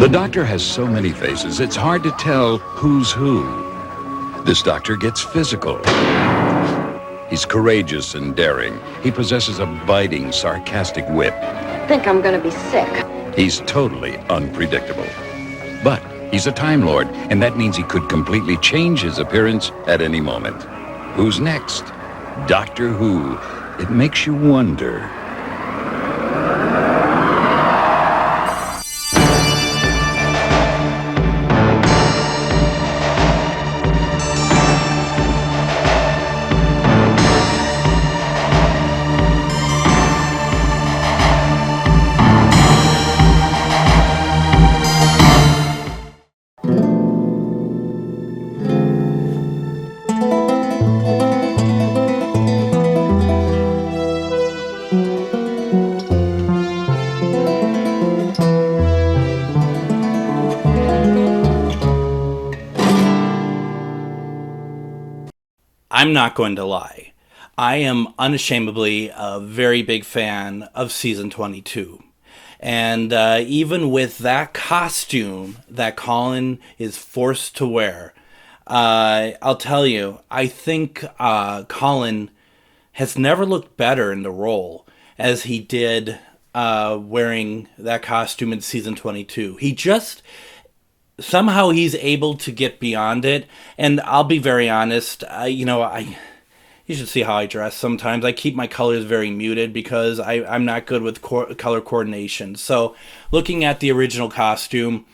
The Doctor has so many faces, it's hard to tell who's who. This Doctor gets physical. He's courageous and daring. He possesses a biting, sarcastic wit. Think I'm gonna be sick. He's totally unpredictable. But he's a Time Lord, and that means he could completely change his appearance at any moment. Who's next? Doctor Who. It makes you wonder. I'm not going to lie. I am unashamedly a very big fan of season 22. And even with that costume that Colin is forced to wear, I'll tell you, I think Colin has never looked better in the role as he did wearing that costume in season 22. He just... somehow he's able to get beyond it, and I'll be very honest, you should see how I dress sometimes. I keep my colors very muted because I'm not good with color coordination. So looking at the original costume,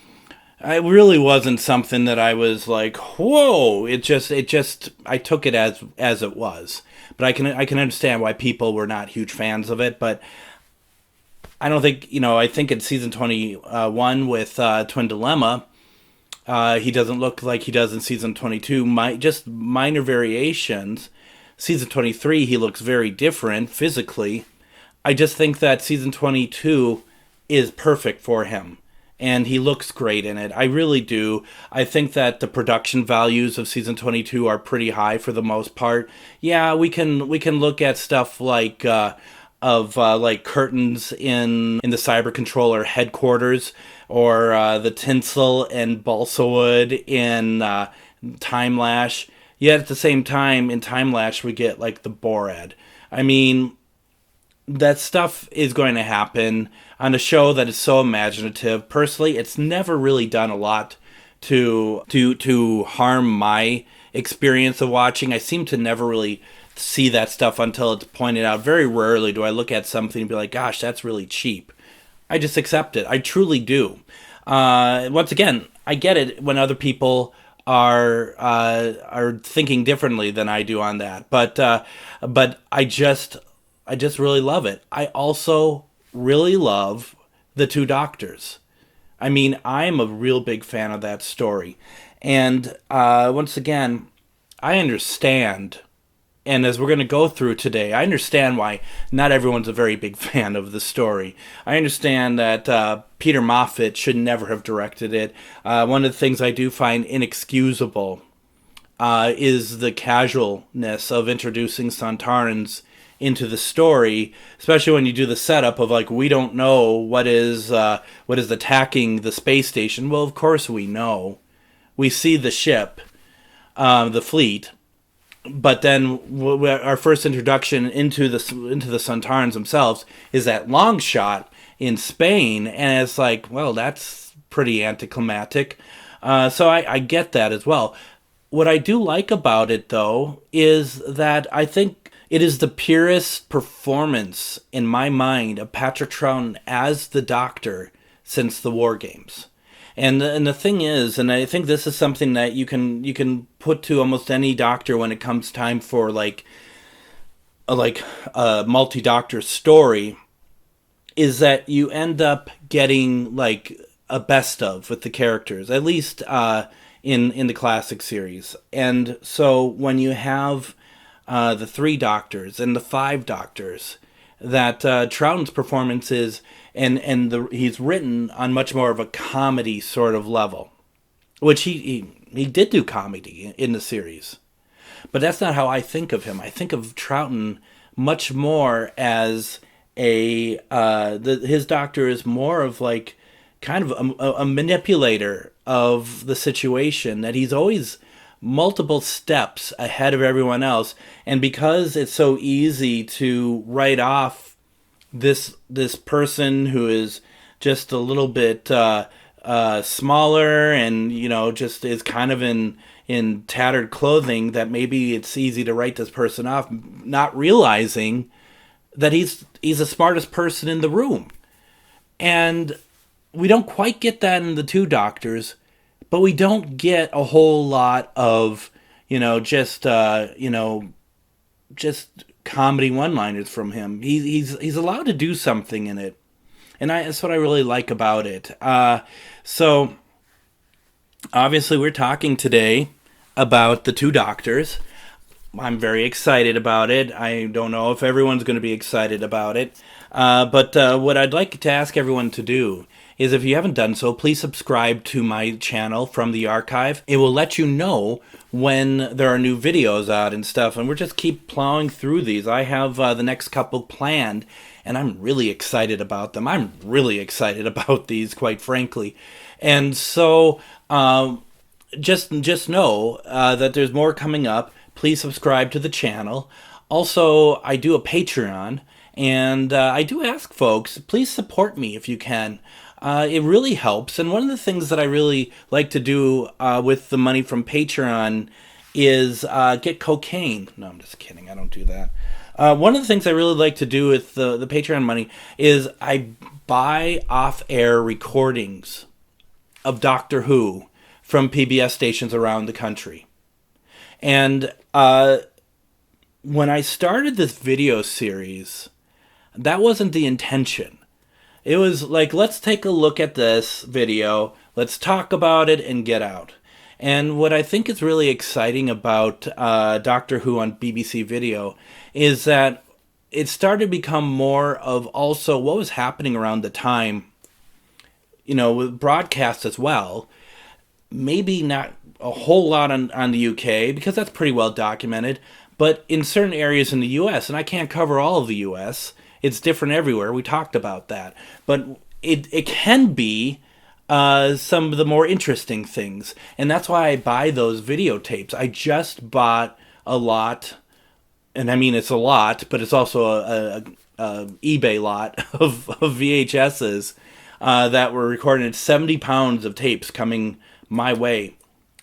it really wasn't something that I was like, whoa, it just I took it as it was. But I can understand why people were not huge fans of it, but I don't think, I think in season 21 with Twin Dilemma, he doesn't look like he does in season 22. Just minor variations. Season 23, he looks very different physically. I just think that season 22 is perfect for him. And he looks great in it. I really do. I think that the production values of season 22 are pretty high for the most part. Yeah, we can look at stuff like like curtains in the Cyber Controller headquarters, or the tinsel and balsa wood in Time Lash. Yet at the same time, in Time Lash, we get like the Borad. I mean, that stuff is going to happen on a show that is so imaginative. Personally, it's never really done a lot to harm my experience of watching. I seem to never really see that stuff until it's pointed out. Very rarely do I look at something and be like, gosh, that's really cheap. I just accept it. I truly do. Once again, I get it when other people are thinking differently than I do on that. But I just really love it. I also really love the Two Doctors. I mean, I'm a real big fan of that story. And once again, I understand. And as we're going to go through today, I understand why not everyone's a very big fan of the story. I understand that Peter Moffat should never have directed it. One of the things I do find inexcusable is the casualness of introducing Sontarans into the story, especially when you do the setup of like, we don't know what is attacking the space station. Well, of course we know. We see the ship, the fleet. But then our first introduction into the Sontarans themselves is that long shot in Spain, and it's like, well, that's pretty anticlimactic. So I get that as well. What I do like about it, though, is that I think it is the purest performance, in my mind, of Patrick Troughton as the Doctor since the War Games. And the thing is, and I think this is something that you can put to almost any Doctor when it comes time for like a multi-Doctor story, is that you end up getting like a best of with the characters, at least in the classic series. And so when you have the 3 Doctors and the 5 Doctors, that Troughton's performance is, he's written on much more of a comedy sort of level, which he did do comedy in the series, but that's not how I think of him. I think of Troughton much more as his Doctor is more of like kind of a manipulator of the situation, that he's always multiple steps ahead of everyone else. And because it's so easy to write off this person who is just a little bit smaller, and just is kind of in tattered clothing, that maybe it's easy to write this person off, not realizing that he's the smartest person in the room. And we don't quite get that in the Two Doctors, but we don't get a whole lot of, just comedy one-liners from him. He's allowed to do something in it, and that's what I really like about it. So, obviously, we're talking today about the Two Doctors. I'm very excited about it. I don't know if everyone's going to be excited about it, but what I'd like to ask everyone to do is, if you haven't done so, please subscribe to my channel from the archive. It will let you know when there are new videos out and stuff, and we'll just keep plowing through these. I have the next couple planned, and I'm really excited about them. I'm really excited about these, quite frankly. And so just know that there's more coming up. Please subscribe to the channel. Also, I do a Patreon, and I do ask folks, please support me if you can. It really helps. And one of the things that I really like to do with the money from Patreon is get cocaine. No, I'm just kidding. I don't do that. One of the things I really like to do with the Patreon money is I buy off-air recordings of Doctor Who from PBS stations around the country. And when I started this video series, that wasn't the intention. It was like, let's take a look at this video, let's talk about it, and get out. And what I think is really exciting about Doctor Who on BBC Video is that it started to become more of also what was happening around the time, with broadcast as well. Maybe not a whole lot on the UK, because that's pretty well documented, but in certain areas in the US, and I can't cover all of the US, it's different everywhere. We talked about that. But it can be some of the more interesting things. And that's why I buy those videotapes. I just bought a lot, and I mean it's a lot, but it's also a eBay lot of VHSs that were recorded. It's 70 pounds of tapes coming my way.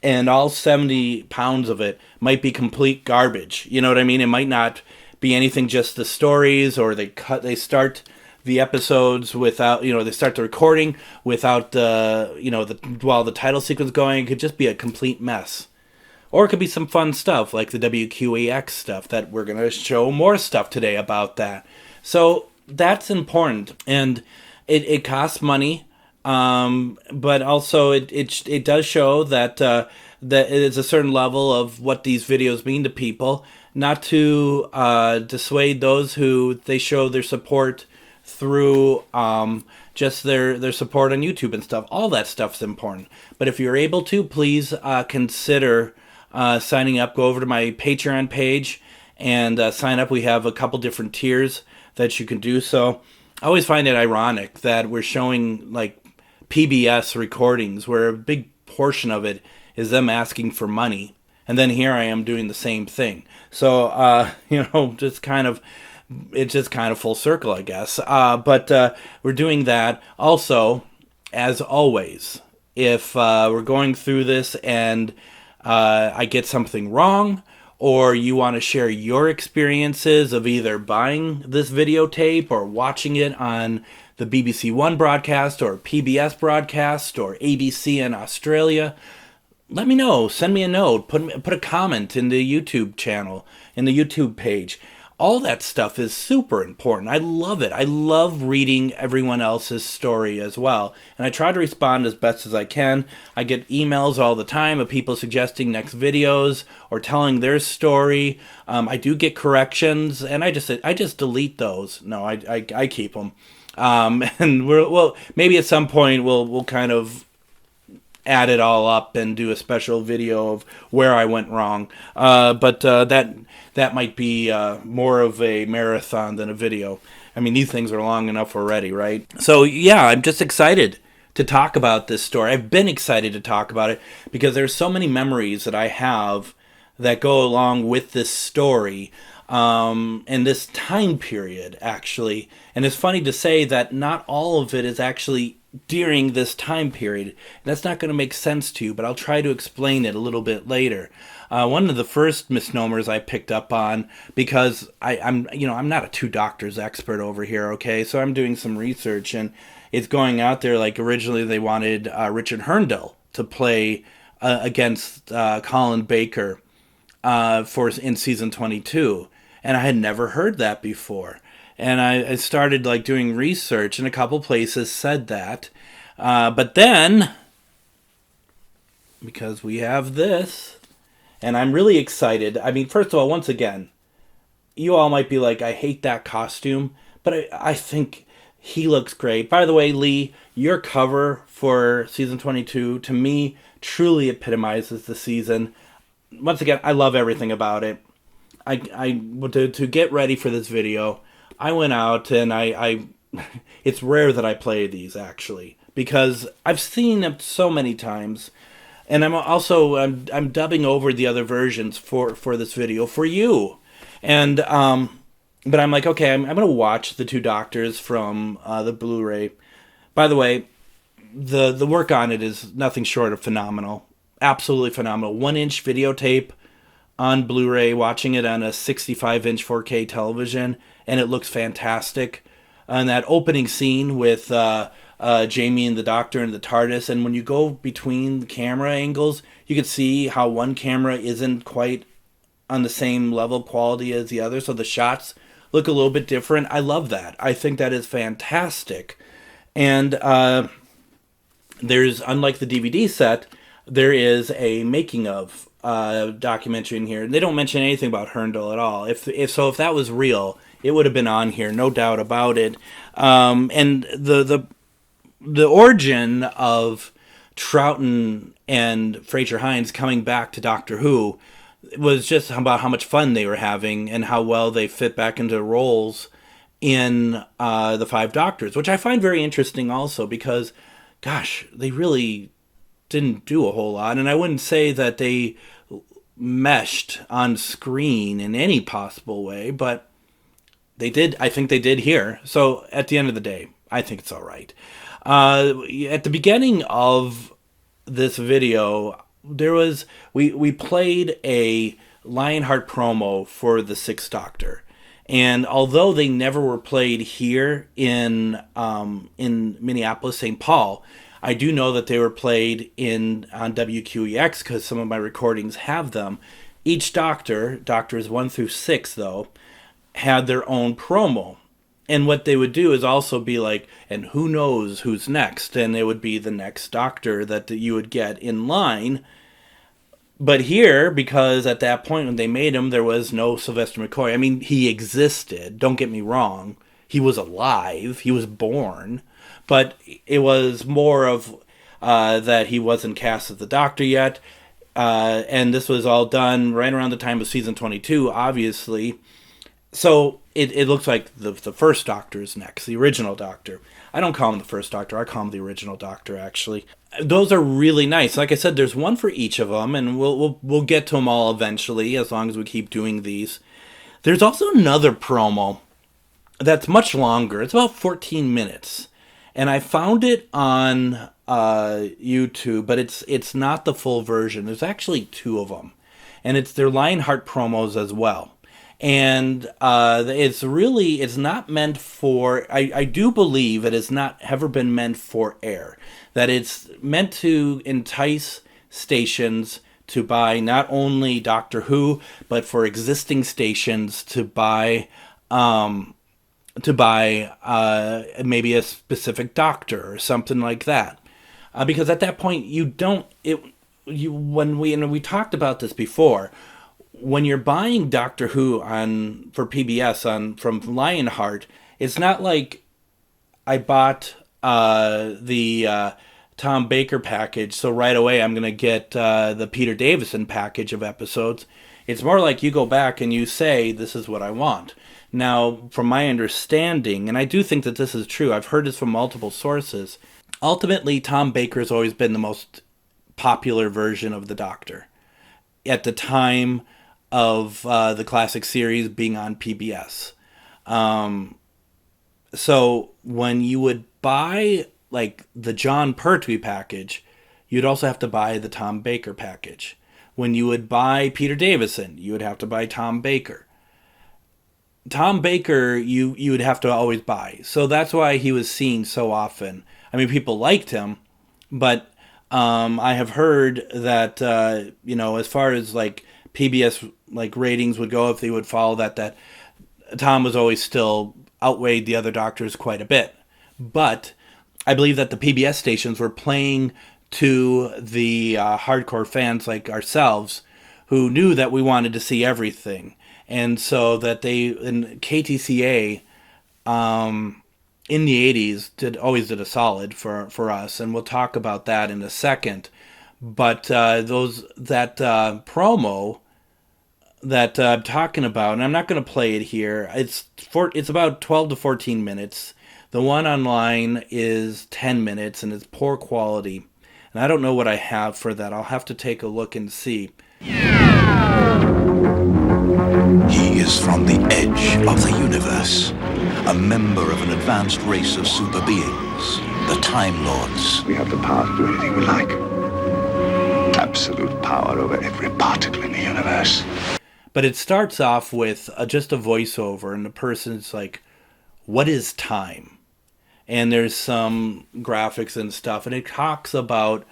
And all 70 pounds of it might be complete garbage. You know what I mean? It might not be anything, just the stories, or they start the episodes without, they start the recording without while the title sequence going. It could just be a complete mess. Or it could be some fun stuff like the WQEX stuff, that we're going to show more stuff today about that. So that's important, and it costs money, but also it does show that that it is a certain level of what these videos mean to people. Not to dissuade those who they show their support through just their support on YouTube and stuff. All that stuff's important. But if you're able to, please consider signing up. Go over to my Patreon page and sign up. We have a couple different tiers that you can do. So I always find it ironic that we're showing like PBS recordings where a big portion of it is them asking for money. And then here I am doing the same thing. So, it's just kind of full circle, I guess. But we're doing that. Also, as always, if we're going through this and I get something wrong, or you want to share your experiences of either buying this videotape or watching it on the BBC One broadcast or PBS broadcast or ABC in Australia, let me know. Send me a note. Put a comment in the YouTube channel, in the YouTube page. All that stuff is super important. I love it. I love reading everyone else's story as well. And I try to respond as best as I can. I get emails all the time of people suggesting next videos or telling their story. I do get corrections, and I just delete those. No, I keep them. And maybe at some point we'll kind of add it all up and do a special video of where I went wrong. But that might be more of a marathon than a video. I mean, these things are long enough already, right? So yeah, I'm just excited to talk about this story. I've been excited to talk about it because there's so many memories that I have that go along with this story and this time period, actually. And it's funny to say that not all of it is actually during this time period. That's not going to make sense to you, but I'll try to explain it a little bit later. One of the first misnomers I picked up on, because I'm not a Two Doctors expert over here, okay? So I'm doing some research, and it's going out there. Like, originally they wanted Richard Herndl to play against Colin Baker in season 22, and I had never heard that before. And I started like doing research, and a couple places said that. But then, because we have this, and I'm really excited. I mean, first of all, once again, you all might be like, I hate that costume, but I think he looks great. By the way, Lee, your cover for season 22, to me, truly epitomizes the season. Once again, I love everything about it. To get ready for this video, I went out and I it's rare that I play these, actually, because I've seen them so many times, and I'm dubbing over the other versions for this video for you, and but I'm like, okay, I'm gonna watch the Two Doctors from the Blu-ray. By the way, the work on it is nothing short of phenomenal, absolutely phenomenal. 1-inch videotape on Blu-ray, watching it on a 65-inch 4K television, and it looks fantastic. And that opening scene with Jamie and the Doctor and the TARDIS, and when you go between the camera angles, you can see how one camera isn't quite on the same level quality as the other, so the shots look a little bit different. I love that. I think that is fantastic. And there's, unlike the DVD set, there is a making of documentary in here. They don't mention anything about Herndl at all. If that was real, it would have been on here, no doubt about it. And the origin of Troughton and Fraser Hines coming back to Doctor Who was just about how much fun they were having and how well they fit back into roles in the Five Doctors, which I find very interesting also because, gosh, they really didn't do a whole lot, and I wouldn't say that they meshed on screen in any possible way, but they did. I think they did here. So at the end of the day, I think it's all right. At the beginning of this video, we played a Lionheart promo for the Sixth Doctor, and although they never were played here in Minneapolis, St. Paul, I do know that they were played on WQEX because some of my recordings have them. Each Doctors 1 through 6, though, had their own promo. And what they would do is also be like, and who knows who's next? And it would be the next Doctor that you would get in line. But here, because at that point when they made him, there was no Sylvester McCoy. I mean, he existed, don't get me wrong. He was alive, he was born. But it was more of that he wasn't cast as the Doctor yet. And this was all done right around the time of season 22, obviously. So it looks like the first Doctor is next, the original Doctor. I don't call him the first Doctor, I call him the original Doctor, actually. Those are really nice. Like I said, there's one for each of them, and we'll get to them all eventually, as long as we keep doing these. There's also another promo that's much longer. It's about 14 minutes. And I found it on YouTube, but it's not the full version. There's actually 2 of them. And it's their Lionheart promos as well. And it's not meant for, I do believe it has not ever been meant for air. That it's meant to entice stations to buy not only Doctor Who, but for existing stations to buy maybe a specific Doctor or something like that. Because at that point, when we talked about this before, when you're buying Doctor Who for PBS from Lionheart, it's not like I bought the Tom Baker package, so right away I'm going to get the Peter Davison package of episodes. It's more like you go back and you say, this is what I want. Now, from my understanding, and I do think that this is true, I've heard this from multiple sources, ultimately, Tom Baker's always been the most popular version of the Doctor at the time of the classic series being on PBS. So when you would buy like the John Pertwee package, you'd also have to buy the Tom Baker package. When you would buy Peter Davison, you would have to buy Tom Baker. Tom Baker, you would have to always buy. So that's why he was seen so often. I mean, people liked him, but I have heard that as far as like PBS like ratings would go, if they would follow that Tom was always still outweighed the other Doctors quite a bit. But I believe that the PBS stations were playing to the hardcore fans like ourselves who knew that we wanted to see everything. And so that in KTCA in the 80s always did a solid for us. And we'll talk about that in a second. But that promo that I'm talking about, and I'm not going to play it here. It's about 12 to 14 minutes. The one online is 10 minutes, and it's poor quality. And I don't know what I have for that. I'll have to take a look and see. He is from the edge of the universe, a member of an advanced race of super beings, the Time Lords. We have the power to do anything we like. Absolute power over every particle in the universe. But it starts off with just a voiceover, and the person's like, what is time? And there's some graphics and stuff, and it talks about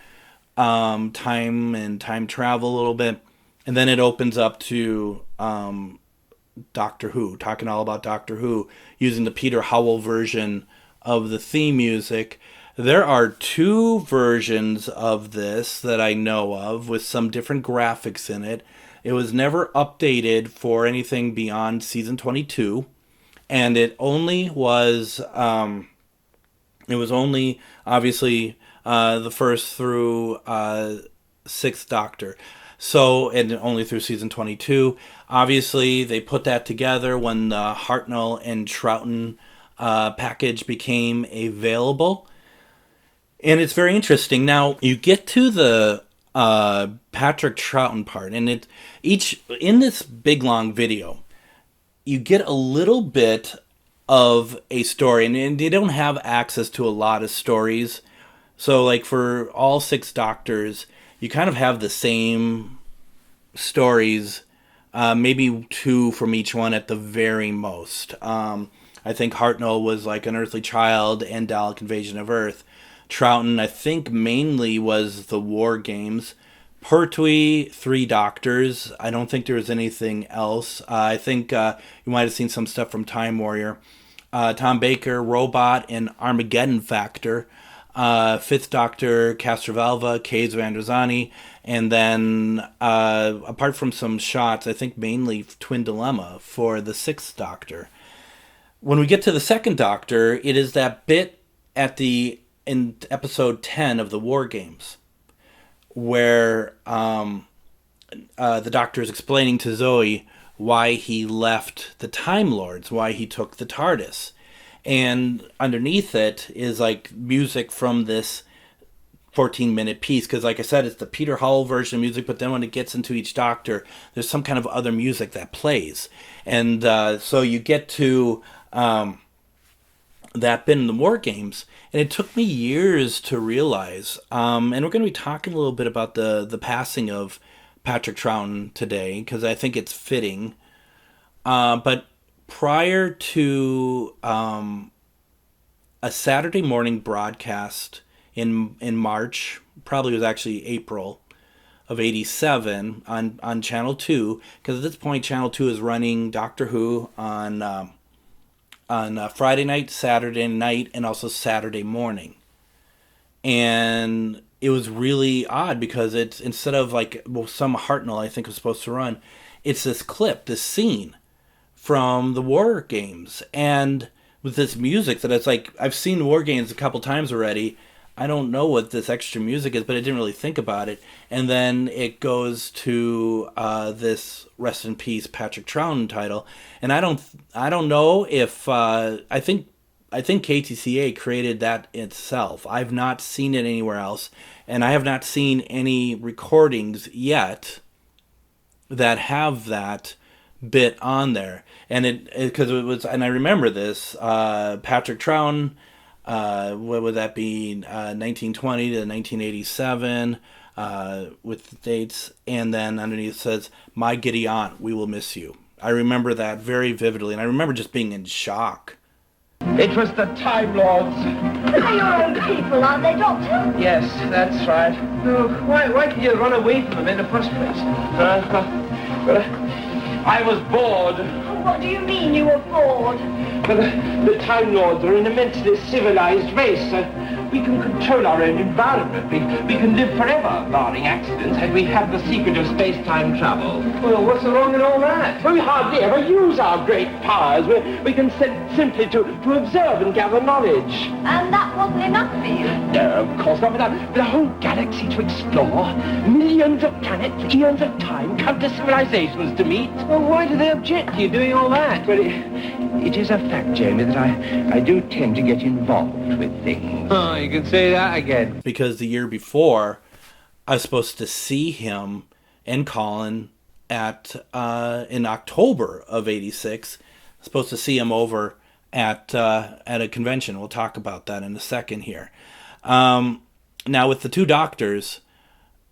time and time travel a little bit. And then it opens up to Doctor Who, talking all about Doctor Who, using the Peter Howell version of the theme music. There are 2 versions of this that I know of with some different graphics in it. It was never updated for anything beyond season 22, and it was only obviously the first through 6th Doctor. So, and only through season 22. Obviously, they put that together when the Hartnell and Troughton package became available. And it's very interesting. Now, you get to the Patrick Troughton part, and in this big long video, you get a little bit of a story, and they don't have access to a lot of stories. So, like, for all 6 Doctors, you kind of have the same stories, maybe 2 from each one at the very most. I think Hartnell was like an earthly child and Dalek Invasion of Earth. Troughton, I think, mainly was the War Games. Pertwee, 3 Doctors. I don't think there was anything else. I think you might have seen some stuff from Time Warrior. Tom Baker, Robot, and Armageddon Factor. 5th Doctor, Castrovalva, Caves of Androzani, and then, apart from some shots, I think mainly Twin Dilemma for the 6th Doctor. When we get to the 2nd Doctor, it is that bit in episode 10 of the War Games, where the Doctor is explaining to Zoe why he left the Time Lords, why he took the TARDIS. And underneath it is like music from this 14-minute piece, because like I said, it's the Peter Howell version of music, but then when it gets into each Doctor, there's some kind of other music that plays. And so you get to that bit in the War Games, and it took me years to realize, and we're going to be talking a little bit about the passing of Patrick Troughton today, because I think it's fitting. But prior to a Saturday morning broadcast in March, probably was actually April of 87 on Channel 2, because at this point Channel 2 is running Doctor Who on Friday night, Saturday night, and also Saturday morning. And it was really odd because it's, instead of like, well, some Hartnell I think was supposed to run, it's this clip, this scene from the War Games, and with this music that it's like, I've seen War Games a couple times already. I don't know what this extra music is, but I didn't really think about it. And then it goes to this Rest in Peace Patrick Troughton title, and I don't know if I think I think KTCA created that itself. I've not seen it anywhere else, and I have not seen any recordings yet that have that bit on there. And because it was, and I remember this, Patrick Troughton, what would that be, 1920 to 1987, with the dates, and then underneath it says, "My giddy aunt, we will miss you." I remember that very vividly, and I remember just being in shock. It was the Time Lords. They're your own people, aren't they, Doctor? Yes, that's right. No, why did you run away from them in the first place? Well, I was bored. What do you mean you were bored? Well, the Time Lords are an immensely civilized race. We can control our own environment. We can live forever, barring accidents, and we have the secret of space-time travel. Well, what's wrong in all that? Well, we hardly ever use our great powers. We can simply to observe and gather knowledge. And that wasn't enough for you? No, of course not. With a whole galaxy to explore, millions of planets, eons of time, countless civilizations to meet. Well, why do they object to you doing all that? Well, it is a fact, Jamie, that I do tend to get involved with things. Oh, you can say that again. Because the year before, I was supposed to see him and Colin at in October of '86. Supposed to see him over at a convention. We'll talk about that in a second here. Now, with the Two Doctors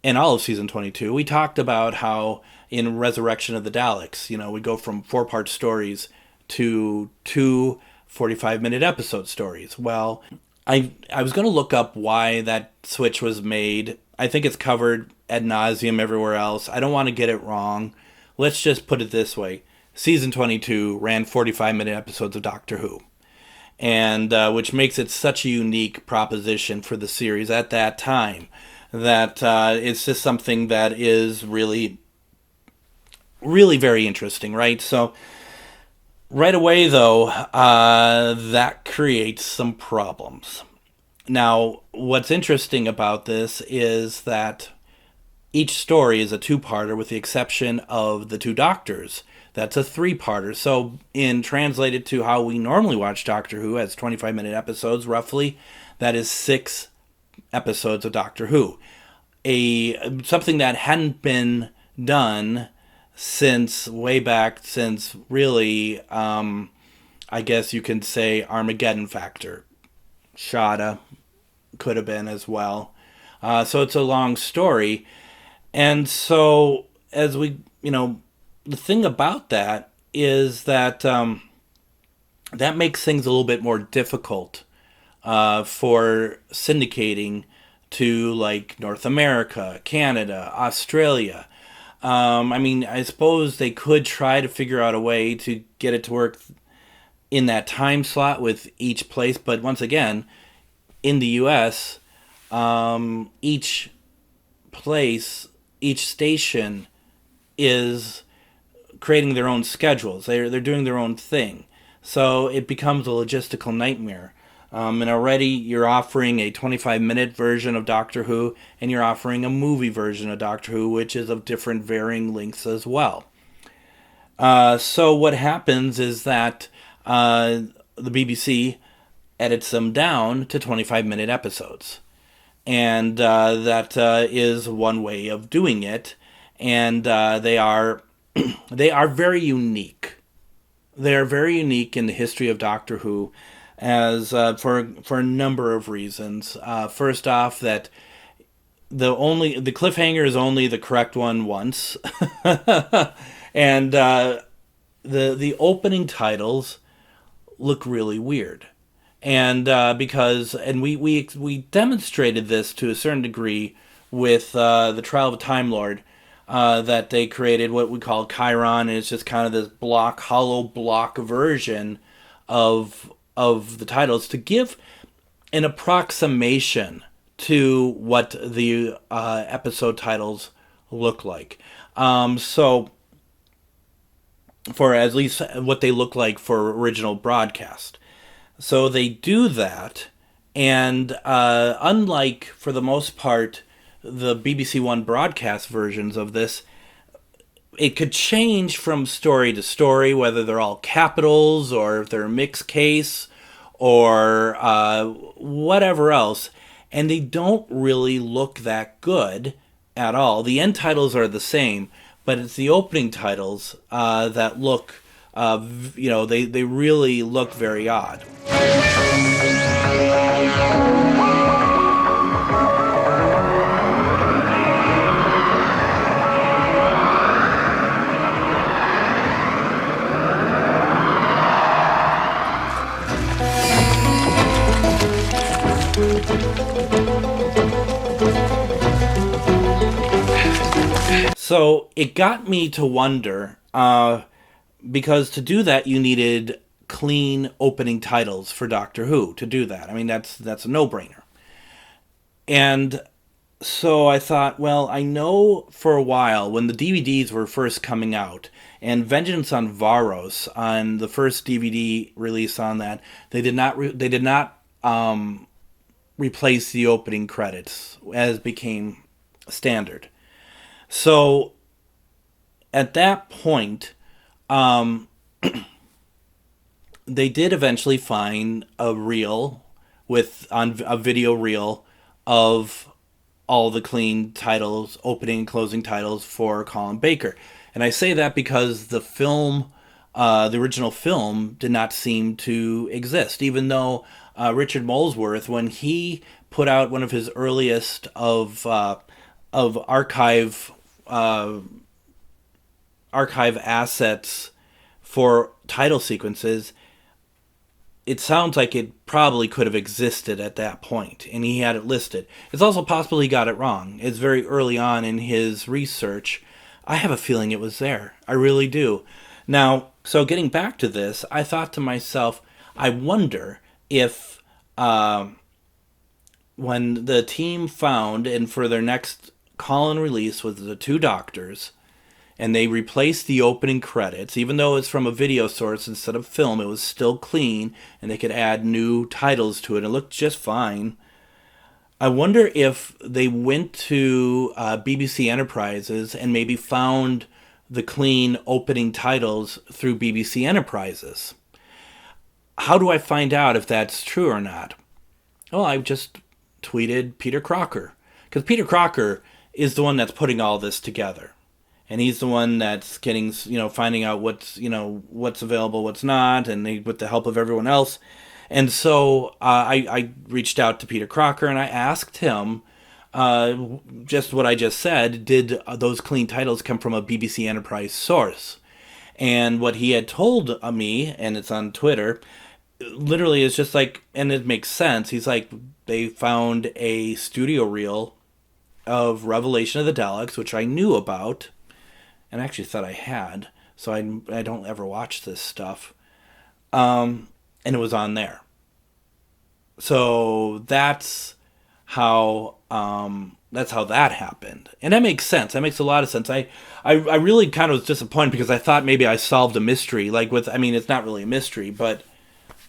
and all of season 22, we talked about how in Resurrection of the Daleks, we go from 4-part stories to 2 45-minute episode stories. Well, I was going to look up why that switch was made. I think it's covered ad nauseum everywhere else. I don't want to get it wrong. Let's just put it this way. Season 22 ran 45-minute episodes of Doctor Who, and which makes it such a unique proposition for the series at that time that it's just something that is really, really very interesting, right? So right away, though, that creates some problems. Now, what's interesting about this is that each story is a 2-parter with the exception of the Two Doctors. That's a 3-parter. So translated to how we normally watch Doctor Who as 25-minute episodes, roughly, that is 6 episodes of Doctor Who. Something that hadn't been done since really, I guess you can say Armageddon Factor. Shada could have been as well. So it's a long story. And so as we, the thing about that is that that makes things a little bit more difficult for syndicating to like North America, Canada, Australia. I suppose they could try to figure out a way to get it to work in that time slot with each place. But once again, in the U.S., each place, each station is creating their own schedules. They're doing their own thing. So it becomes a logistical nightmare. And already you're offering a 25-minute version of Doctor Who, and you're offering a movie version of Doctor Who, which is of different varying lengths as well. So what happens is that the BBC edits them down to 25-minute episodes. And that is one way of doing it. And they are very unique. They are very unique in the history of Doctor Who, as for a number of reasons. First off, that the cliffhanger is only the correct one once, and the opening titles look really weird, and we demonstrated this to a certain degree with the Trial of a Time Lord. That they created what we call Chiron, and it's just kind of this hollow block version of the titles to give an approximation to what the episode titles look like. So for at least what they look like for original broadcast. So they do that, and unlike, for the most part, the BBC One broadcast versions of this, it could change from story to story, whether they're all capitals or if they're a mixed case, or whatever else, and they don't really look that good at all. The end titles are the same, but it's the opening titles that look, they really look very odd. So it got me to wonder, because to do that you needed clean opening titles for Doctor Who to do that. I mean, that's a no-brainer. And so I thought, well, I know for a while when the DVDs were first coming out, and Vengeance on Varos, on the first DVD release on that, they did not replace the opening credits, as became standard. So at that point, they did eventually find a reel on a video reel of all the clean titles, opening and closing titles for Colin Baker. And I say that because the film, the original film, did not seem to exist, even though Richard Molesworth, when he put out one of his earliest of archive assets for title sequences, it sounds like it probably could have existed at that point, and he had it listed. It's also possible he got it wrong. It's very early on in his research. I have a feeling it was there. I really do. Now, so getting back to this, I thought to myself, I wonder if when the team found, and for their next Colin release with the Two Doctors, and they replaced the opening credits, even though it's from a video source instead of film, it was still clean, and they could add new titles to it. It looked just fine. I wonder if they went to BBC Enterprises and maybe found the clean opening titles through BBC Enterprises. How do I find out if that's true or not? Well, I just tweeted Peter Crocker, because Peter Crocker is the one that's putting all this together. And he's the one that's getting, finding out what's available, what's not, and with the help of everyone else. And so I reached out to Peter Crocker and I asked him just what I just said. Did those clean titles come from a BBC Enterprise source? And what he had told me, and it's on Twitter, literally is just like, and it makes sense. He's like, they found a studio reel of Revelation of the Daleks, which I knew about, and I actually thought I had, so I don't ever watch this stuff. And it was on there. So that's how that happened. And that makes sense. That makes a lot of sense. I really kind of was disappointed because I thought maybe I solved a mystery. It's not really a mystery, but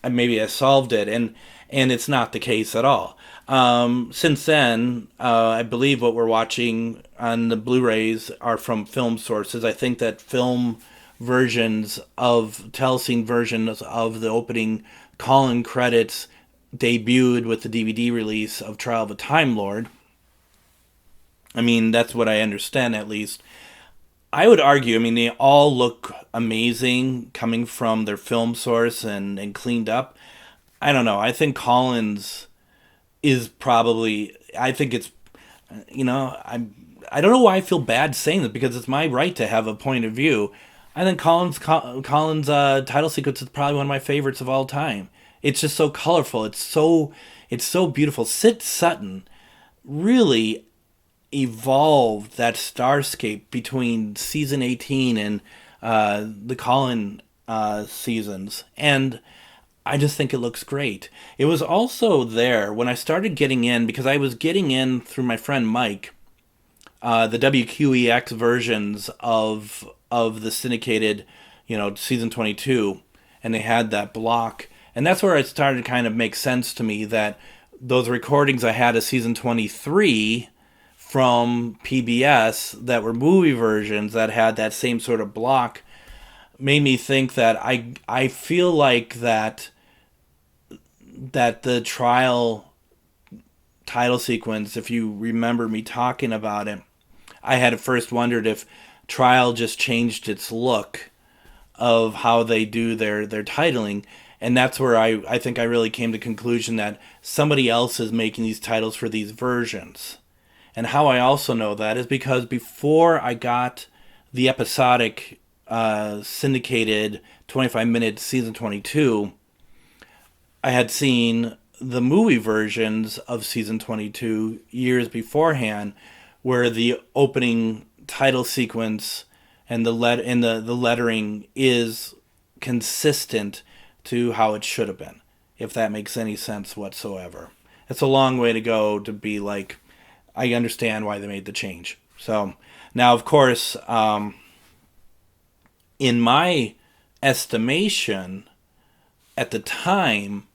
maybe I solved it, and it's not the case at all. Since then, I believe what we're watching on the Blu-rays are from film sources. I think that film versions of telescene versions of the opening Colin credits debuted with the DVD release of Trial of a Time Lord. I mean, that's what I understand, at least. I would argue, they all look amazing coming from their film source and cleaned up. I don't know. I think Colin's is probably, I think it's, I don't know why I feel bad saying this, because it's my right to have a point of view. I think Colin's title sequence is probably one of my favorites of all time. It's just so colorful. It's so beautiful. Sid Sutton really evolved that starscape between season 18 and the Colin seasons, and I just think it looks great. It was also there when I started getting in, because I was getting in through my friend Mike, the WQEX versions of the syndicated, season 22, and they had that block. And that's where it started to kind of make sense to me that those recordings I had of season 23 from PBS that were movie versions that had that same sort of block made me think that I feel like that that the trial title sequence, if you remember me talking about it, I had at first wondered if Trial just changed its look of how they do their titling. And that's where I think I really came to the conclusion that somebody else is making these titles for these versions. And how I also know that is because before I got the episodic syndicated 25-minute season 22, I had seen the movie versions of season 22 years beforehand, where the opening title sequence and the lettering is consistent to how it should have been, if that makes any sense whatsoever. It's a long way to go to be like, I understand why they made the change. So now, of course, in my estimation, at the time,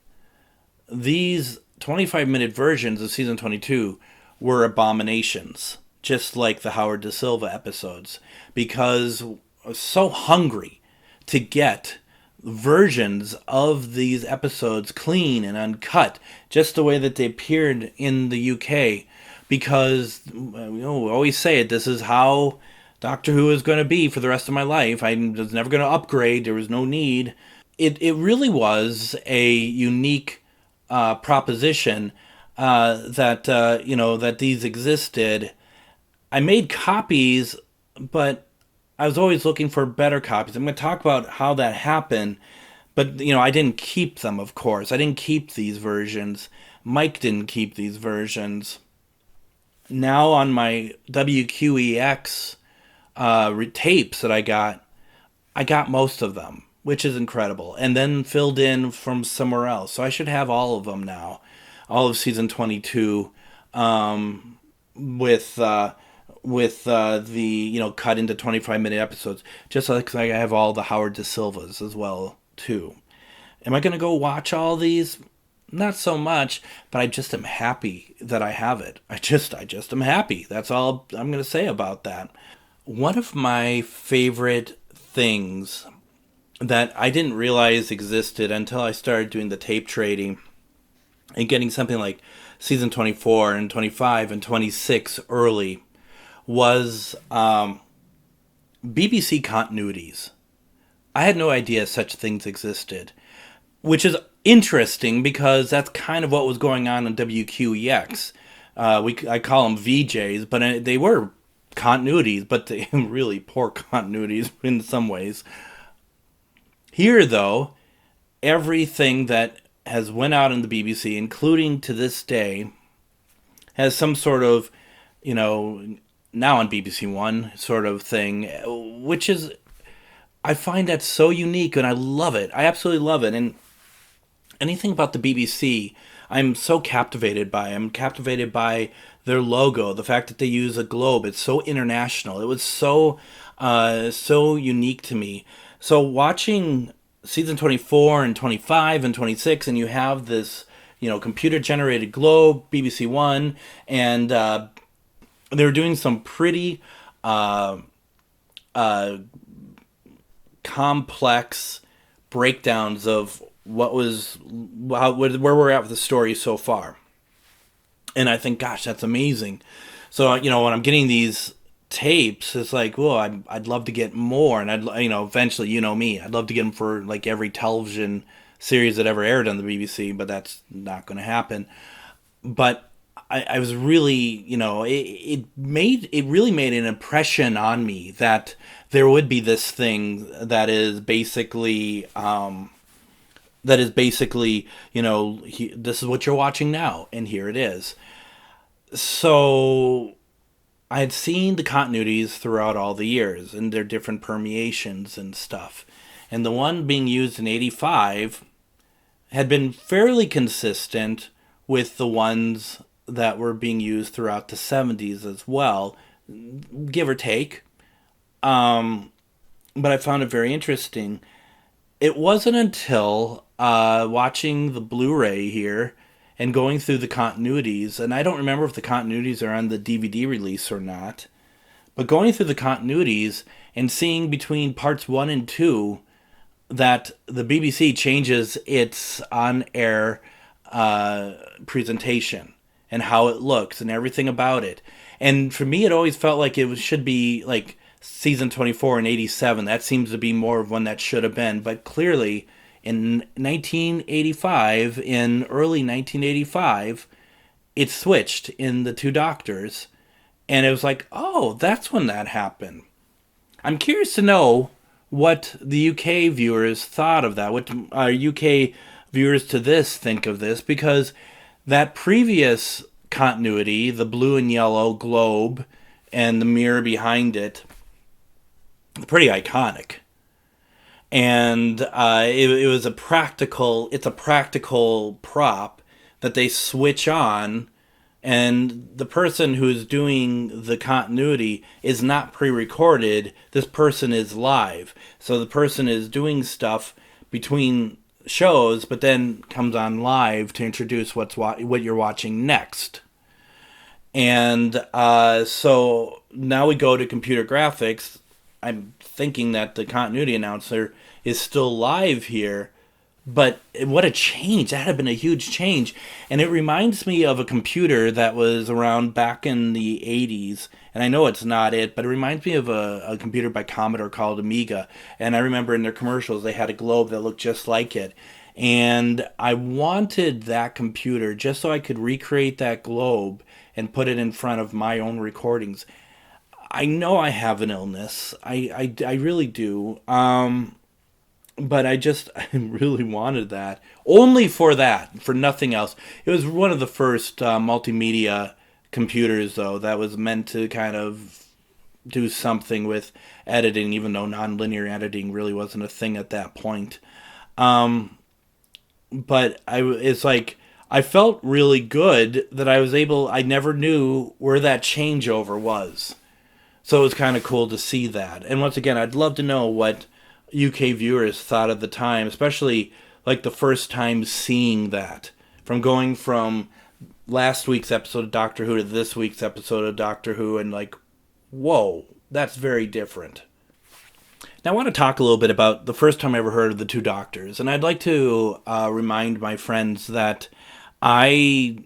these 25-minute versions of season 22 were abominations, just like the Howard Da Silva episodes, because I was so hungry to get versions of these episodes clean and uncut, just the way that they appeared in the UK, because, we always say it, this is how Doctor Who is going to be for the rest of my life. I was never going to upgrade. There was no need. It really was a unique proposition that these existed. I made copies, but I was always looking for better copies. I'm going to talk about how that happened, but I didn't keep them, of course. I didn't keep these versions. Mike didn't keep these versions. Now on my WQEX tapes that I got most of them, which is incredible, and then filled in from somewhere else. So I should have all of them now, all of season 22, with the cut into 25-minute episodes, just like I have all the Howard Da Silvas as well too. Am I going to go watch all these? Not so much, but I just am happy that I have it. I just am happy. That's all I'm going to say about that. One of my favorite things that I didn't realize existed until I started doing the tape trading and getting something like season 24 and 25 and 26 early was BBC continuities. I had no idea such things existed, which is interesting because that's kind of what was going on WQEX. I call them VJs, but they were continuities, but they really poor continuities in some ways. Here, though, everything that has went out in the BBC, including to this day, has some sort of, now on BBC One sort of thing, which is, I find that so unique and I love it. I absolutely love it. And anything about the BBC, I'm so captivated by. I'm captivated by their logo, the fact that they use a globe. It's so international. It was so unique to me. So watching season 24 and 25 and 26, and you have this, computer-generated globe, BBC One, and they were doing some pretty complex breakdowns of where we're at with the story so far. And I think, gosh, that's amazing. So, when I'm getting these tapes, it's like, well, I'd love to get more. And eventually, me, I'd love to get them for like every television series that ever aired on the BBC, but that's not going to happen. But I was really, it really made an impression on me that there would be this thing that is basically, this is what you're watching now, and here it is. So I had seen the continuities throughout all the years and their different permeations and stuff. And the one being used in 85 had been fairly consistent with the ones that were being used throughout the 70s as well, give or take. But I found it very interesting. It wasn't until watching the Blu-ray here and going through the continuities, and I don't remember if the continuities are on the DVD release or not, but going through the continuities and seeing between parts 1 and 2 that the BBC changes its on-air presentation and how it looks and everything about it. And for me, it always felt like should be like season 24 in 87. That seems to be more of one that should have been. But clearly, in 1985, in early 1985, it switched in the Two Doctors. And it was like, oh, that's when that happened. I'm curious to know what the UK viewers thought of that. What UK viewers to this think of this. Because that previous continuity, the blue and yellow globe and the mirror behind it, pretty iconic. And it was it's a practical prop that they switch on, and the person who's doing the continuity is not pre-recorded. This person is live. So the person is doing stuff between shows, but then comes on live to introduce what you're watching next. And so now we go to computer graphics. I'm thinking that the continuity announcer is still live here, but what a change. That had been a huge change. And it reminds me of a computer that was around back in the 80s. And I know it's not it, but it reminds me of a computer by Commodore called Amiga. And I remember in their commercials, they had a globe that looked just like it. And I wanted that computer just so I could recreate that globe and put it in front of my own recordings. I know I have an illness. I really do. But I really wanted that. Only for that, for nothing else. It was one of the first multimedia computers, though, that was meant to kind of do something with editing, even though nonlinear editing really wasn't a thing at that point. But it's like, I felt really good that I never knew where that changeover was. So it was kind of cool to see that. And once again, I'd love to know what UK viewers thought at the time, especially like the first time seeing that. From going from last week's episode of Doctor Who to this week's episode of Doctor Who, and like, whoa, that's very different. Now I want to talk a little bit about the first time I ever heard of the Two Doctors. And I'd like to remind my friends that I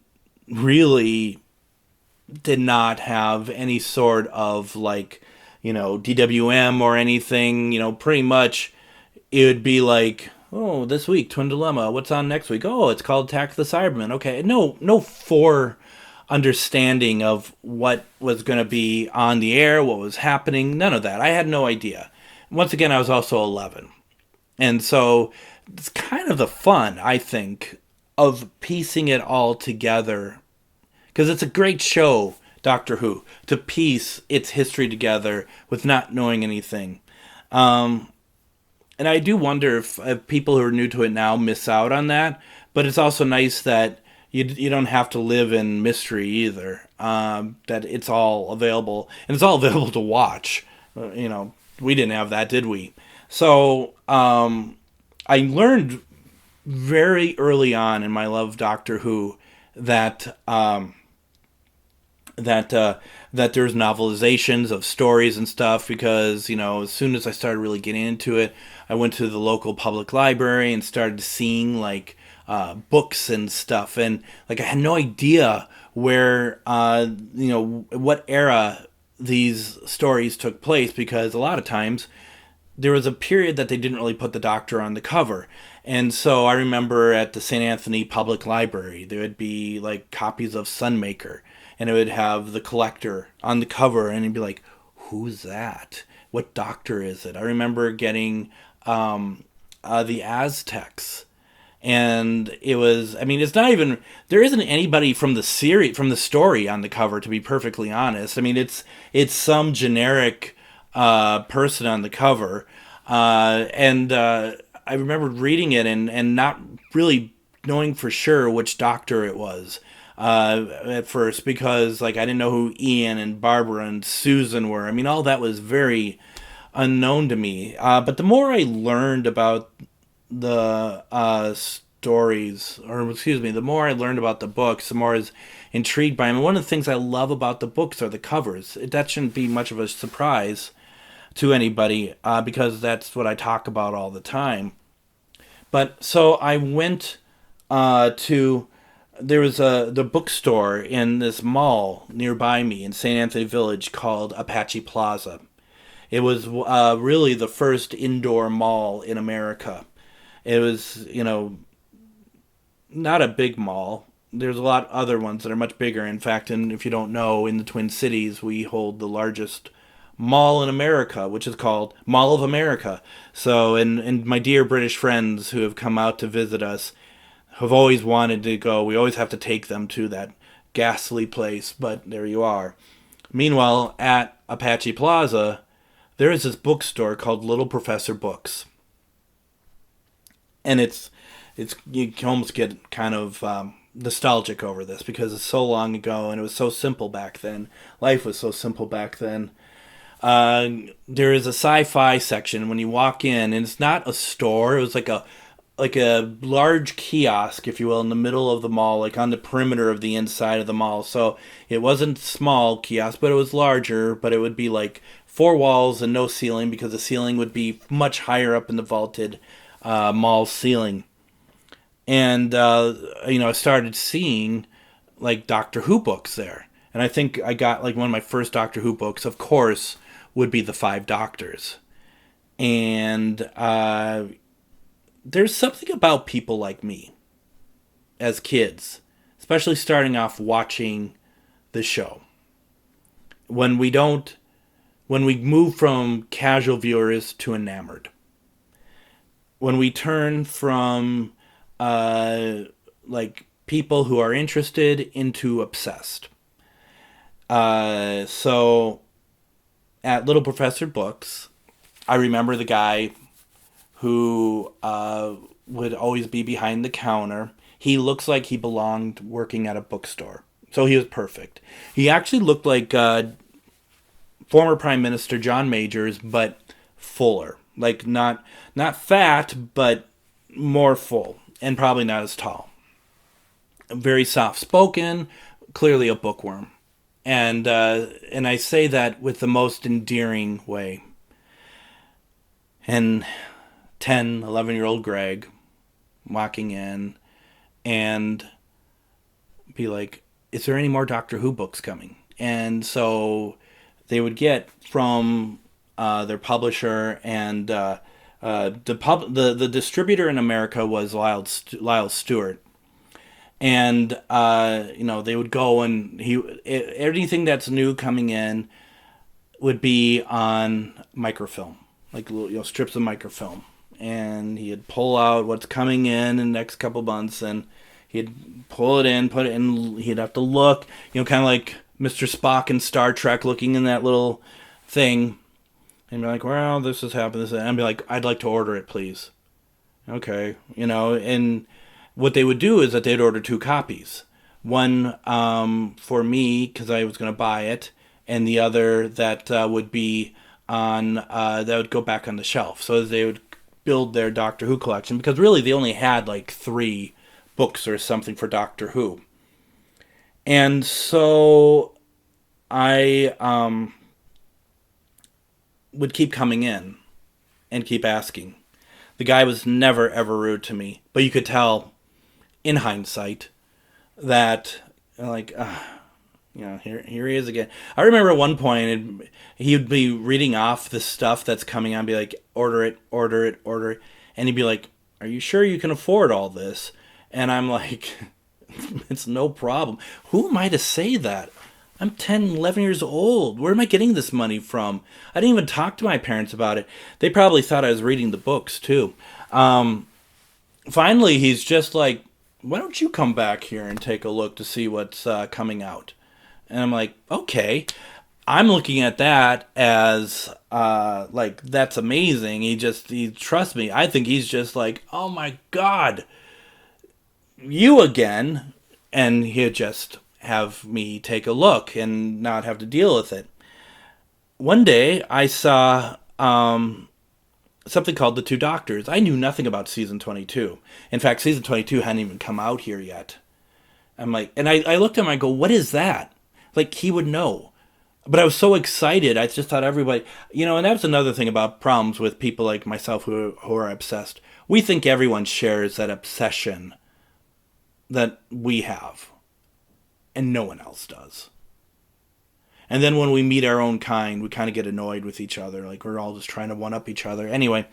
really did not have any sort of like, DWM or anything. Pretty much it would be like, oh, this week, Twin Dilemma. What's on next week? Oh, it's called Attack of the Cybermen. Okay. No understanding of what was going to be on the air, what was happening. None of that. I had no idea. Once again, I was also 11. And so it's kind of the fun, I think, of piecing it all together. Because it's a great show, Doctor Who, to piece its history together with not knowing anything. And I do wonder if people who are new to it now miss out on that. But it's also nice that you don't have to live in mystery either. That it's all available. And it's all available to watch. We didn't have that, did we? So I learned very early on in my love of Doctor Who that there's novelizations of stories and stuff, because as soon as I started really getting into it, I went to the local public library and started seeing like books and stuff, and like I had no idea where what era these stories took place, because a lot of times there was a period that they didn't really put the Doctor on the cover. And so I remember at the St. Anthony Public Library, there would be like copies of Sunmaker, and it would have the Collector on the cover, and it'd be like, who's that? What Doctor is it? I remember getting the Aztecs, and it was, it's not even, there isn't anybody from the series, from the story on the cover, to be perfectly honest. It's some generic person on the cover, and I remember reading it and not really knowing for sure which Doctor it was at first, because like I didn't know who Ian and Barbara and Susan were. All that was very unknown to me. But the more I learned about the the more I learned about the books, the more I was intrigued by them. And one of the things I love about the books are the covers. That shouldn't be much of a surprise to anybody, because that's what I talk about all the time. But so I went to there was the bookstore in this mall nearby me in St. Anthony Village called Apache Plaza. It was really the first indoor mall in America. It was, not a big mall. There's a lot of other ones that are much bigger. In fact, and if you don't know, in the Twin Cities, we hold the largest mall in America, which is called Mall of America. So, and my dear British friends who have come out to visit us have always wanted to go. We always have to take them to that ghastly place, but there you are. Meanwhile, at Apache Plaza, there is this bookstore called Little Professor Books. And it's you can almost get kind of nostalgic over this because it's so long ago and it was so simple back then. Life was so simple back then. There is a sci-fi section when you walk in, and it's not a store. It was like a large kiosk, if you will, in the middle of the mall, like on the perimeter of the inside of the mall. So it wasn't small kiosk, but it was larger. But it would be like 4 walls and no ceiling, because the ceiling would be much higher up in the vaulted mall ceiling. And, I started seeing, like, Doctor Who books there. And I think I got, like, one of my first Doctor Who books, of course, would be The 5 Doctors. And there's something about people like me, as kids, especially starting off watching the show. When we move from casual viewers to enamored. When we turn from people who are interested into obsessed. So at Little Professor Books, I remember the guy who would always be behind the counter. He looks like he belonged working at a bookstore. So he was perfect. He actually looked like former Prime Minister John Majors, but fuller. Like not fat, but more full. And probably not as tall. Very soft-spoken, clearly a bookworm. And I say that with the most endearing way. And 10, 11-year-old Greg walking in and be like, is there any more Doctor Who books coming? And so they would get from their publisher, and the distributor in America was Lyle Stewart. And they would go, and anything that's new coming in would be on microfilm, like strips of microfilm, and he'd pull out what's coming in the next couple months, and he'd pull it in, put it in. He'd have to look, kind of like Mr. Spock in Star Trek, looking in that little thing, and be like, well, this has happened, and I'd be like, I'd like to order it, please. Okay, and what they would do is that they'd order 2 copies. One for me, because I was going to buy it, and the other that would be on, that would go back on the shelf. So they would build their Doctor Who collection, because really they only had like 3 books or something for Doctor Who. And so I would keep coming in and keep asking. The guy was never, ever rude to me, but you could tell in hindsight that, like, here he is again. I remember at one point he would be reading off the stuff that's coming on, be like, order it, order it, order it. And he'd be like, are you sure you can afford all this? And I'm like, it's no problem. Who am I to say that? I'm 10, 11 years old. Where am I getting this money from? I didn't even talk to my parents about it. They probably thought I was reading the books, too. Finally, he's just like, why don't you come back here and take a look to see what's coming out? And I'm like, okay. I'm looking at that as, like, that's amazing. He trusts me. I think he's just like, oh my God, you again. And he'd just have me take a look and not have to deal with it. One day, I saw something called The Two Doctors. I knew nothing about season 22. In fact, season 22 hadn't even come out here yet. I'm like, and I looked at him, I go, what is that? Like, he would know. But I was so excited, I just thought everybody, and that's another thing about problems with people like myself who are obsessed. We think everyone shares that obsession that we have, and no one else does. And then when we meet our own kind, we kind of get annoyed with each other, like we're all just trying to one-up each other. Anyway,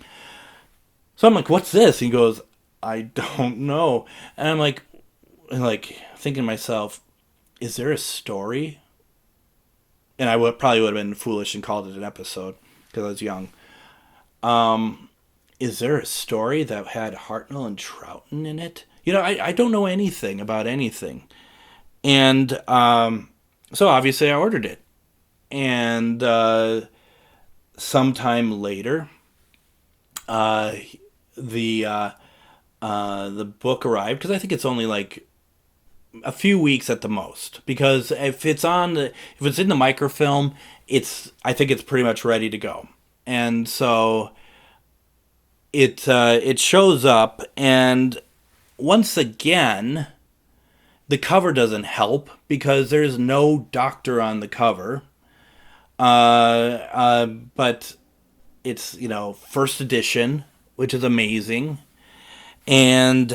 so I'm like, what's this? He goes, I don't know. And I'm like thinking to myself, is there a story? And I probably would have been foolish and called it an episode because I was young. Is there a story that had Hartnell and Troughton in it? You know, I don't know anything about anything. And so obviously I ordered it. And sometime later, the book arrived, because I think it's only like a few weeks at the most, because if it's in the microfilm, I think it's pretty much ready to go. And so it shows up, and once again, the cover doesn't help because there's no doctor on the cover. But it's, first edition, which is amazing. And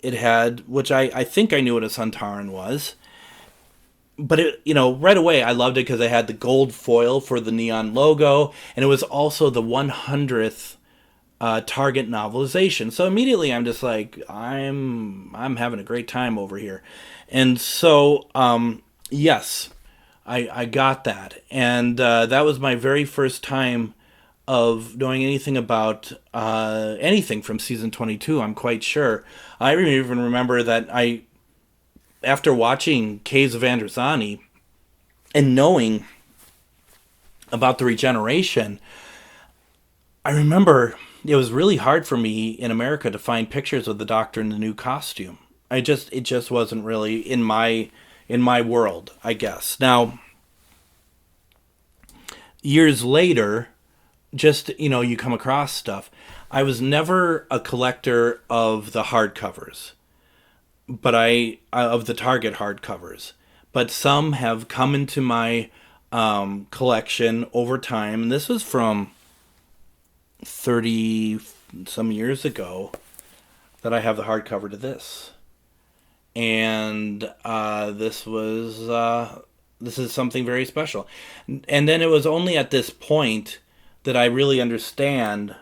it had, which I think I knew what a Suntaran was. But it, right away I loved it because it had the gold foil for the neon logo, and it was also the 100th Target novelization. So immediately I'm just like, I'm having a great time over here. And so, yes, I got that. And that was my very first time of knowing anything about anything from season 22, I'm quite sure. I even remember that after watching Caves of Androzani and knowing about the regeneration, I remember it was really hard for me in America to find pictures of the Doctor in the new costume. It just wasn't really in my world, I guess. Now, years later, just, you come across stuff. I was never a collector of the hardcovers, but of the Target hardcovers. But some have come into my collection over time. And this was from 30 some years ago that I have the hardcover to this. And this is something very special. And then it was only at this point that I really understood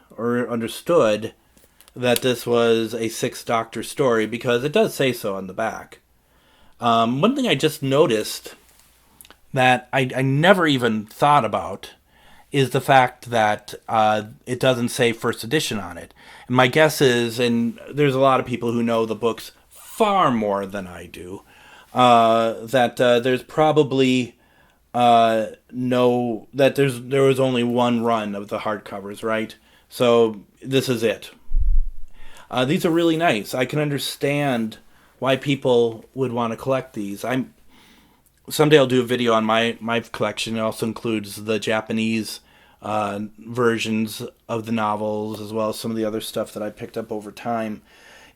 that this was a Sixth Doctor story, because it does say so on the back. One thing I just noticed that I never even thought about is the fact that it doesn't say first edition on it. And my guess is, and there's a lot of people who know the books far more than I do, that there's probably there was only one run of the hardcovers, right? So this is it. These are really nice. I can understand why people would want to collect these. Someday I'll do a video on my collection. It also includes the Japanese versions of the novels, as well as some of the other stuff that I picked up over time.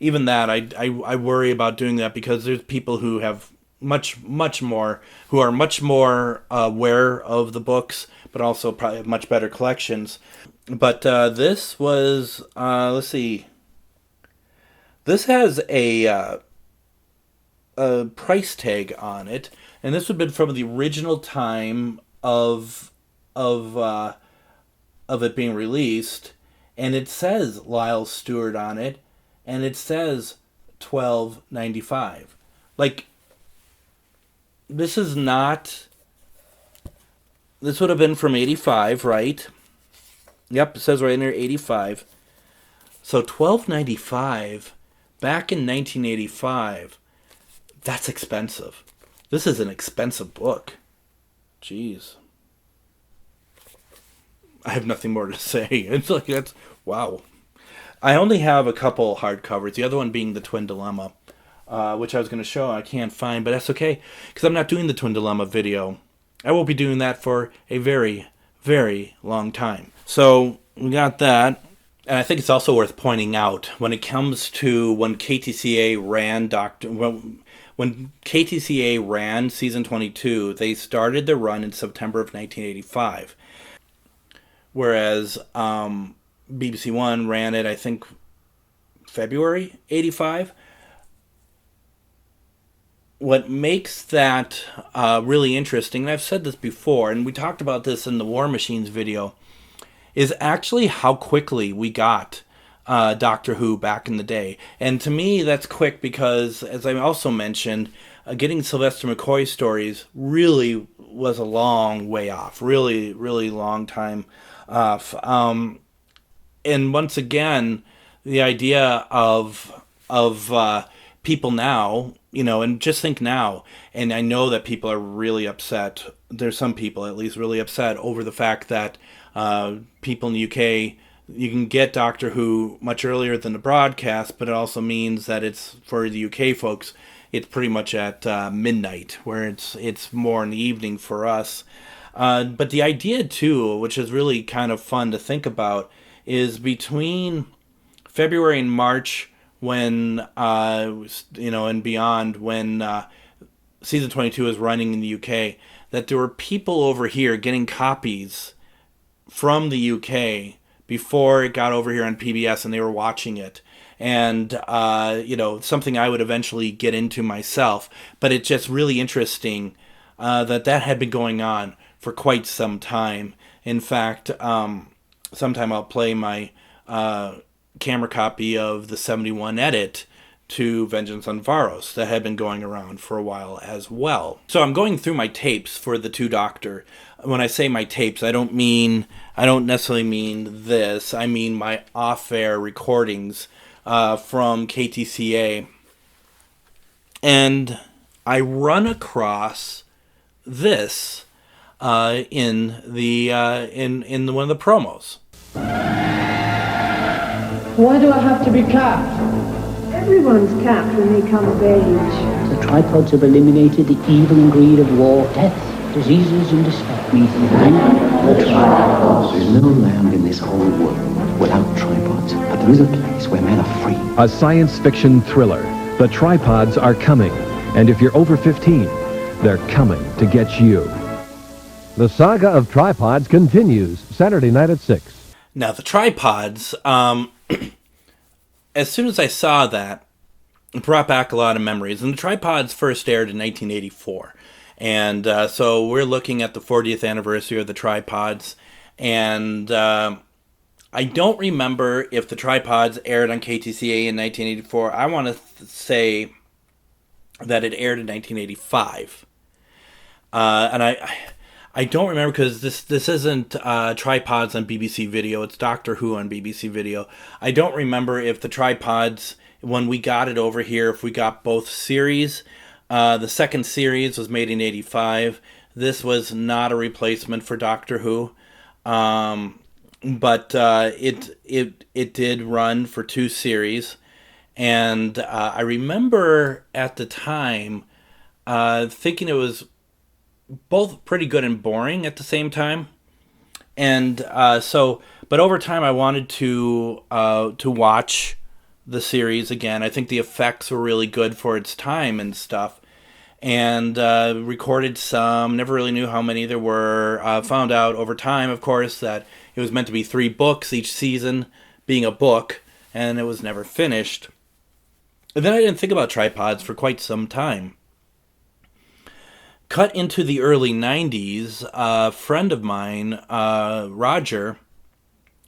Even that, I worry about doing that, because there's people who have much more aware of the books, but also probably have much better collections. But this was, let's see, this has a price tag on it, and this would have been from the original time of it being released, and it says Lyle Stewart on it, and it says $12.95. Like, this would have been from 85, right? Yep, it says right in there 85. So $12.95 back in 1985, that's expensive. This is an expensive book. Jeez. I have nothing more to say. It's like, that's, wow. I only have a couple hardcovers, the other one being the Twin Dilemma, which I was going to show. I can't find, but that's okay, because I'm not doing the Twin Dilemma video. I won't be doing that for a very, very long time. So we got that. And I think it's also worth pointing out, when it comes to when KTCA ran when KTCA ran season 22, they started their run in September of 1985. Whereas BBC One ran it, I think, February 85. what makes that really interesting, and I've said this before, and we talked about this in the War Machines video, is actually how quickly we got Doctor Who back in the day. And to me, that's quick because, as I also mentioned, getting Sylvester McCoy's stories really was a long way off. Really, really long time off. And once again, the idea of people now, and just think now, and I know that people are really upset. There's some people, at least, really upset over the fact that people in the UK, you can get Doctor Who much earlier than the broadcast, but it also means that it's, for the UK folks, it's pretty much at midnight, where it's more in the evening for us. But the idea, too, which is really kind of fun to think about, is between February and March, when, and beyond, when season 22 is running in the UK, that there were people over here getting copies from the UK before it got over here on PBS, and they were watching it. And, something I would eventually get into myself. But it's just really interesting that had been going on for quite some time. In fact, sometime I'll play my camera copy of the 71 edit to Vengeance on Varos that had been going around for a while as well. So I'm going through my tapes for the Two Doctor. When I say my tapes, I don't necessarily mean this. I mean my off-air recordings from KTCA. And I run across this in one of the promos. Why do I have to be capped? Everyone's capped when they come of age. The tripods have eliminated the evil and greed of war, death, diseases, and despair. We thank the tripods. There's no land in this whole world without tripods, but there is a place where men are free. A science fiction thriller. The tripods are coming, and if you're over 15, they're coming to get you. The saga of tripods continues Saturday night at 6. Now, the tripods, as soon as I saw that, it brought back a lot of memories. And the tripods first aired in 1984. And so we're looking at the 40th anniversary of the tripods. And I don't remember if the tripods aired on KTCA in 1984. I want to say that it aired in 1985. And I don't remember because this isn't Tripods on BBC Video. It's Doctor Who on BBC Video. I don't remember if the Tripods, when we got it over here, if we got both series. The second series was made in 85. This was not a replacement for Doctor Who. But it did run for 2 series. And I remember at the time thinking it was both pretty good and boring at the same time. And but over time I wanted to watch the series again. I think the effects were really good for its time and stuff. And recorded some, never really knew how many there were. Found out over time, of course, that it was meant to be 3 books, each season being a book, and it was never finished. And then I didn't think about tripods for quite some time. Cut into the early 90s, a friend of mine, Roger,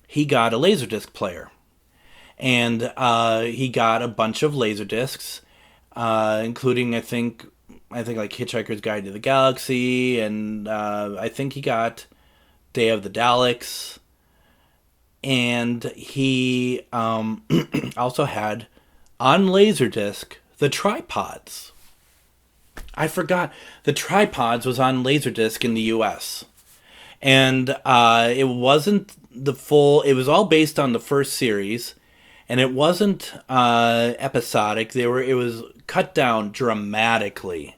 he got a Laserdisc player. And he got a bunch of Laserdiscs, including, I think like Hitchhiker's Guide to the Galaxy, and I think he got Day of the Daleks. And he also had, on Laserdisc, the Tripods. I forgot. The Tripods was on Laserdisc in the U.S. And it wasn't the full... It was all based on the first series. And it wasn't episodic. It was cut down dramatically.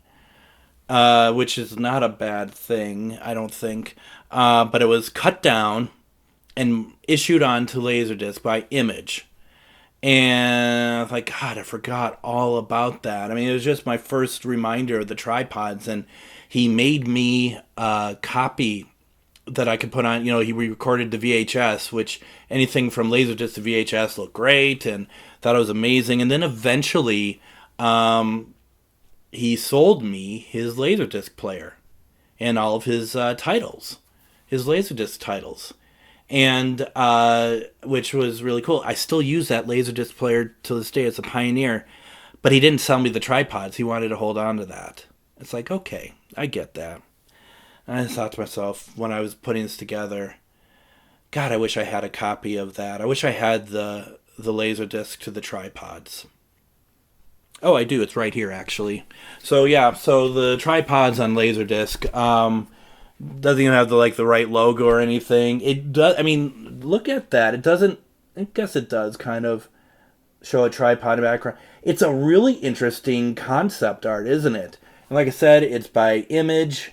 Which is not a bad thing, I don't think. But it was cut down and issued onto Laserdisc by Image. And I was like, God, I forgot all about that. I mean, it was just my first reminder of the tripods. And he made me a copy that I could put on. He recorded the VHS, which anything from Laserdisc to VHS looked great and thought it was amazing. And then eventually, he sold me his Laserdisc player and all of his titles, his Laserdisc titles, and which was really cool. I still use that Laserdisc player to this day. It's a Pioneer, but he didn't sell me the tripods. He wanted to hold on to that. It's like, okay, I get that. And I thought to myself when I was putting this together, God, I wish I had a copy of that. I wish I had the Laserdisc to the tripods. Oh, I do. It's right here, actually. So, yeah. So, the tripods on Laserdisc doesn't even have the right logo or anything. It does. I mean, look at that. It doesn't. I guess it does kind of show a tripod in the background. It's a really interesting concept art, isn't it? And like I said, it's by Image.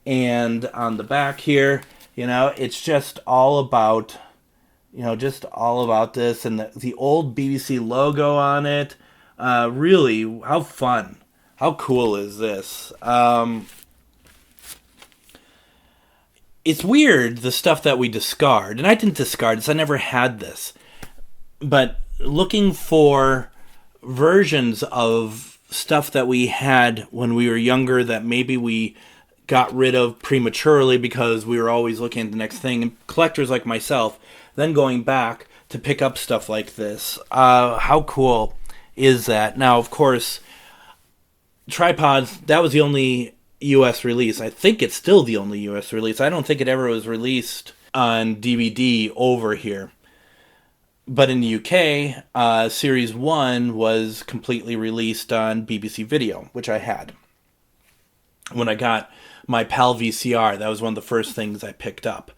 And on the back here, it's just all about, this. And the old BBC logo on it. Really, how fun. How cool is this? It's weird, the stuff that we discard. And I didn't discard this. I never had this. But looking for versions of stuff that we had when we were younger that maybe we got rid of prematurely because we were always looking at the next thing. And collectors like myself, then going back to pick up stuff like this. How cool is that? Now, of course, tripods, that was the only U.S. release. I think it's still the only U.S. release. I don't think it ever was released on DVD over here. But in the UK, Series 1 was completely released on BBC Video, which I had. When I got my PAL VCR, that was one of the first things I picked up.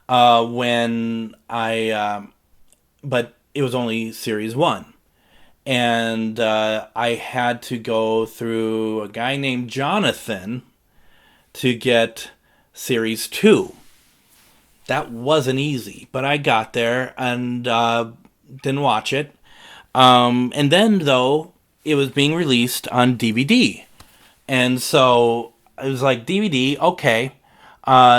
But it was only Series 1. And I had to go through a guy named Jonathan to get Series 2. That wasn't easy, but I got there and didn't watch it. And then, though, it was being released on DVD. And so it was like, DVD, okay,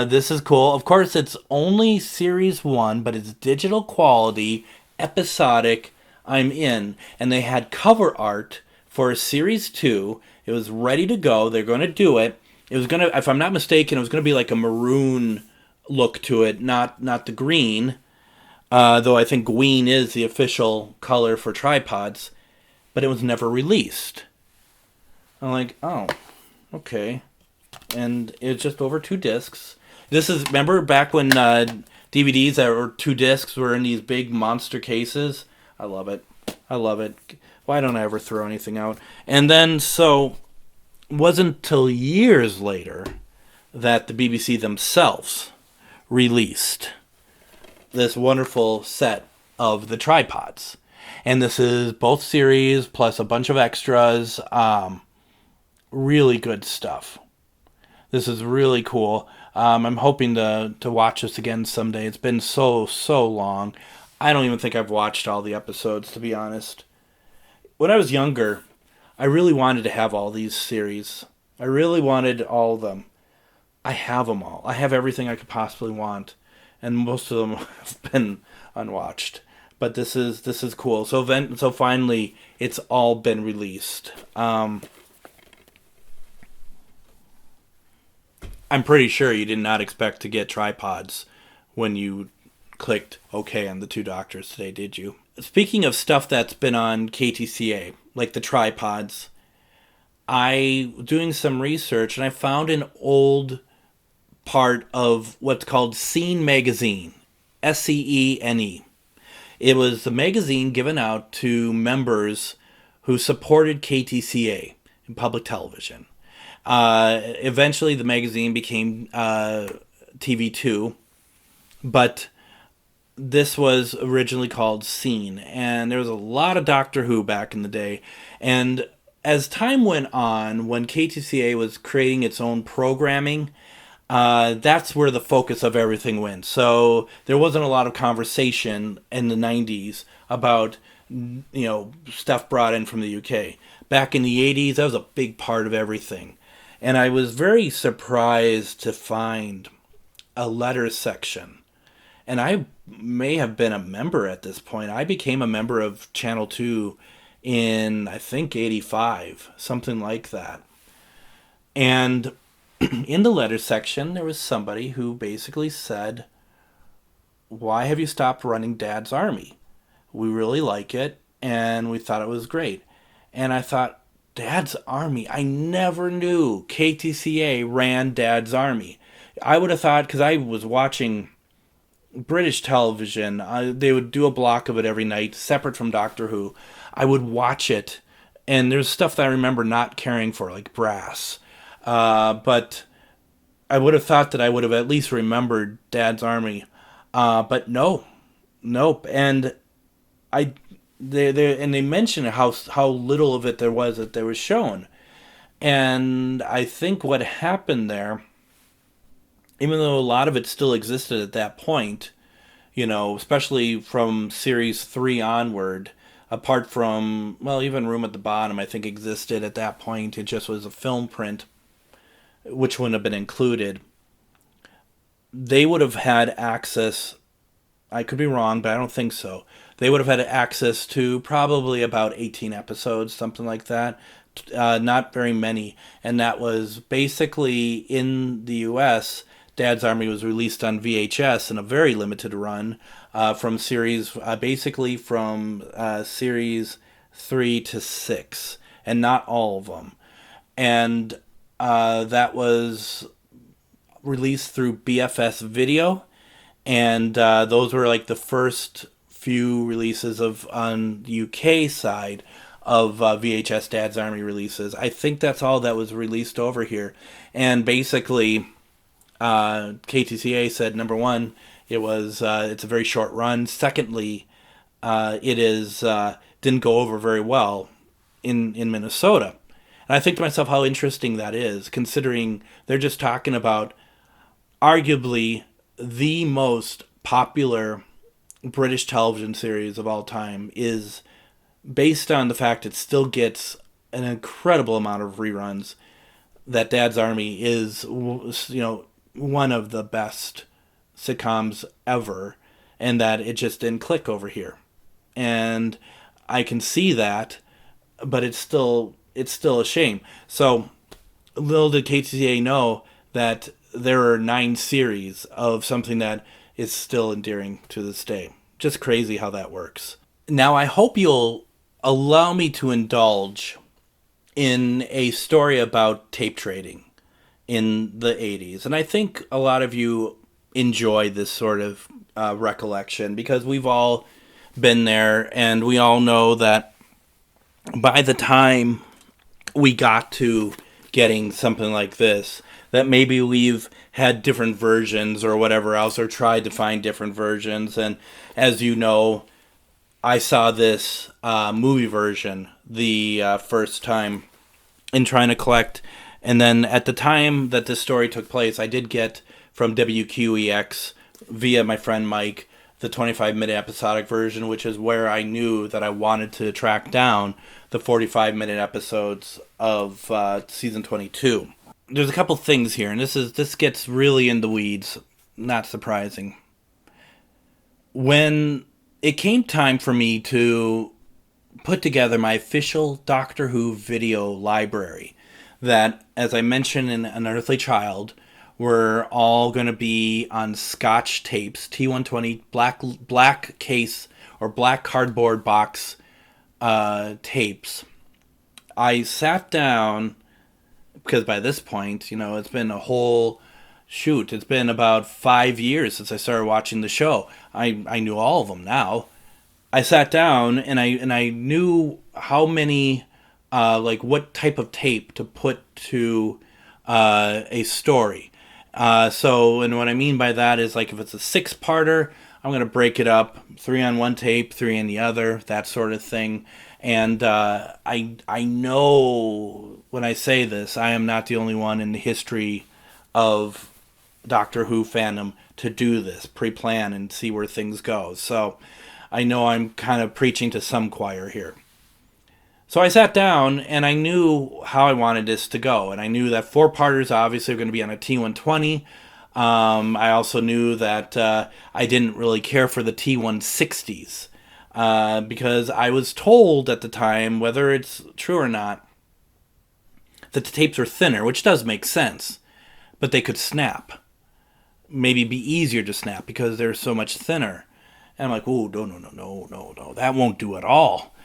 this is cool. Of course, it's only Series 1, but it's digital quality, episodic, I'm in. And they had cover art for Series 2. It was ready to go. They're going to do it. It was going to, if I'm not mistaken, it was going to be like a maroon look to it, not the green. Though I think green is the official color for tripods. But it was never released. I'm like, oh, okay. And it's just over 2 discs. This is, remember back when DVDs that were 2 discs were in these big monster cases? I love it. I love it. Why don't I ever throw anything out? And then, so, it wasn't until years later that the BBC themselves released this wonderful set of the tripods. And this is both series plus a bunch of extras. Really good stuff. This is really cool. I'm hoping to watch this again someday. It's been so long. I don't even think I've watched all the episodes, to be honest. When I was younger, I really wanted to have all these series. I really wanted all of them. I have them all. I have everything I could possibly want. And most of them have been unwatched. But this is cool. So finally, it's all been released. I'm pretty sure you did not expect to get tripods when you clicked OK on the Two Doctors today, did you? Speaking of stuff that's been on KTCA, like the tripods, I doing some research and I found an old part of what's called Scene Magazine, SCENE. It was the magazine given out to members who supported KTCA in public television. Eventually the magazine became TV2, but this was originally called Scene, and there was a lot of Doctor Who back in the day. And as time went on, when KTCA was creating its own programming, that's where the focus of everything went. So there wasn't a lot of conversation in the 90s about, stuff brought in from the UK. Back in the 80s, that was a big part of everything. And I was very surprised to find a letters section. And I may have been a member at this point. I became a member of Channel 2 in, I think, 85, something like that. And in the letter section, there was somebody who basically said, why have you stopped running Dad's Army? We really like it, and we thought it was great. And I thought, Dad's Army? I never knew KTCA ran Dad's Army. I would have thought, because I was watching British television, they would do a block of it every night, separate from Doctor Who. I would watch it, and there's stuff that I remember not caring for, like Brass. But I would have thought that I would have at least remembered Dad's Army. But no. Nope. And they mentioned how little of it there was that they were shown. And I think what happened there, even though a lot of it still existed at that point, especially from series 3 onward, apart from, even Room at the Bottom, I think existed at that point. It just was a film print, which wouldn't have been included. They would have had access, I could be wrong, but I don't think so. They would have had access to probably about 18 episodes, something like that. Not very many. And that was basically in the U.S., Dad's Army was released on VHS in a very limited run from series 3 to 6, and not all of them. And that was released through BFS Video, and those were like the first few releases on the UK side of VHS Dad's Army releases. I think that's all that was released over here. And basically, KTCA said, number one, it's a very short run. Secondly, it didn't go over very well in Minnesota. And I think to myself how interesting that is, considering they're just talking about arguably the most popular British television series of all time, is based on the fact it still gets an incredible amount of reruns, that Dad's Army is, one of the best sitcoms ever, and that it just didn't click over here. And I can see that, but it's still a shame. So little did KTCA know that there are 9 series of something that is still endearing to this day. Just crazy how that works. Now, I hope you'll allow me to indulge in a story about tape trading in the 80s. And I think a lot of you enjoy this sort of recollection, because we've all been there, and we all know that by the time we got to getting something like this, that maybe we've had different versions or whatever else, or tried to find different versions. And as you know, I saw this movie version the first time in trying to collect. And then at the time that this story took place, I did get from WQEX via my friend Mike the 25-minute episodic version, which is where I knew that I wanted to track down the 45-minute episodes of season 22. There's a couple things here, and this gets really in the weeds, not surprising. When it came time for me to put together my official Doctor Who video library, that, as I mentioned in An Earthly Child, were all going to be on Scotch tapes, T120 black case or black cardboard box tapes. I sat down, because by this point, it's been it's been about 5 years since I started watching the show. I knew all of them now. I sat down and I knew how many, what type of tape to put to a story. And what I mean by that is, like, if it's a 6-parter, I'm going to break it up, 3 on one tape, 3 on the other, that sort of thing. And I know when I say this, I am not the only one in the history of Doctor Who fandom to do this, pre-plan and see where things go. So I know I'm kind of preaching to some choir here. So I sat down and I knew how I wanted this to go. And I knew that 4-parters obviously were going to be on a T120. I also knew that I didn't really care for the T160s. Because I was told at the time, whether it's true or not, that the tapes are thinner, which does make sense, but they could snap. Maybe be easier to snap because they're so much thinner. And I'm like, oh, no, that won't do at all.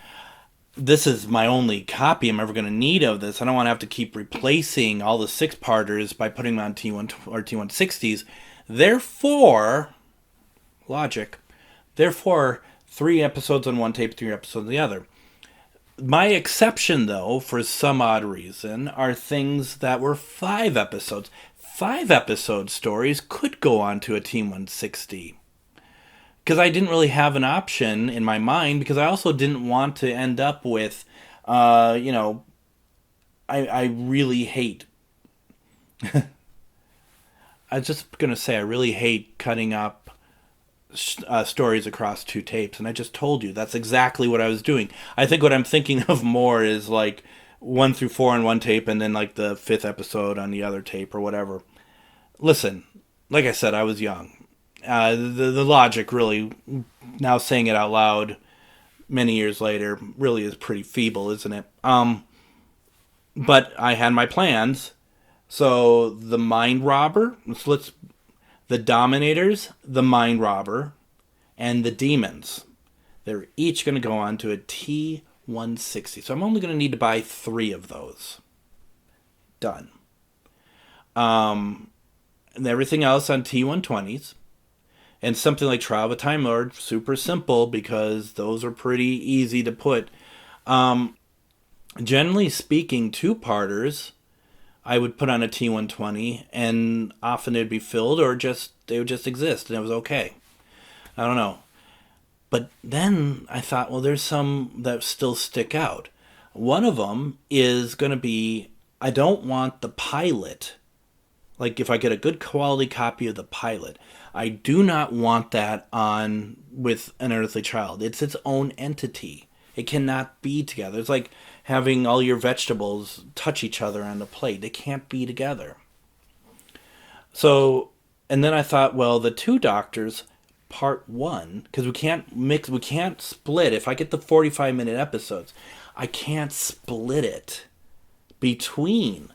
This is my only copy I'm ever going to need of this. I don't want to have to keep replacing all the 6-parters by putting them on T1 or T160s. Therefore, logic, 3 episodes on one tape, 3 episodes on the other. My exception, though, for some odd reason, are things that were 5 episodes. 5-episode stories could go on to a T160. Because I didn't really have an option in my mind, because I also didn't want to end up with, I really hate... I was just going to say, I really hate cutting up stories across 2 tapes, and I just told you that's exactly what I was doing. I think what I'm thinking of more is like 1 through 4 on one tape, and then like the 5th episode on the other tape or whatever. Listen, like I said, I was young. The logic really, now saying it out loud many years later, really is pretty feeble, isn't it? But I had my plans. So the Mind Robber, the Dominators, the Mind Robber, and the Demons, they're each going to go on to a T160. So I'm only going to need to buy 3 of those. Done. And everything else on T120s. And something like Trial of a Time Lord, super simple because those are pretty easy to put. Generally speaking, 2-parters I would put on a T120, and often they'd be filled or they would just exist, and it was okay. I don't know. But then I thought, well, there's some that still stick out. One of them is going to be, I don't want the pilot. Like, if I get a good quality copy of the pilot, I do not want that on with An Earthly Child. It's its own entity. It cannot be together. It's like having all your vegetables touch each other on the plate. They can't be together. So, and then I thought, well, the Two Doctors, Part 1, because we can't split. If I get the 45-minute episodes, I can't split it between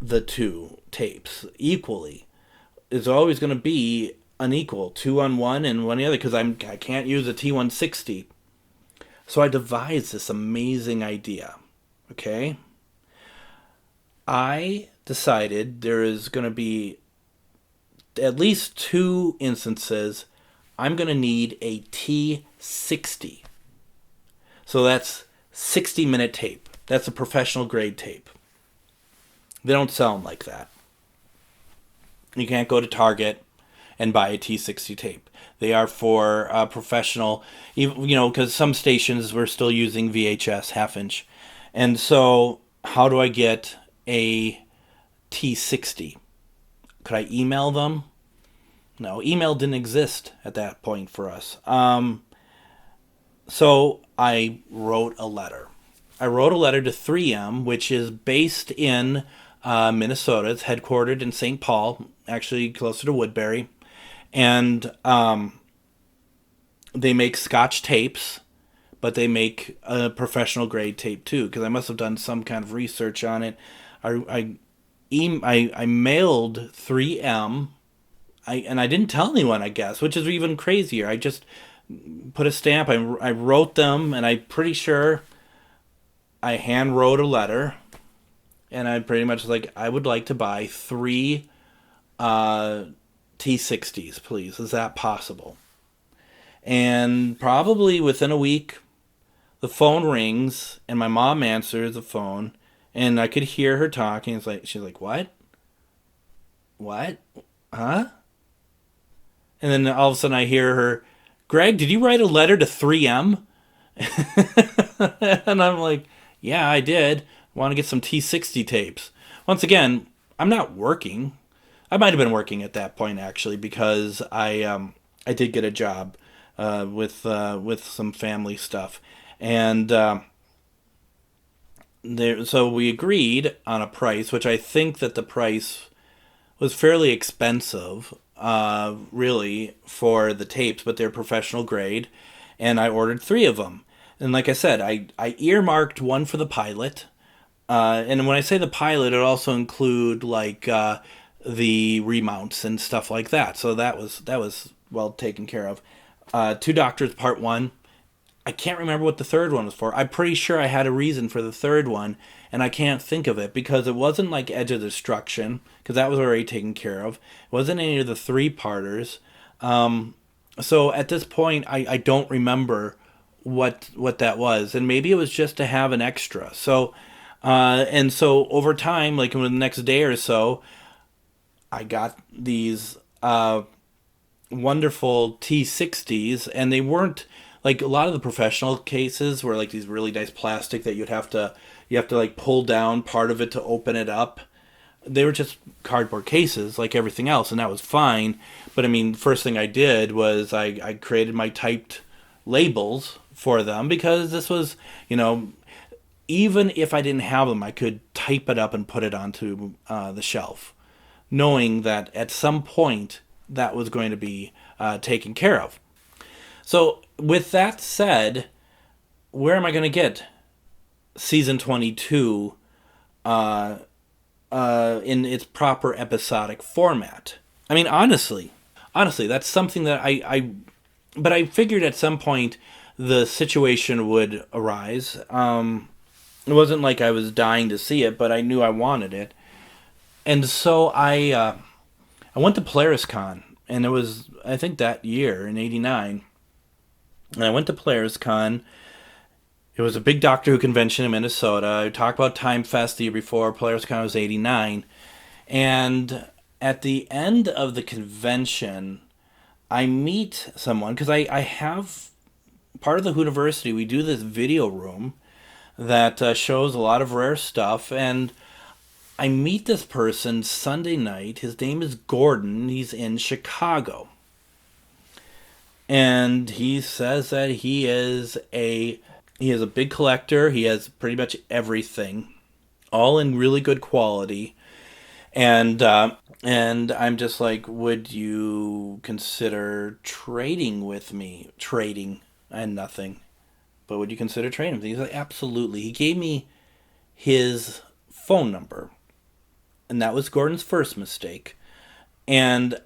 the 2 tapes equally. It's always going to be unequal, 2 on one and 1 on the other, because I can't use a T160. So I devised this amazing idea. Okay? I decided there is going to be at least 2 instances I'm going to need a T60. So that's 60-minute tape. That's a professional grade tape. They don't sell them like that. You can't go to Target and buy a T60 tape. They are for professional, because some stations were still using VHS half-inch. And so how do I get a T60? Could I email them? No, email didn't exist at that point for us. So I wrote a letter. I wrote a letter to 3M, which is based in Minnesota. It's headquartered in St. Paul, actually closer to Woodbury. And they make Scotch tapes, but they make a professional grade tape too, because I must have done some kind of research on it. I mailed 3M, and I didn't tell anyone, I guess, which is even crazier. I just put a stamp. I wrote them, and I'm pretty sure I hand wrote a letter, and I pretty much I would like to buy 3 T60s, please. Is that possible? And probably within a week, the phone rings, and my mom answers the phone, and I could hear her talking. She's like, what? What? Huh? And then all of a sudden I hear her, Greg, did you write a letter to 3M? And I'm like, yeah, I did. I want to get some T60 tapes. Once again, I'm not working. I might have been working at that point, actually, because I did get a job with some family stuff. And so we agreed on a price, which I think that the price was fairly expensive, really, for the tapes, but they're professional grade. And I ordered 3 of them. And like I said, I earmarked one for the pilot, And when I say the pilot, it also include like the remounts and stuff like that. So that was well taken care of. Two Doctors Part 1. I can't remember what the third one was for. I'm pretty sure I had a reason for the third one, and I can't think of it because it wasn't like Edge of Destruction, because that was already taken care of. It wasn't any of the three-parters. So at this point, I don't remember what that was, and maybe it was just to have an extra. So, and so over time, like in the next day or so, I got these wonderful T60s, and they weren't like a lot of the professional cases were like these really nice plastic that you have to like pull down part of it to open it up. They were just cardboard cases like everything else, and that was fine. But I mean, first thing I did was I created my typed labels for them, because this was, even if I didn't have them, I could type it up and put it onto the shelf, knowing that at some point that was going to be taken care of. So with that said, where am I going to get season 22 in its proper episodic format? I mean, honestly, that's something that but I figured at some point the situation would arise. It wasn't like I was dying to see it, but I knew I wanted it. And so I went to PolarisCon, and it was, I think, that year in '89. And I went to PolarisCon. It was a big Doctor Who convention in Minnesota. I talked about Time Fest the year before. PolarisCon was '89. And at the end of the convention, I meet someone, because I have, part of the Whoniversity, we do this video room that shows a lot of rare stuff, and I meet this person Sunday night. His name is Gordon. He's in Chicago. And he says that he is a big collector. He has pretty much everything, all in really good quality. And I'm just like, would you consider trading with me? Trading and nothing. But would you consider trading with me? He's like, absolutely. He gave me his phone number. And that was Gordon's first mistake. And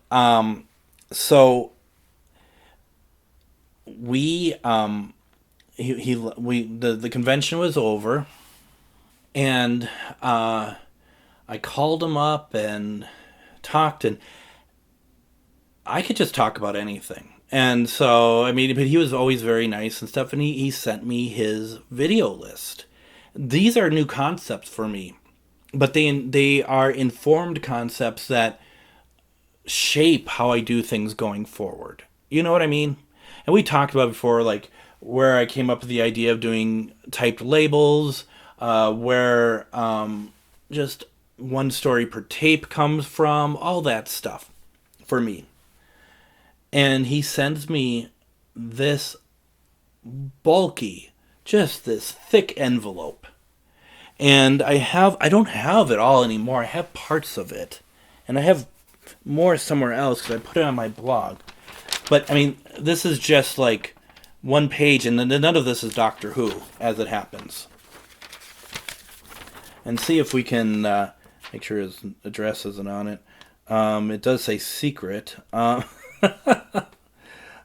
so the convention was over, and I called him up and talked, and I could just talk about anything. And so, I mean, but he was always very nice and stuff, and he sent me his video list. These are new concepts for me, but they are informed concepts that shape how I do things going forward. You know what I mean? And we talked about before, like, where I came up with the idea of doing typed labels, where just one story per tape comes from, all that stuff for me. And he sends me this bulky, just this thick envelope. And I don't have it all anymore. I have parts of it. And I have more somewhere else because I put it on my blog. But, I mean, this is just like one page, and none of this is Doctor Who, as it happens. And see if we can make sure his address isn't on it. It does say secret.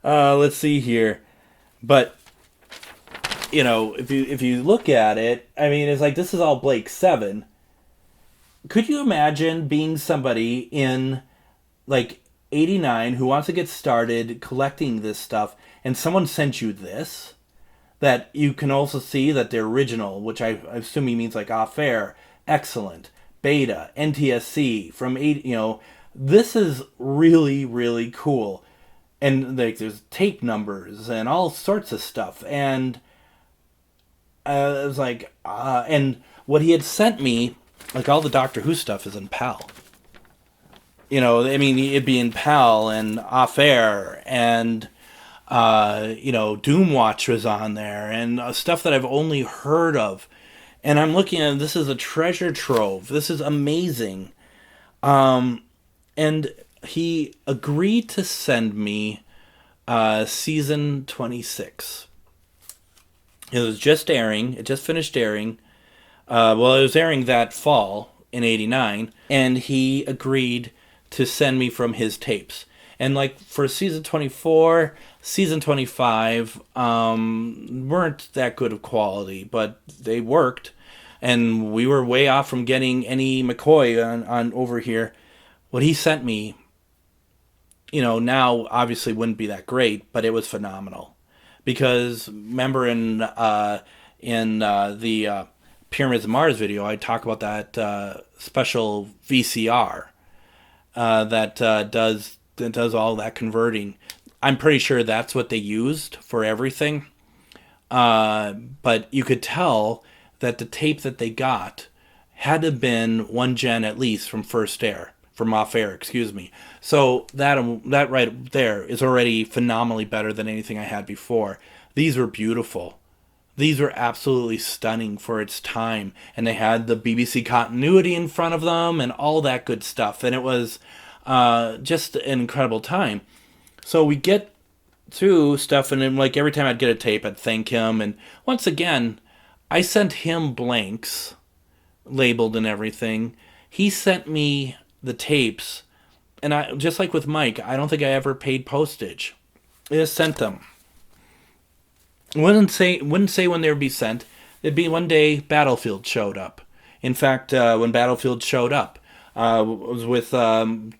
Let's see here. But, if you look at it, I mean, it's like, this is all Blake 7. Could you imagine being somebody in, like, '89 who wants to get started collecting this stuff, and someone sent you this, that you can also see that the original, which I assume he means like off-air, excellent, beta, NTSC, from 8, this is really, really cool. And like, there's tape numbers and all sorts of stuff. And I was like, and what he had sent me, like all the Doctor Who stuff is in PAL. I mean, it'd be in PAL and off-air, and, Doomwatch was on there, and stuff that I've only heard of. And I'm looking at, this is a treasure trove. This is amazing. And he agreed to send me season 26. It was just airing. It just finished airing. Well, it was airing that fall in '89, and he agreed to send me from his tapes. And like for season 24, season 25 weren't that good of quality, but they worked. And we were way off from getting any McCoy on over here. What he sent me, now obviously wouldn't be that great, but it was phenomenal. Because remember in the Pyramids of Mars video, I talk about that special VCR that does all that converting. I'm pretty sure that's what they used for everything. But you could tell that the tape that they got had to have been one gen at least from off air, excuse me. So that right there is already phenomenally better than anything I had before. These were beautiful. These were absolutely stunning for its time. And they had the BBC continuity in front of them and all that good stuff. And it was just an incredible time. So we get through stuff, and then like every time I'd get a tape, I'd thank him. And once again, I sent him blanks, labeled and everything. He sent me the tapes, and I, just like with Mike, I don't think I ever paid postage. I just sent them. Wouldn't say when they would be sent. It'd be one day Battlefield showed up. In fact, when Battlefield showed up, I was with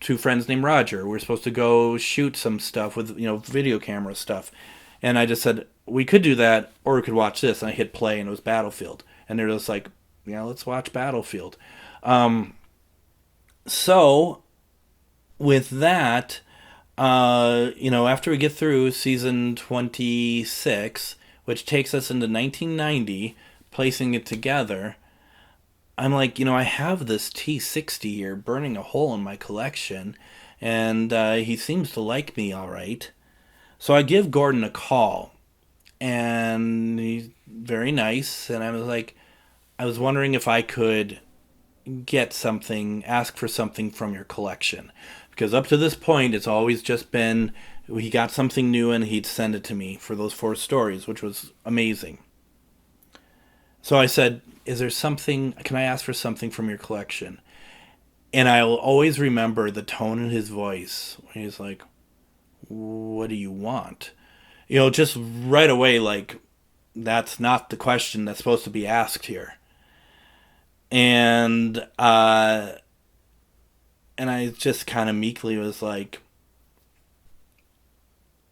two friends named Roger. We were supposed to go shoot some stuff with video camera stuff, and I just said we could do that, or we could watch this. And I hit play, and it was Battlefield, and they're just like, let's watch Battlefield. So with that, after we get through season 26, which takes us into 1990, placing it together, I'm like, I have this T60 here burning a hole in my collection, and he seems to like me all right. So I give Gordon a call, and he's very nice, and I was wondering if I could ask for something from your collection. Because up to this point, it's always just been, he got something new and he'd send it to me for those 4 stories, which was amazing. So I said, can I ask for something from your collection? And I'll always remember the tone in his voice. He's like, what do you want? Just right away, like, that's not the question that's supposed to be asked here. And I just kind of meekly was like,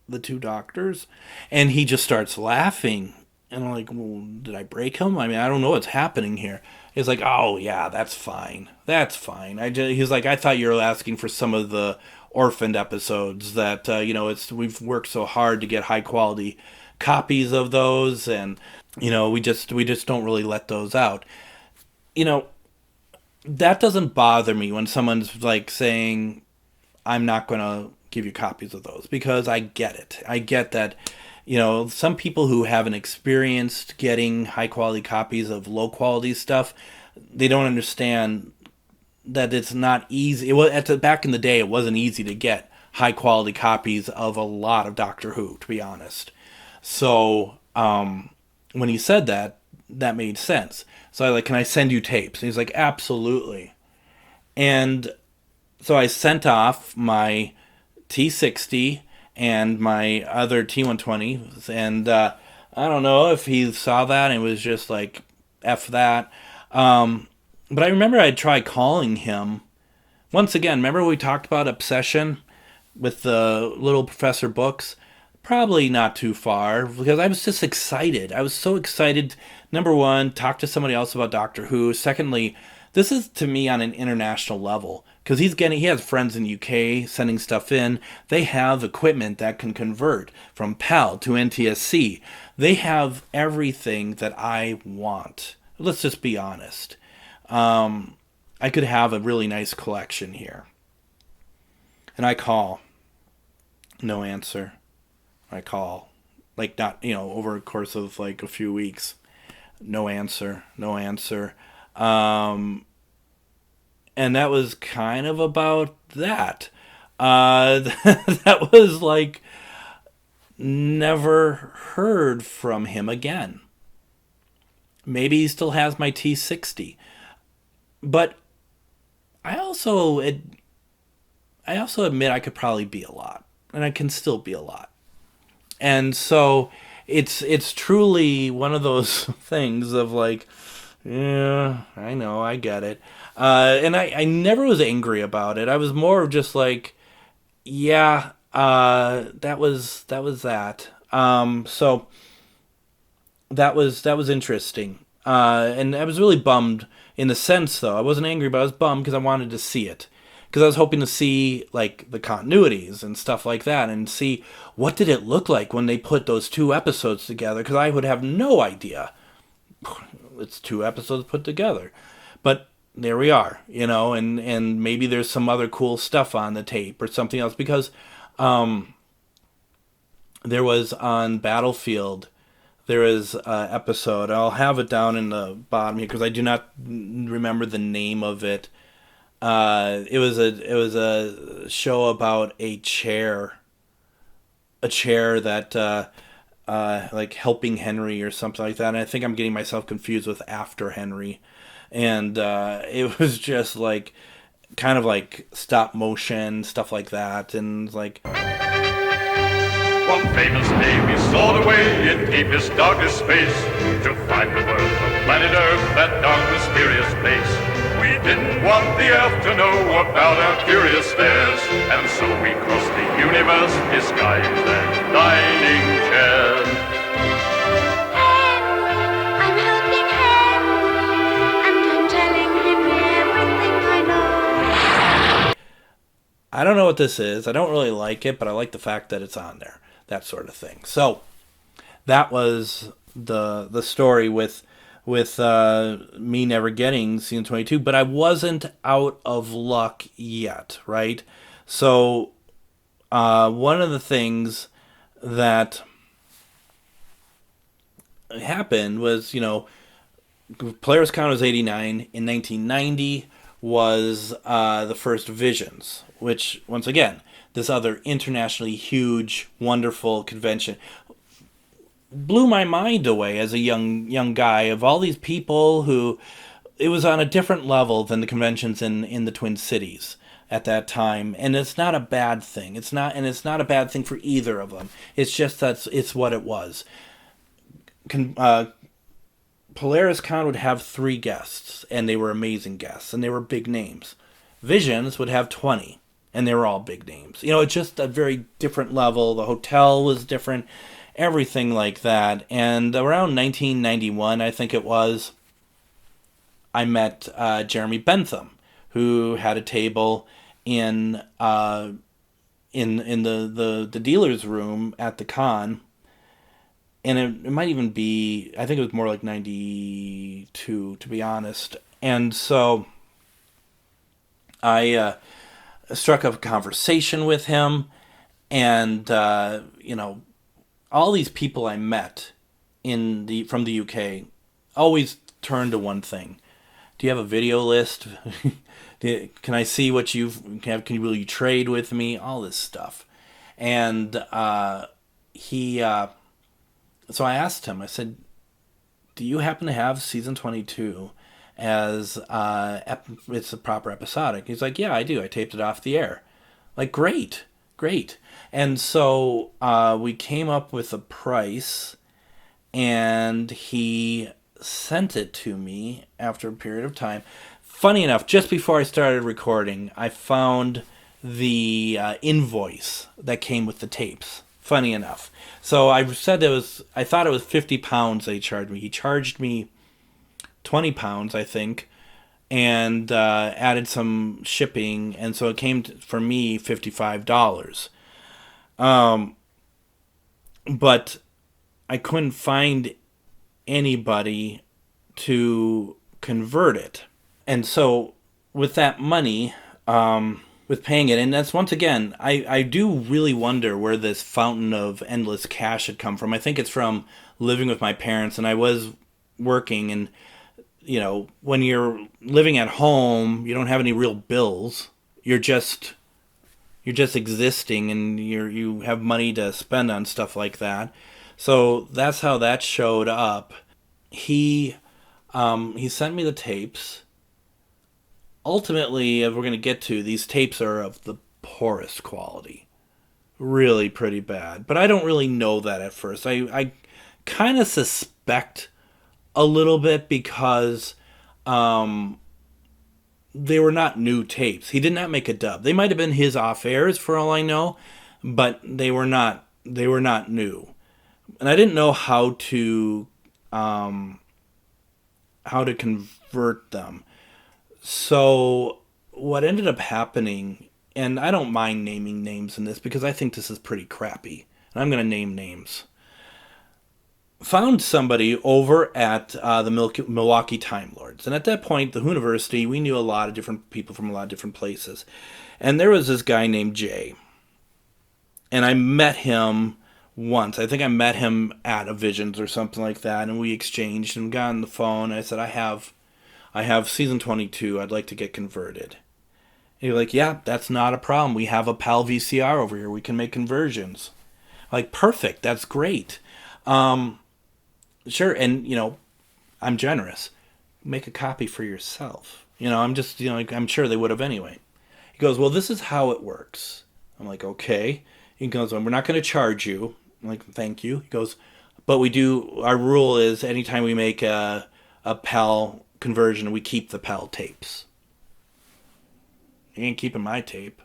the Two Doctors? And he just starts laughing. And I'm like, well, did I break him? I mean, I don't know what's happening here. He's like, oh, yeah, that's fine. That's fine. He's like, I thought you were asking for some of the orphaned episodes that, we've worked so hard to get high-quality copies of those. And, we just don't really let those out. That doesn't bother me when someone's like saying, I'm not going to give you copies of those, because I get it. I get that, some people who haven't experienced getting high quality copies of low quality stuff, they don't understand that it's not easy. Back in the day, it wasn't easy to get high quality copies of a lot of Doctor Who, to be honest. So, when he said that made sense. So I like, can I send you tapes? And he's like, absolutely. And so I sent off my T60 and my other T120. And I don't know if he saw that and was just like, F that. But I remember I'd try calling him. Once again, remember we talked about Obsession with the Little Professor books? Probably not too far, because I was just excited. I was so excited. Number one, talk to somebody else about Doctor Who. Secondly, this is to me on an international level, because he has friends in the UK sending stuff in. They have equipment that can convert from PAL to NTSC. They have everything that I want. Let's just be honest. I could have a really nice collection here. And I call. No answer. I call, like, not, over a course of like a few weeks, no answer. And that was kind of about that. That was like, never heard from him again. Maybe he still has my T60. But I also admit I could probably be a lot. And I can still be a lot. And so it's truly one of those things of like, yeah, I know, I get it. And I never was angry about it. I was more of just like, yeah, that was that. So that was interesting. And I was really bummed in the sense, though. I wasn't angry, but I was bummed because I wanted to see it. Because I was hoping to see, like, the continuities and stuff like that, and see what did it look like when they put those 2 episodes together, because I would have no idea. It's 2 episodes put together. But there we are, you know, and maybe there's some other cool stuff on the tape or something else, because there was on Battlefield, there is an episode, I'll have it down in the bottom here, because I do not remember the name of it. It was a show about a chair that like Helping Henry or something like that. And I think I'm getting myself confused with After Henry, and it was just like kind of like stop motion stuff like that, and like. One famous day we soared away in deepest, darkest space to find the world of planet Earth, that dark, mysterious place. We didn't want the Earth to know about our curious stares, and so we crossed the universe disguised as dining chairs. I'm helping Henry, and I'm telling Henry everything I know. I don't know what this is. I don't really like it, but I like the fact that it's on there. That sort of thing. So that was the story with me never getting season 22, but I wasn't out of luck yet, right? So one of the things that happened was, you know, players count was 89. In 1990 was the first Visions, which, once again, this other internationally huge, wonderful convention, blew my mind away as a young guy of all these people who, it was on a different level than the conventions in the Twin Cities at that time. And it's not a bad thing. It's not a bad thing for either of them. It's just that it's what it was. Polaris Con would have 3 guests, and they were amazing guests, and they were big names. Visions would have 20. And they were all big names. You know, it's just a very different level. The hotel was different, everything like that. And around 1991, I think it was, I met Jeremy Bentham, who had a table in the dealer's room at the con. And it might even be, I think it was more like 92, to be honest. And so I struck up a conversation with him, and you know, all these people I met from the UK always turned to one thing: do you have a video list? Can I see what you have? Will you trade with me? All this stuff. And so I asked him. I said, "Do you happen to have season 22 as it's a proper episodic?" He's like, "Yeah, I do. I taped it off the air." Like, great. And so we came up with a price, and he sent it to me after a period of time. Funny enough, just before I started recording, I found the invoice that came with the tapes. Funny enough. So I thought it was £50 they charged me. He charged me £20, I think, and added some shipping, and so it came for me $55. But I couldn't find anybody to convert it. And so with that money, with paying it, and that's, once again, I do really wonder where this fountain of endless cash had come from. I think it's from living with my parents, and I was working, and you know, when you're living at home, you don't have any real bills. You're just existing, and you have money to spend on stuff like that. So that's how that showed up. He He sent me the tapes. Ultimately, as we're going to get to, these tapes are of the poorest quality. Really pretty bad. But I don't really know that at first. I kind of suspect a little bit because they were not new tapes. He did not make a dub. They might have been his off-airs for all I know, but they were not new. And I didn't know how to convert them. So what ended up happening, and I don't mind naming names in this because I think this is pretty crappy, and I'm going to name names. Found somebody over at the Milwaukee Time Lords. And at that point, the University, we knew a lot of different people from a lot of different places. And there was this guy named Jay. And I met him once. I think I met him at a Visions or something like that. And we exchanged and got on the phone. And I said, I have season 22. I'd like to get converted. And you're like, yeah, that's not a problem. We have a PAL VCR over here. We can make conversions. Like, perfect. That's great. Sure, and, I'm generous. Make a copy for yourself. I'm just, I'm sure they would have anyway. He goes, well, this is how it works. I'm like, okay. He goes, well, we're not going to charge you. I'm like, thank you. He goes, but our rule is anytime we make a PAL conversion, we keep the PAL tapes. You ain't keeping my tape.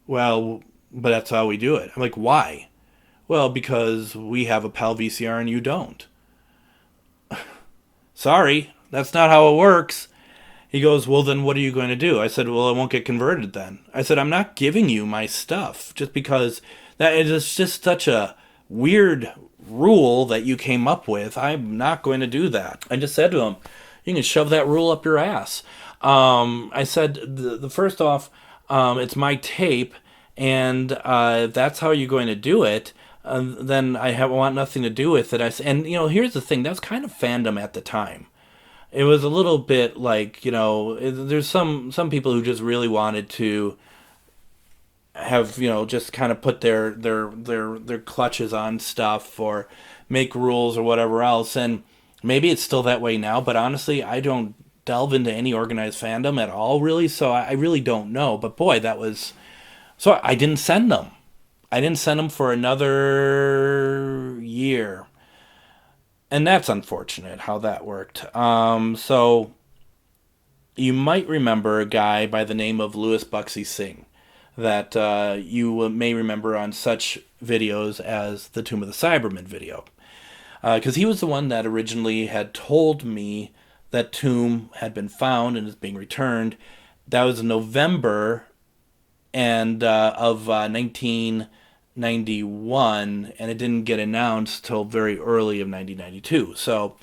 Well, but that's how we do it. I'm like, why? Well, because we have a PAL VCR and you don't. Sorry, that's not how it works. He goes, well, then what are you going to do? I said, well, it won't get converted then. I said, I'm not giving you my stuff just because that is just such a weird rule that you came up with. I'm not going to do that. I just said to him, you can shove that rule up your ass. I said, the first off, it's my tape, and if that's how you're going to do it, then I want nothing to do with it. And here's the thing. That was kind of fandom at the time. It was a little bit like, there's some people who just really wanted to have, just kind of put their clutches on stuff or make rules or whatever else. And maybe it's still that way now, but honestly, I don't delve into any organized fandom at all, really. So I really don't know. But boy, so I didn't send them. I didn't send them for another year. And that's unfortunate how that worked. So you might remember a guy by the name of Louis Buxy Singh that you may remember on such videos as the Tomb of the Cybermen video. Because he was the one that originally had told me that tomb had been found and is being returned. That was in November of 1991, and it didn't get announced till very early of 1992. So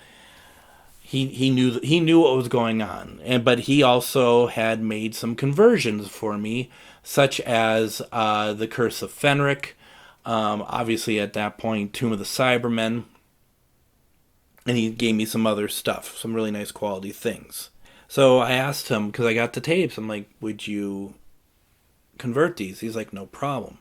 he knew what was going on, but he also had made some conversions for me, such as the Curse of Fenric, obviously at that point Tomb of the Cybermen, and he gave me some other stuff, some really nice quality things. So I asked him, because I got the tapes, I'm like, would you convert these? He's like, no problem.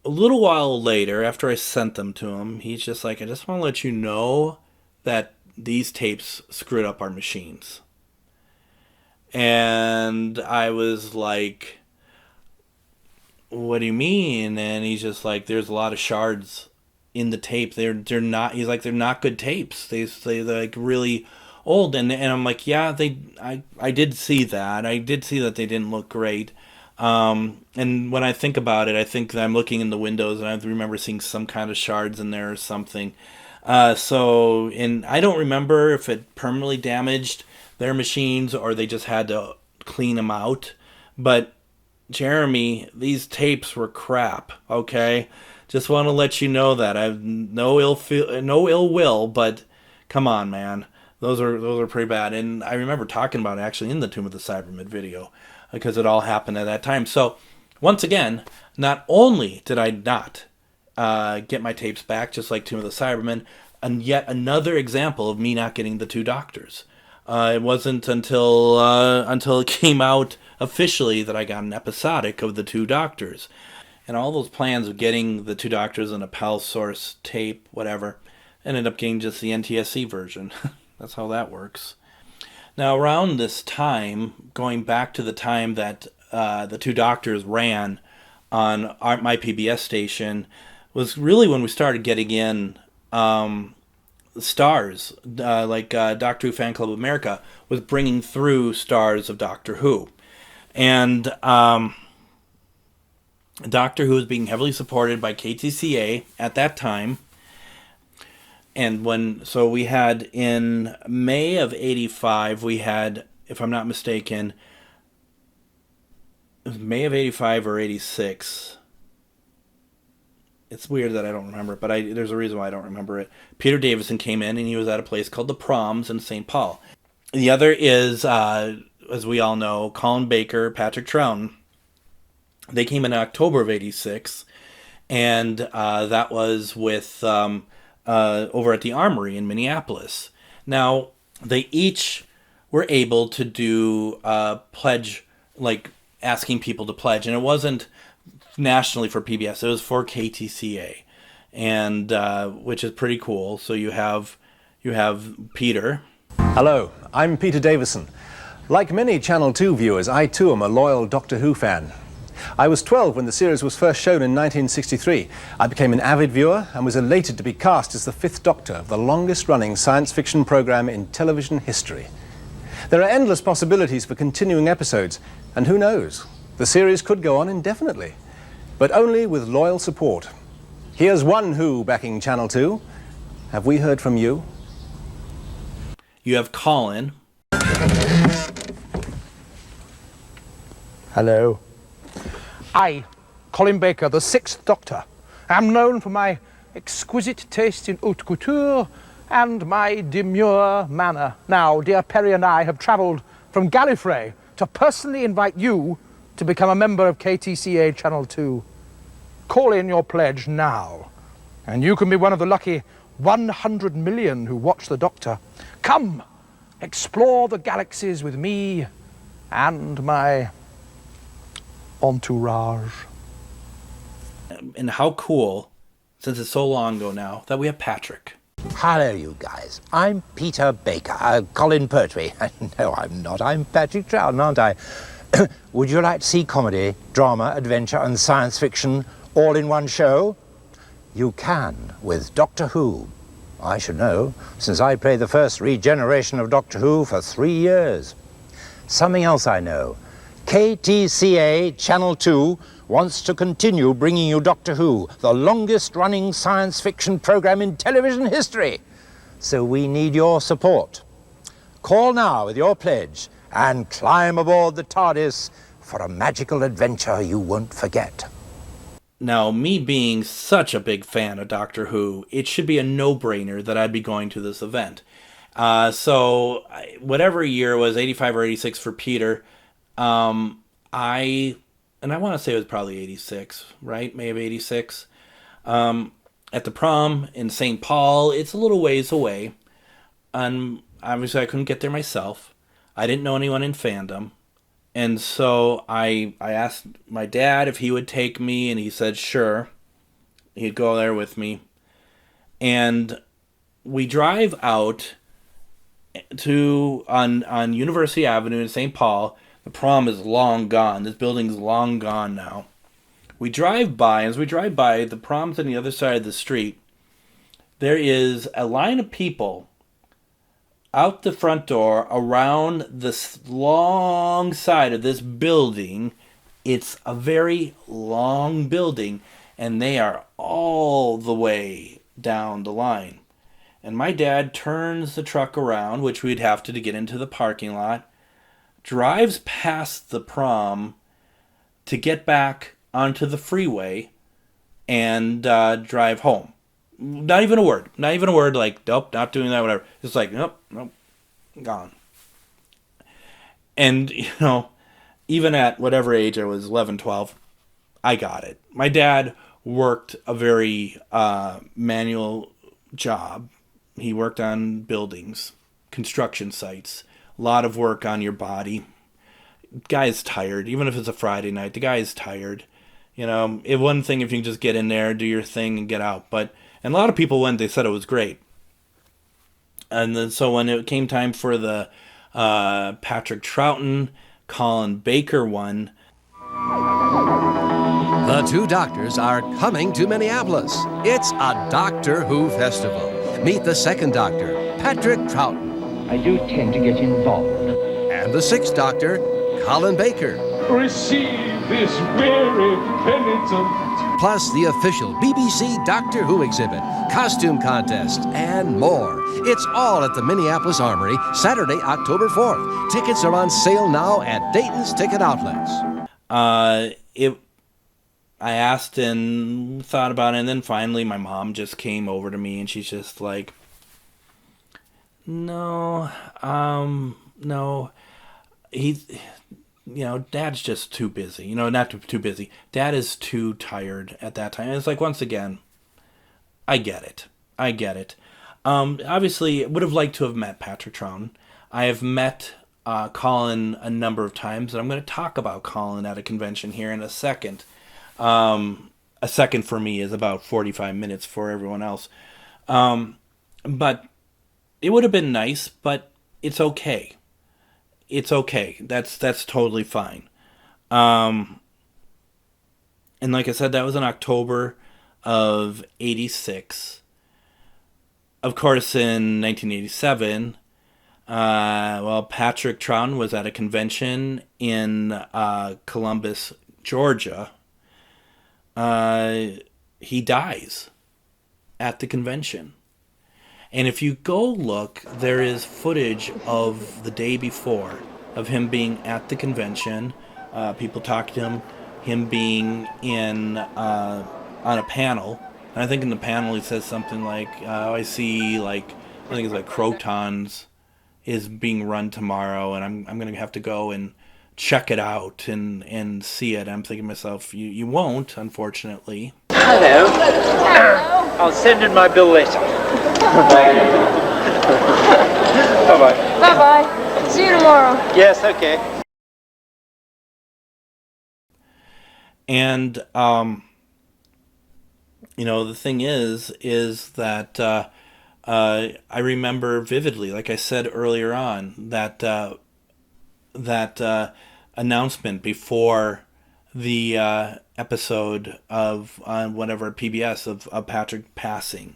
A little while later, after I sent them to him, he's just like, I just want to let you know that these tapes screwed up our machines. And I was like, what do you mean? And he's just like, there's a lot of shards in the tape. They're not, he's like, they're not good tapes. They're like really old. And I'm like, yeah, I did see that. I did see that they didn't look great. And when I think about it, I think that I'm looking in the windows and I remember seeing some kind of shards in there or something. And I don't remember if it permanently damaged their machines or they just had to clean them out. But Jeremy, these tapes were crap. Okay, just want to let you know that I have no ill will, but come on, man, those are pretty bad. And I remember talking about it actually in the Tomb of the Cybermen video, because it all happened at that time. So once again, not only did I not get my tapes back, just like Tomb of the Cybermen, and yet another example of me not getting the Two Doctors. It wasn't until it came out officially that I got an episodic of the Two Doctors. And all those plans of getting the Two Doctors on a PAL source tape, whatever, Ended up getting just the NTSC version. That's how that works. Now, around this time, going back to the time that the Two Doctors ran on my PBS station, was really when we started getting in stars. Doctor Who Fan Club of America was bringing through stars of Doctor Who. And Doctor Who was being heavily supported by KTCA at that time. And we had in May of 85, we had, if I'm not mistaken, it was May of 85 or 86. It's weird that I don't remember it, but there's a reason why I don't remember it. Peter Davison came in, and he was at a place called the Proms in St. Paul. The other is, as we all know, Colin Baker, Patrick Troughton. They came in October of 86, and that was with over at the Armory in Minneapolis. Now, they each were able to do pledge, like asking people to pledge, and it wasn't nationally for PBS, it was for KTCA, and which is pretty cool. So you have Peter. Hello, I'm Peter Davison. Like many Channel 2 viewers, I too am a loyal Doctor Who fan. I was 12 when the series was first shown in 1963. I became an avid viewer and was elated to be cast as the Fifth Doctor of the longest-running science fiction program in television history. There are endless possibilities for continuing episodes, and who knows, the series could go on indefinitely, but only with loyal support. Here's one Who backing Channel 2. Have we heard from you? You have Colin. Hello. I, Colin Baker, the Sixth Doctor, am known for my exquisite taste in haute couture and my demure manner. Now, dear Perry and I have travelled from Gallifrey to personally invite you to become a member of KTCA Channel 2. Call in your pledge now, and you can be one of the lucky 100 million who watch the Doctor. Come, explore the galaxies with me and my entourage. And how cool, since it's so long ago now, that we have Patrick. Hello, you guys. I'm Peter Baker, Colin Pertwee. No, I'm not. I'm Patrick Troughton, aren't I? Would you like to see comedy, drama, adventure, and science fiction all in one show? You can with Doctor Who. I should know, since I played the first regeneration of Doctor Who for 3 years. Something else I know. KTCA Channel 2 wants to continue bringing you Doctor Who, the longest-running science fiction program in television history. So we need your support. Call now with your pledge and climb aboard the TARDIS for a magical adventure you won't forget. Now, me being such a big fan of Doctor Who, it should be a no-brainer that I'd be going to this event. So, whatever year it was, 85 or 86 for Peter, I want to say it was probably 86, right? May of 86. At the Prom in St. Paul, it's a little ways away. And obviously I couldn't get there myself. I didn't know anyone in fandom. And so I asked my dad if he would take me, and he said sure. He'd go there with me. And we drive out on University Avenue in St. Paul. The Prom is long gone. This building's long gone now. We drive by, and as we drive by, the Prom's on the other side of the street. There is a line of people out the front door around this long side of this building. It's a very long building, and they are all the way down the line. And my dad turns the truck around, which we'd have to get into the parking lot, drives past the Prom to get back onto the freeway and drive home. Not even a word, like, nope, not doing that, whatever. It's like, nope, gone. And, even at whatever age I was, 11, 12, I got it. My dad worked a very manual job. He worked on buildings, construction sites, a lot of work on your body. Guy's tired, even if it's a Friday night, the guy is tired. It one thing if you can just get in there, do your thing, and get out. And a lot of people went, they said it was great. And then so when it came time for the Patrick Troughton, Colin Baker one. The Two Doctors are coming to Minneapolis. It's a Doctor Who festival. Meet the second Doctor, Patrick Troughton. I do tend to get involved. And the sixth Doctor, Colin Baker. Receive this weary penitent. Plus the official BBC Doctor Who exhibit, costume contest, and more. It's all at the Minneapolis Armory, Saturday, October 4th. Tickets are on sale now at Dayton's ticket outlets. I asked and thought about it, and then finally my mom just came over to me, and she's just like, no, he's, Dad's just too busy. Not too busy. Dad is too tired at that time. And it's like, once again, I get it. Obviously, would have liked to have met Patrick Troughton. I have met Colin a number of times, and I'm going to talk about Colin at a convention here in a second. A second for me is about 45 minutes for everyone else. But it would have been nice, but it's okay. It's okay. That's totally fine. And like I said, that was in October of 86. Of course, in 1987, Patrick Troughton was at a convention in Columbus, Georgia. He dies at the convention. And if you go look, there is footage of the day before of him being at the convention. People talk to him being on a panel. And I think in the panel he says something like, I see, I think it's like Crotons is being run tomorrow, and I'm going to have to go and check it out and see it. I'm thinking to myself, you won't, unfortunately. Hello. I'll send in my bill later. Bye-bye. Bye-bye. See you tomorrow. Yes, okay. And, the thing is that I remember vividly, like I said earlier on, that announcement before the episode on whatever PBS of Patrick passing.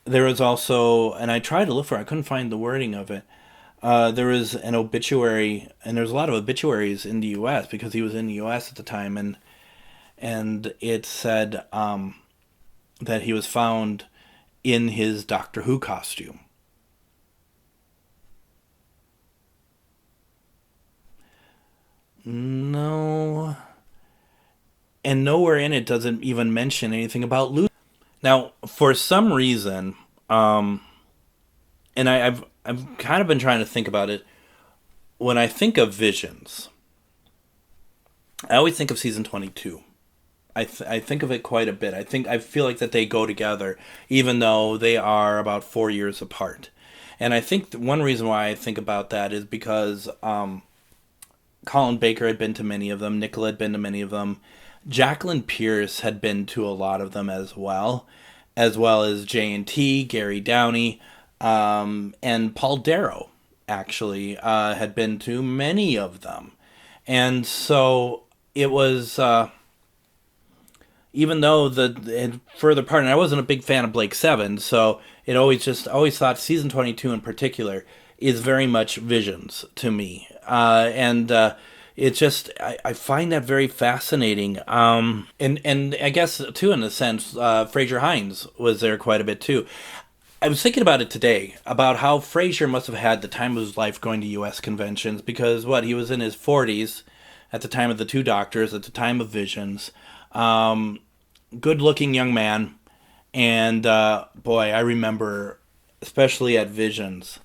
There was also, and I tried to look for it, I couldn't find the wording of it. There was an obituary, and there's a lot of obituaries in the U.S. because he was in the U.S. at the time, and it said that he was found in his Doctor Who costume. No. And nowhere in it does it even mention anything about Lucy. Now, for some reason, and I've kind of been trying to think about it. When I think of Visions, I always think of season 22. I think of it quite a bit. I feel like that they go together, even though they are about 4 years apart. And I think one reason why I think about that is because Colin Baker had been to many of them. Nicola had been to many of them. Jacqueline Pierce had been to a lot of them as well as J&T, Gary Downey, and Paul Darrow, actually, had been to many of them. And so it was, even though the further part, and I wasn't a big fan of Blake Seven, so it always thought season 22 in particular is very much Visions to me. It's just, I find that very fascinating. And I guess, too, in a sense, Fraser Hines was there quite a bit, too. I was thinking about it today, about how Fraser must have had the time of his life going to U.S. conventions, because, he was in his 40s at the time of the Two Doctors, at the time of Visions. Good-looking young man. And, boy, I remember, especially at Visions,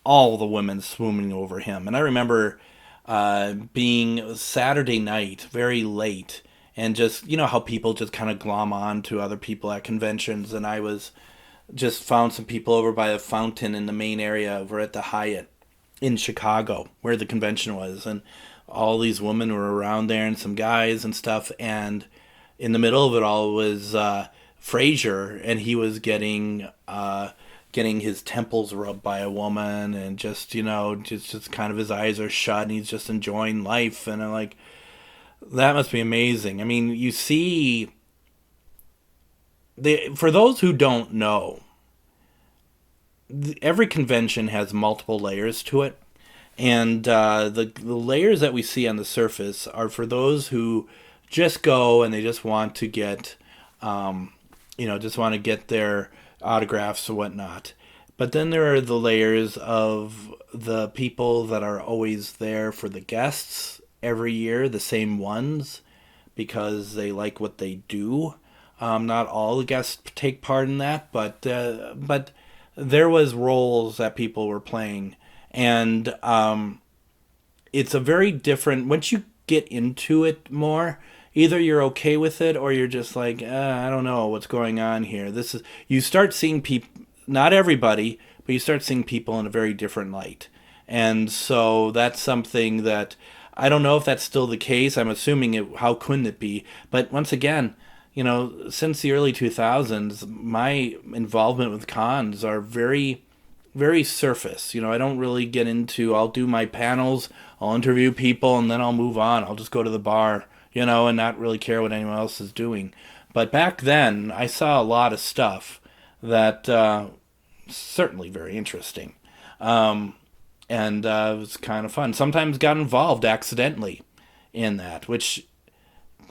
all the women swooning over him. And I remember being Saturday night, very late, and just, how people just kind of glom on to other people at conventions, and I was just found some people over by a fountain in the main area over at the Hyatt in Chicago, where the convention was, and all these women were around there, and some guys and stuff, and in the middle of it all was Fraser, and he was getting getting his temples rubbed by a woman, and just kind of his eyes are shut and he's just enjoying life. And I'm like, that must be amazing. I mean, you see, for those who don't know, every convention has multiple layers to it. And the layers that we see on the surface are for those who just go and they just want to get, just want to get their autographs or whatnot. But then there are the layers of the people that are always there for the guests every year, the same ones, because they like what they do. Not all the guests take part in that, but there was roles that people were playing. And it's a very different, once you get into it more, either you're okay with it or you're just like, I don't know what's going on here. You start seeing people, not everybody, but you start seeing people in a very different light. And so that's something that, I don't know if that's still the case. I'm assuming it, how couldn't it be? But once again, since the early 2000s, my involvement with cons are very, very surface. I don't really get into, I'll do my panels, I'll interview people, and then I'll move on. I'll just go to the bar, and not really care what anyone else is doing. But back then, I saw a lot of stuff that certainly very interesting. And it was kind of fun. Sometimes got involved accidentally in that, which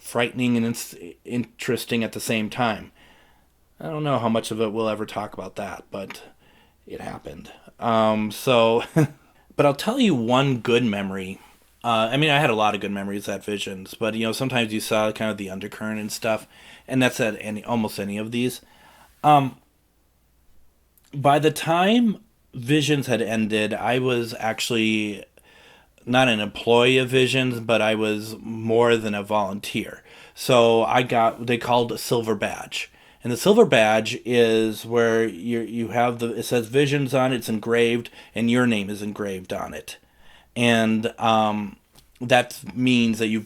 frightening and interesting at the same time. I don't know how much of it we'll ever talk about that, but it happened. But I'll tell you one good memory. I had a lot of good memories at Visions, but sometimes you saw kind of the undercurrent and stuff, and that's at almost any of these. By the time Visions had ended, I was actually not an employee of Visions, but I was more than a volunteer. So I got, they called a silver badge. And the silver badge is where you have it says Visions on it, it's engraved, and your name is engraved on it. And that means that you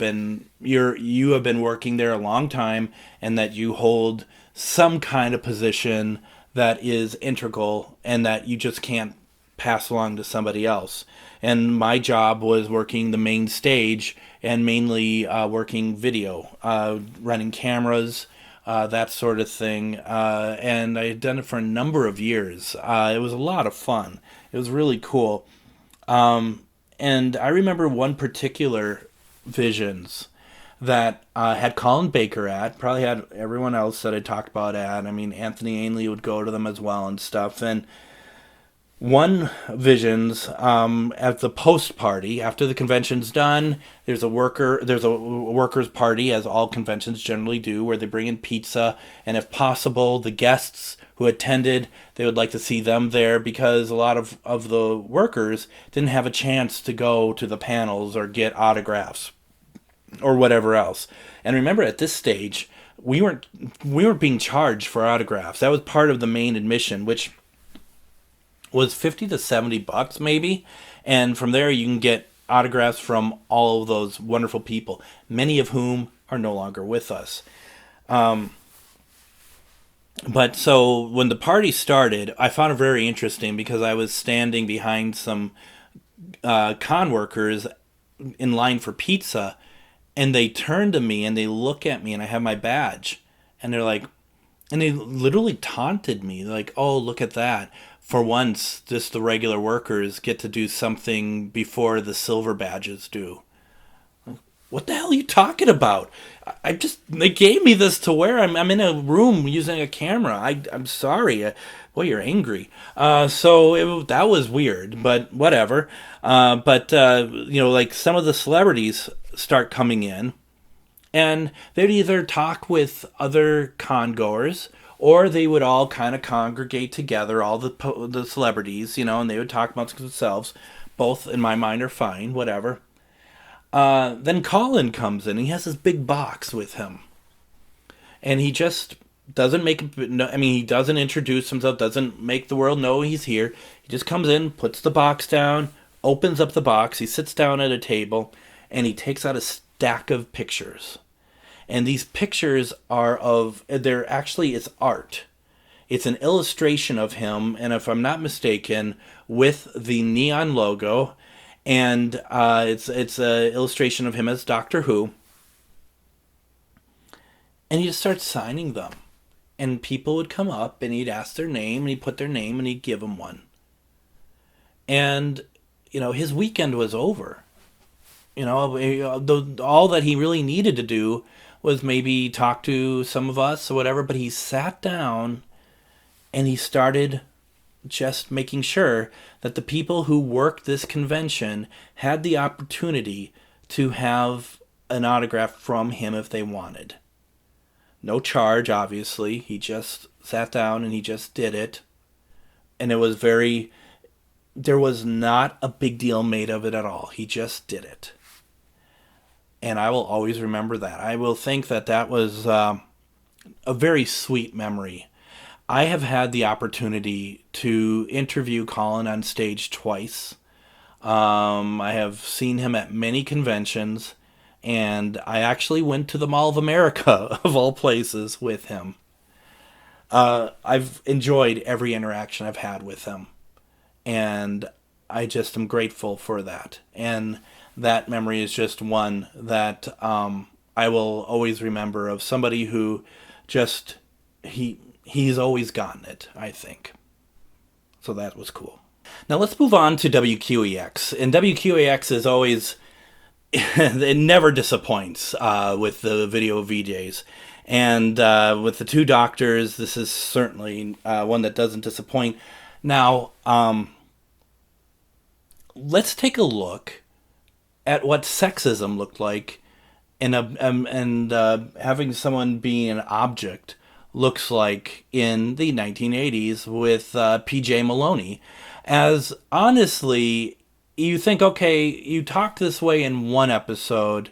have been working there a long time, and that you hold some kind of position that is integral and that you just can't pass along to somebody else. And my job was working the main stage and mainly working video, running cameras, that sort of thing. And I had done it for a number of years. It was a lot of fun. It was really cool. And I remember one particular Visions that had Colin Baker at, probably had everyone else that I talked about at. Anthony Ainley would go to them as well and stuff. And one Visions, at the post party, after the convention's done, there's a workers' party, as all conventions generally do, where they bring in pizza, and if possible, the guests who attended, they would like to see them there, because a lot of the workers didn't have a chance to go to the panels or get autographs or whatever else. And remember, at this stage, we weren't being charged for autographs. That was part of the main admission, which was $50 to $70 maybe, and from there you can get autographs from all of those wonderful people, many of whom are no longer with us. But so when the party started, I found it very interesting because I was standing behind some con workers in line for pizza, and they turn to me and they look at me, and I have my badge, and they're like, and they literally taunted me, like, "Oh, look at that. For once, just the regular workers get to do something before the silver badges do." What the hell are you talking about? They gave me this to wear. I'm in a room using a camera. I'm sorry. Boy, you're angry. That was weird, but whatever. Like some of the celebrities start coming in, and they'd either talk with other con-goers, or they would all kind of congregate together, all the celebrities, and they would talk amongst themselves. Both, in my mind, are fine, whatever. Then Colin comes in. He has this big box with him. And he just doesn't he doesn't introduce himself, doesn't make the world know he's here. He just comes in, puts the box down, opens up the box, he sits down at a table, and he takes out a stack of pictures. And these pictures it's art. It's an illustration of him, and if I'm not mistaken, with the neon logo, and it's an illustration of him as Doctor Who. And he just starts signing them. And people would come up, and he'd ask their name, and he'd put their name, and he'd give them one. And, his weekend was over. All that he really needed to do was maybe talk to some of us or whatever, but he sat down and he started just making sure that the people who worked this convention had the opportunity to have an autograph from him if they wanted. No charge, obviously. He just sat down and he just did it. And it was there was not a big deal made of it at all. He just did it. And I will always remember that. I will think that was a very sweet memory. I have had the opportunity to interview Colin on stage twice. I have seen him at many conventions, and I actually went to the Mall of America, of all places, with him. I've enjoyed every interaction I've had with him, and I just am grateful for that. And that memory is just one that I will always remember, of somebody who just, he's always gotten it, I think. So that was cool. Now let's move on to WQEX. And WQEX is always, it never disappoints with the video VJs. And with the Two Doctors, this is certainly one that doesn't disappoint. Now, let's take a look at what sexism looked like and having someone be an object looks like in the 1980s with P.J. Maloney. As honestly, you think, okay, you talked this way in one episode,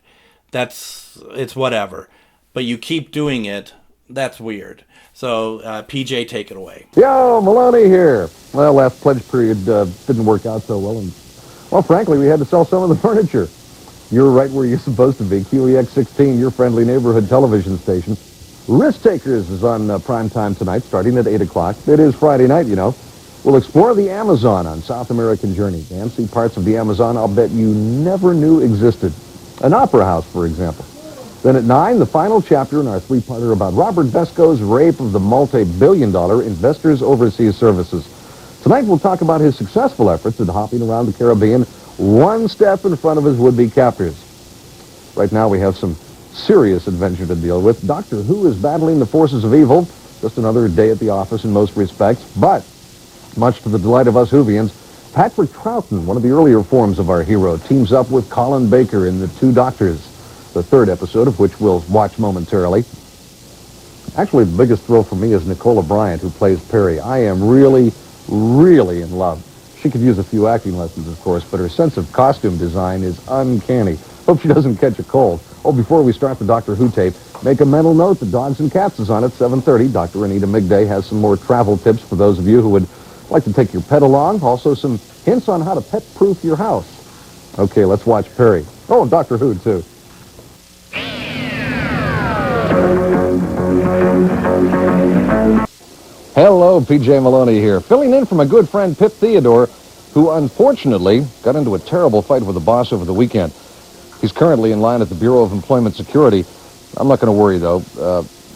it's whatever. But you keep doing it, that's weird. So, P.J., take it away. Yo, Maloney here. Well, last pledge period didn't work out so well, and, well, frankly, we had to sell some of the furniture. You're right where you're supposed to be. QEX 16, your friendly neighborhood television station. Risk Takers is on prime time tonight, starting at 8 o'clock. It is Friday night, you know. We'll explore the Amazon on South American Journey and see parts of the Amazon I'll bet you never knew existed. An opera house, for example. Then at 9, the final chapter in our three-parter about Robert Vesco's rape of the multi-billion-dollar Investors Overseas Services. Tonight we'll talk about his successful efforts at hopping around the Caribbean one step in front of his would-be captors. Right now we have some serious adventure to deal with. Doctor Who is battling the forces of evil. Just another day at the office in most respects. But, much to the delight of us Whovians, Patrick Troughton, one of the earlier forms of our hero, teams up with Colin Baker in the Two Doctors, the third episode of which we'll watch momentarily. Actually, the biggest thrill for me is Nicola Bryant, who plays Perry. I am really, really in love. She could use a few acting lessons, of course, but her sense of costume design is uncanny. Hope she doesn't catch a cold. Oh, before we start the Doctor Who tape, make a mental note that Dogs and Cats is on at 7:30. Dr. Anita Migday has some more travel tips for those of you who would like to take your pet along. Also, some hints on how to pet-proof your house. Okay, let's watch Perry. Oh, and Doctor Who, too. Hello, P.J. Maloney here, filling in for my good friend Pip Theodore, who unfortunately got into a terrible fight with the boss over the weekend. He's currently in line at the Bureau of Employment Security. I'm not going to worry, though.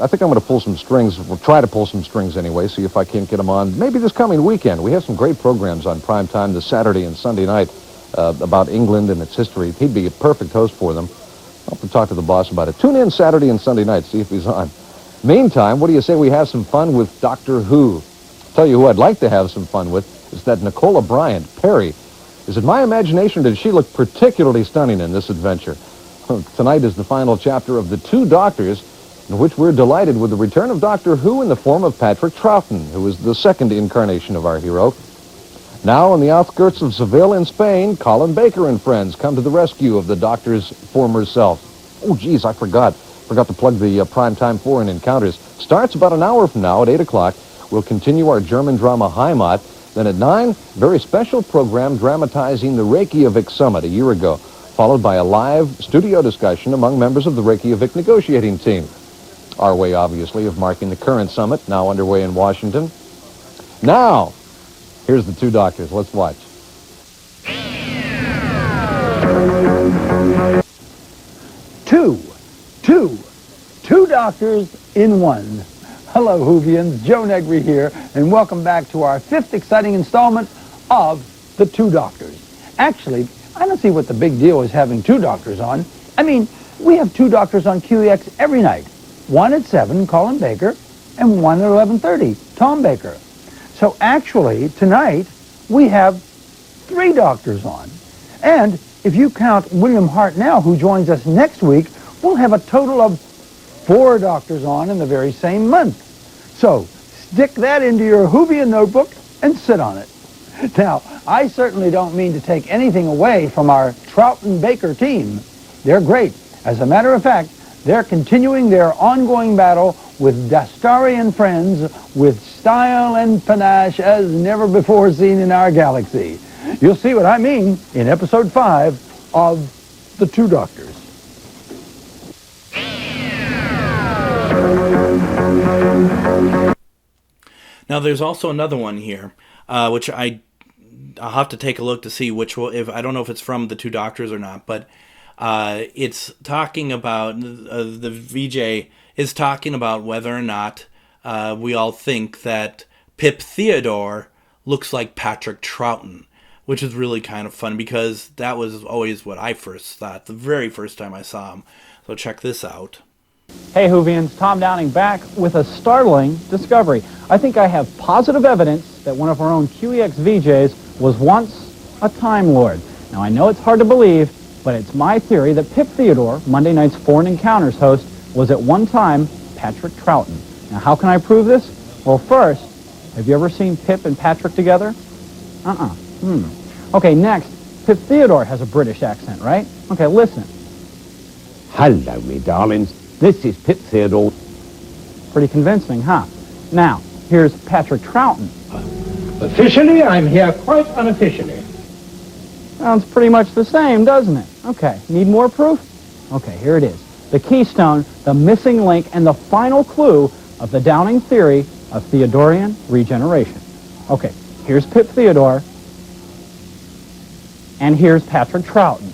I think I'm going to pull some strings. We'll try to pull some strings anyway, see if I can't get him on. Maybe this coming weekend. We have some great programs on prime time this Saturday and Sunday night about England and its history. He'd be a perfect host for them. I'll have to talk to the boss about it. Tune in Saturday and Sunday night, see if he's on. Meantime, what do you say we have some fun with Doctor Who? Tell you who I'd like to have some fun with is that Nicola Bryant, Perry. Is it my imagination, or did she look particularly stunning in this adventure? Tonight is the final chapter of The Two Doctors, in which we're delighted with the return of Doctor Who in the form of Patrick Troughton, who is the second incarnation of our hero. Now, on the outskirts of Seville in Spain, Colin Baker and friends come to the rescue of the Doctor's former self. Oh, geez, I forgot to plug the primetime foreign encounters. Starts about an hour from now at 8 o'clock. We'll continue our German drama Heimat. Then at 9, very special program dramatizing the Reykjavik summit a year ago, followed by a live studio discussion among members of the Reykjavik negotiating team. our way, obviously, of marking the current summit, now underway in Washington. Now, here's the Two Doctors. Let's watch. Two doctors in one. Hello, Whovians. Joe Negri here, and welcome back to our 5th exciting installment of The Two Doctors. Actually, I don't see what the big deal is having 2 doctors on. I mean, we have 2 doctors on QEX every night. One at 7, Colin Baker, and one at 11:30, Tom Baker. So actually, tonight, we have 3 doctors on. And if you count William Hartnell, who joins us next week, we'll have a total of 4 doctors on in the very same month. So stick that into your Whovian notebook and sit on it. Now, I certainly don't mean to take anything away from our Troughton Baker team. They're great. As a matter of fact, they're continuing their ongoing battle with Dastarian friends with style and panache as never before seen in our galaxy. You'll see what I mean in episode 5 of The Two Doctors. Now, there's also another one here, which I'll have to take a look to see which will, if I don't know if it's from The Two Doctors or not, but it's talking about, the VJ is talking about whether or not we all think that Pip Theodore looks like Patrick Troughton, which is really kind of fun because that was always what I first thought, the very first time I saw him. So check this out. Hey Whovians, Tom Downing back with a startling discovery. I think I have positive evidence that one of our own QEX VJs was once a Time Lord. Now I know it's hard to believe, but it's my theory that Pip Theodore, Monday night's Foreign Encounters host, was at one time Patrick Troughton. Now how can I prove this? Well, first, have you ever seen Pip and Patrick together? Okay, next, Pip Theodore has a British accent, right? Okay, listen. Hello, me darlings. This is Pip Theodore. Pretty convincing, huh? Now, here's Patrick Troughton. Officially, I'm here quite unofficially. Sounds pretty much the same, doesn't it? Okay, need more proof? Okay, here it is. The keystone, the missing link, and the final clue of the Downing theory of Theodorian regeneration. Okay, here's Pip Theodore, and here's Patrick Troughton.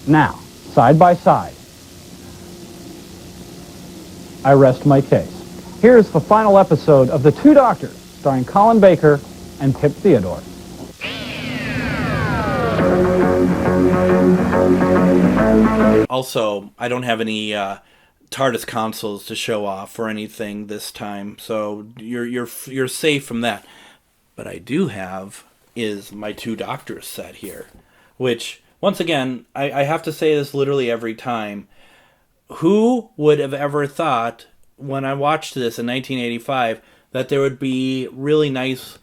Now, side by side, I rest my case. Here's the final episode of The Two Doctors, starring Colin Baker and Pip Theodore. Also, I don't have any TARDIS consoles to show off or anything this time, so you're safe from that. But I do have is my Two Doctors set here, which, once again, I have to say this literally every time. Who would have ever thought, when I watched this in 1985, that there would be really nice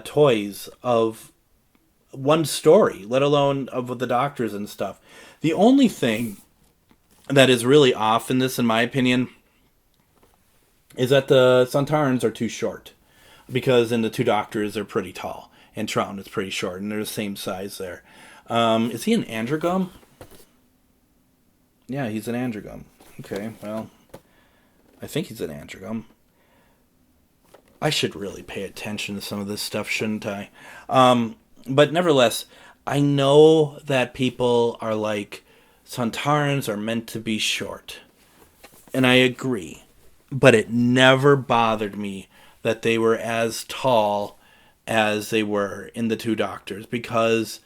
toys of one story, let alone of the Doctors and stuff. The only thing that is really off in this, in my opinion, is that the Sontarans are too short. Because in the Two Doctors, they're pretty tall. And Troughton is pretty short, and they're the same size there. Is he an Androgum? Yeah, he's an Androgum. Okay, well, I think he's an Androgum. I should really pay attention to some of this stuff, shouldn't I? But nevertheless, I know that people are like, Sontarans are meant to be short. And I agree. But it never bothered me that they were as tall as they were in the Two Doctors, because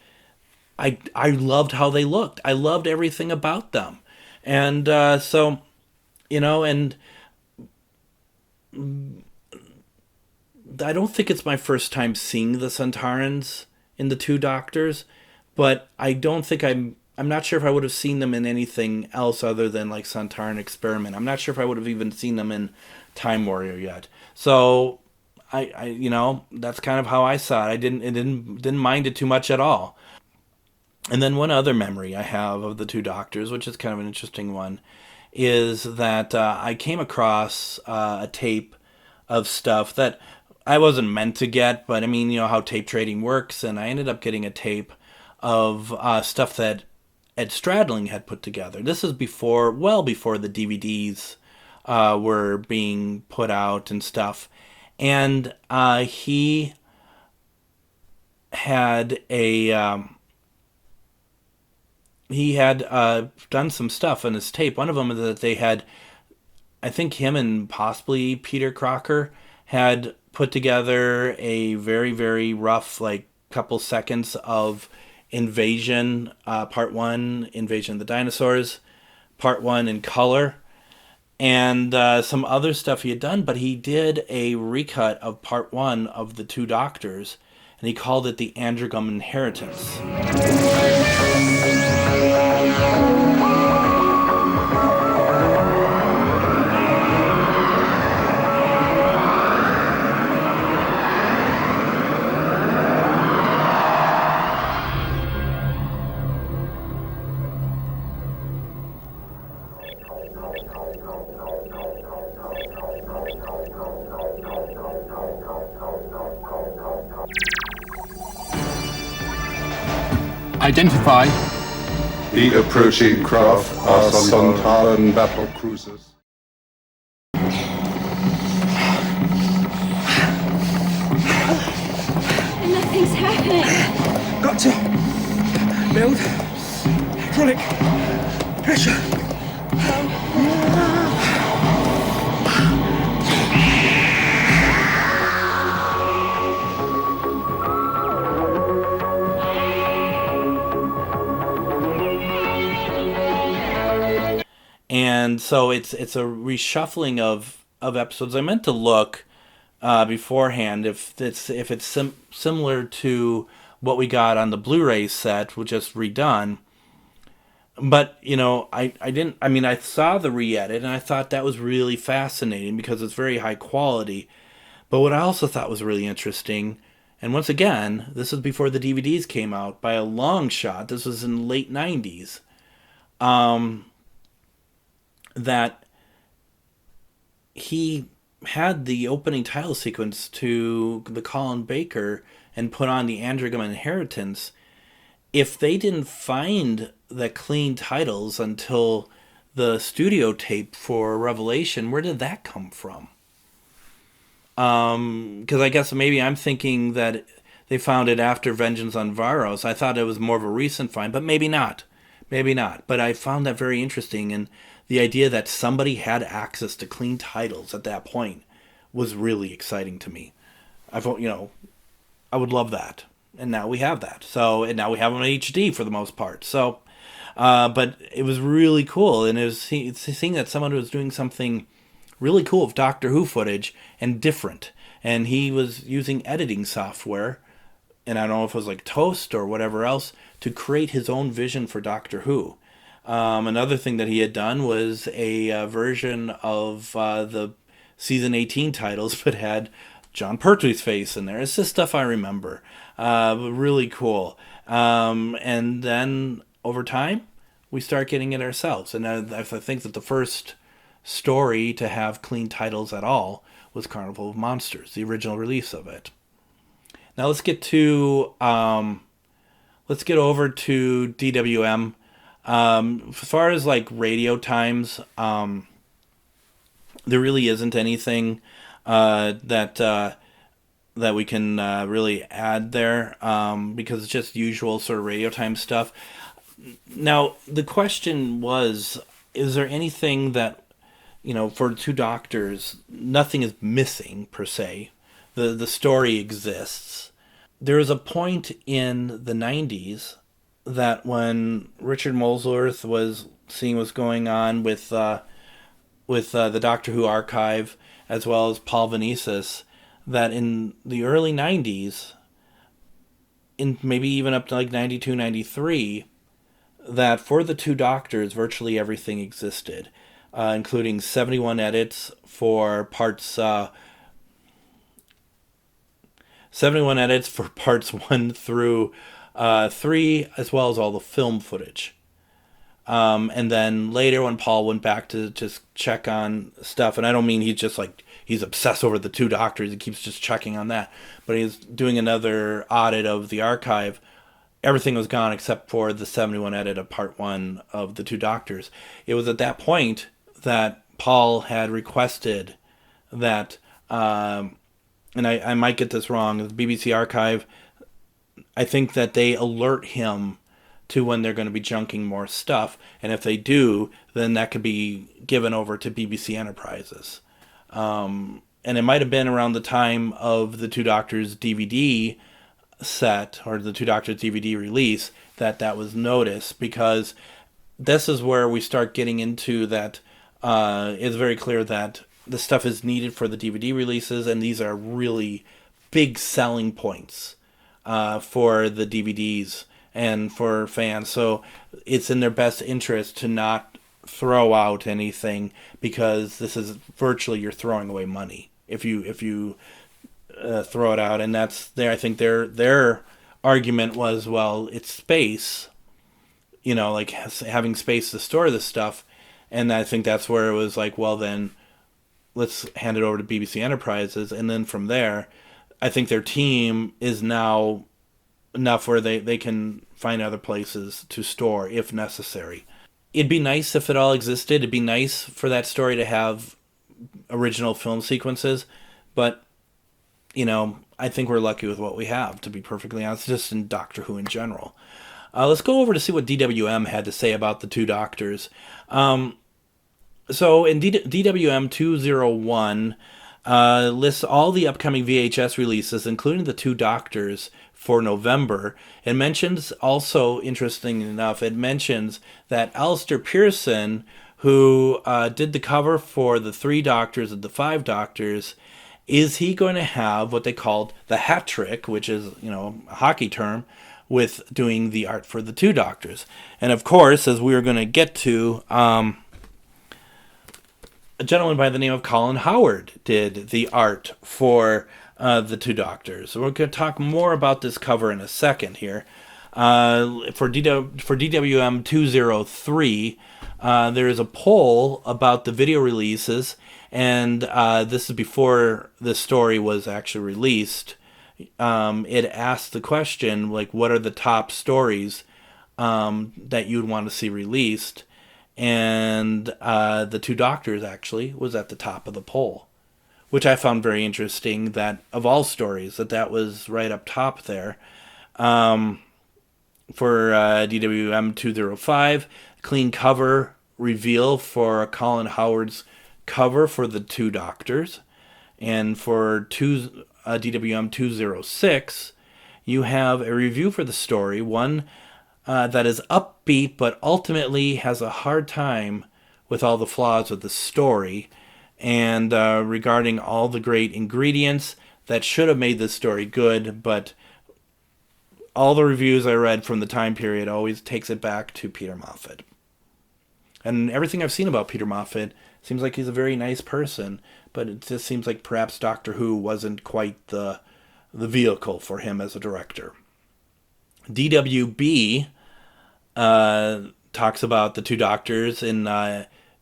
I loved how they looked. I loved everything about them. And so, you know, and I don't think it's my first time seeing the Sontarans in the Two Doctors, but I don't think I'm not sure if I would have seen them in anything else other than like Sontaran Experiment. I'm not sure if I would have even seen them in Time Warrior yet. So I you know, that's kind of how I saw it. I didn't mind it too much at all. And then one other memory I have of the Two Doctors, which is kind of an interesting one, is that I came across a tape of stuff that I wasn't meant to get, but I mean, you know how tape trading works, and I ended up getting a tape of stuff that Ed Stradling had put together. This is well before the DVDs were being put out and stuff. And he had done some stuff on his tape. One of them is that they had, I think him and possibly Peter Crocker had put together a very, very rough, like, couple seconds of Invasion, Part 1, Invasion of the Dinosaurs, Part 1 in color, and some other stuff he had done, but he did a recut of Part 1 of The Two Doctors, and he called it the Androgum Inheritance. Identify. The approaching craft are Sontaran battle cruisers. Nothing's happening. Got to build chronic pressure. And so it's a reshuffling of episodes. I meant to look beforehand if it's similar to what we got on the Blu-ray set, which just redone. But I didn't. I mean, I saw the re-edit and I thought that was really fascinating because it's very high quality. But what I also thought was really interesting, and once again, this was before the DVDs came out by a long shot. This was in the late 90s. That he had the opening title sequence to the Colin Baker and put on the Androgum Inheritance. If they didn't find the clean titles until the studio tape for Revelation, where did that come from? Because I guess maybe I'm thinking that they found it after Vengeance on Varos. I thought it was more of a recent find, but maybe not. Maybe not. But I found that very interesting, and the idea that somebody had access to clean titles at that point was really exciting to me. I would love that. And now we have that. And now we have them in HD for the most part. So, but it was really cool. And it's seeing that someone was doing something really cool with Doctor Who footage and different. And he was using editing software, and I don't know if it was like Toast or whatever else, to create his own vision for Doctor Who. Another thing that he had done was a version of the season 18 titles, but had John Pertwee's face in there. It's just stuff I remember. Really cool. And then over time, we start getting it ourselves. And I think that the first story to have clean titles at all was Carnival of Monsters, the original release of it. Now let's get over to DWM. As far as like radio times, there really isn't anything that we can really add there, because it's just usual sort of radio time stuff. Now the question was, is there anything that, for Two Doctors, nothing is missing per se? The story exists. There was a point in the 90s that when Richard Molesworth was seeing what's going on with the Doctor Who archive, as well as Paul Venices, that in the early 90s, in maybe even up to like 92, 93, that for the Two Doctors, virtually everything existed, including 71 edits for parts 1 through 3, as well as all the film footage. And then later when Paul went back to just check on stuff, and I don't mean he's obsessed over the Two Doctors, he keeps just checking on that, but he's doing another audit of the archive, everything was gone except for the 71 edit of part 1 of The Two Doctors. It was at that point that Paul had requested that, and I might get this wrong, the BBC Archive, I think that they alert him to when they're going to be junking more stuff, and if they do, then that could be given over to BBC Enterprises. And it might have been around the time of the Two Doctors DVD set, or the Two Doctors DVD release, that was noticed, because this is where we start getting into that. It's very clear that the stuff is needed for the DVD releases, and these are really big selling points for the DVDs and for fans. So it's in their best interest to not throw out anything, because this is virtually, you're throwing away money if you throw it out. And that's there. I think their argument was, well, it's space, like having space to store this stuff. And I think that's where it was like, well, then let's hand it over to BBC Enterprises. And then from there, I think their team is now enough where they can find other places to store if necessary. It'd be nice if it all existed. It'd be nice for that story to have original film sequences. But, I think we're lucky with what we have, to be perfectly honest, just in Doctor Who in general. Let's go over to see what DWM had to say about the Two Doctors. So in DWM 201 lists all the upcoming VHS releases, including the Two Doctors for November. It mentions also, interesting enough, it mentions that Alistair Pearson, who did the cover for the Three Doctors and the Five Doctors, is he going to have what they called the hat trick, which is, a hockey term, with doing the art for the Two Doctors. And of course, as we are going to get to, a gentleman by the name of Colin Howard did the art for the Two Doctors. So we're going to talk more about this cover in a second here. For DWM 203, there is a poll about the video releases, and this is before the story was actually released. It asked the question, what are the top stories that you'd want to see released? And the Two Doctors actually was at the top of the poll, which I found very interesting, that of all stories, that was right up top there. For DWM 205, clean cover reveal for Colin Howard's cover for the Two Doctors. And for DWM 206, you have a review for the story, one that is upbeat but ultimately has a hard time with all the flaws of the story, and regarding all the great ingredients that should have made this story good, but all the reviews I read from the time period always takes it back to Peter Moffat. And everything I've seen about Peter Moffat seems like he's a very nice person, but it just seems like perhaps Doctor Who wasn't quite the vehicle for him as a director. DWB talks about the Two Doctors in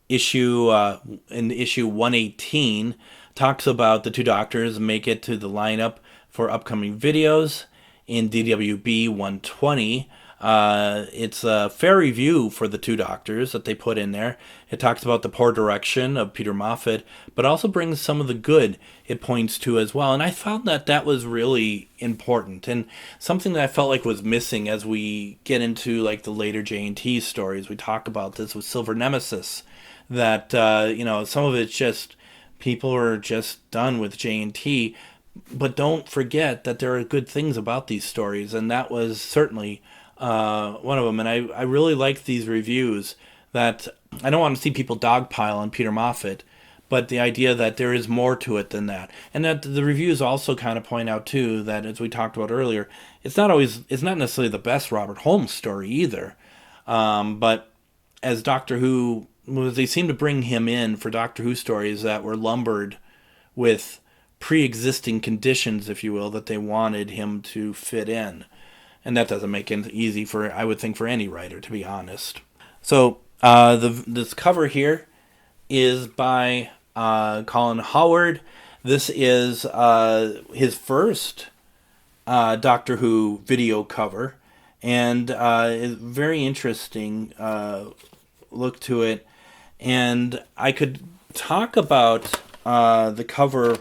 issue 118, talks about the Two Doctors make it to the lineup for upcoming videos. In DWB 120, it's a fair review for the Two Doctors that they put in there. It talks about the poor direction of Peter Moffat, but also brings some of the good it points to as well. And I found that was really important, and something that I felt like was missing as we get into the later J&T stories. We talk about this with Silver Nemesis, that some of it's just people are just done with J&T. But don't forget that there are good things about these stories, and that was certainly one of them. And I really like these reviews, that I don't want to see people dogpile on Peter Moffat, but the idea that there is more to it than that. And that the reviews also kind of point out, too, that as we talked about earlier, it's not necessarily the best Robert Holmes story either. But as Doctor Who, they seem to bring him in for Doctor Who stories that were lumbered with pre-existing conditions, if you will, that they wanted him to fit in. And that doesn't make it easy I would think, for any writer, to be honest. So this cover here is by Colin Howard. This is his first Doctor Who video cover, and very interesting look to it. And I could talk about the cover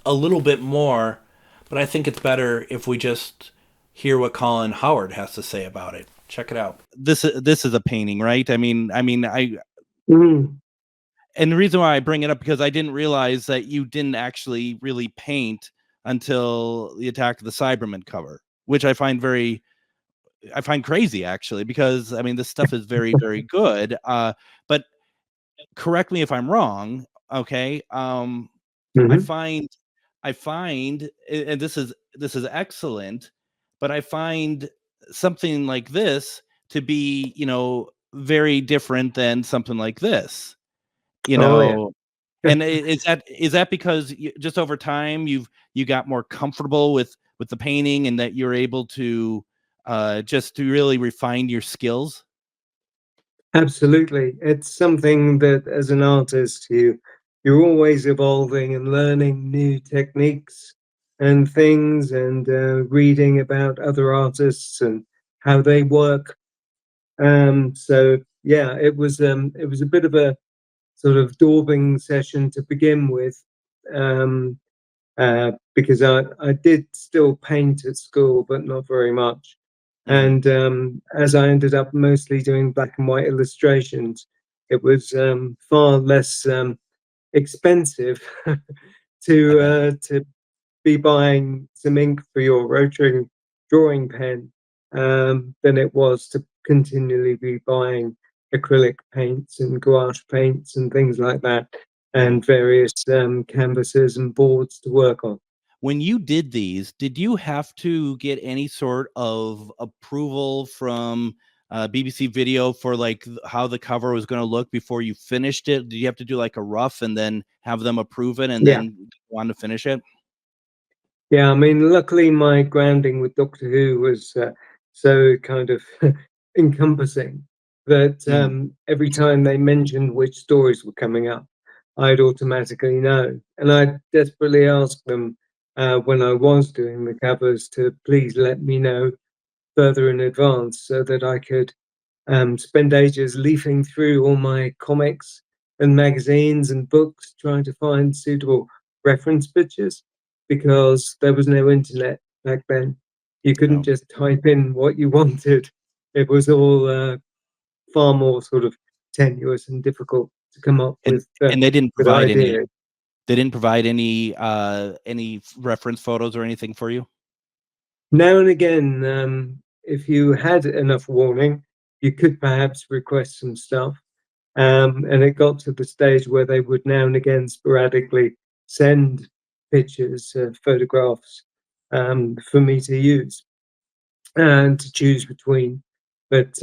a little bit more, but I think it's better if we just hear what Colin Howard has to say about it. Check it out. This is a painting, right? I mean, and the reason why I bring it up, because I didn't realize that you didn't actually really paint until the Attack of the Cybermen cover, which I find crazy, actually, because I mean, this stuff is very, very good. But correct me if I'm wrong. Okay. I find, and this is excellent, but I find something like this to be, very different than something like this. And is that because just over time you got more comfortable with the painting, and that you're able to just to really refine your skills? Absolutely. It's something that as an artist you're always evolving and learning new techniques and things, and reading about other artists and how they work. So yeah, it was a bit of a sort of daubing session to begin with, because I did still paint at school, but not very much. And as I ended up mostly doing black and white illustrations, it was far less expensive to be buying some ink for your rotary drawing pen, than it was to continually be buying acrylic paints and gouache paints and things like that, and various canvases and boards to work on. When you did these, did you have to get any sort of approval from BBC Video for like how the cover was going to look before you finished it? Did you have to do like a rough and then have them approve it and then go on to finish it? Yeah, I mean, luckily my grounding with Doctor Who was so kind of encompassing that every time they mentioned which stories were coming up, I'd automatically know. And I desperately asked them when I was doing the covers to please let me know further in advance so that I could spend ages leafing through all my comics and magazines and books trying to find suitable reference pictures, because there was no internet back then. You couldn't just type in what you wanted. It was all far more sort of tenuous and difficult to come up with And they didn't good provide ideas. any reference photos or anything for you? Now and again, if you had enough warning, you could perhaps request some stuff. And it got to the stage where they would now and again sporadically send pictures, photographs, for me to use and to choose between. But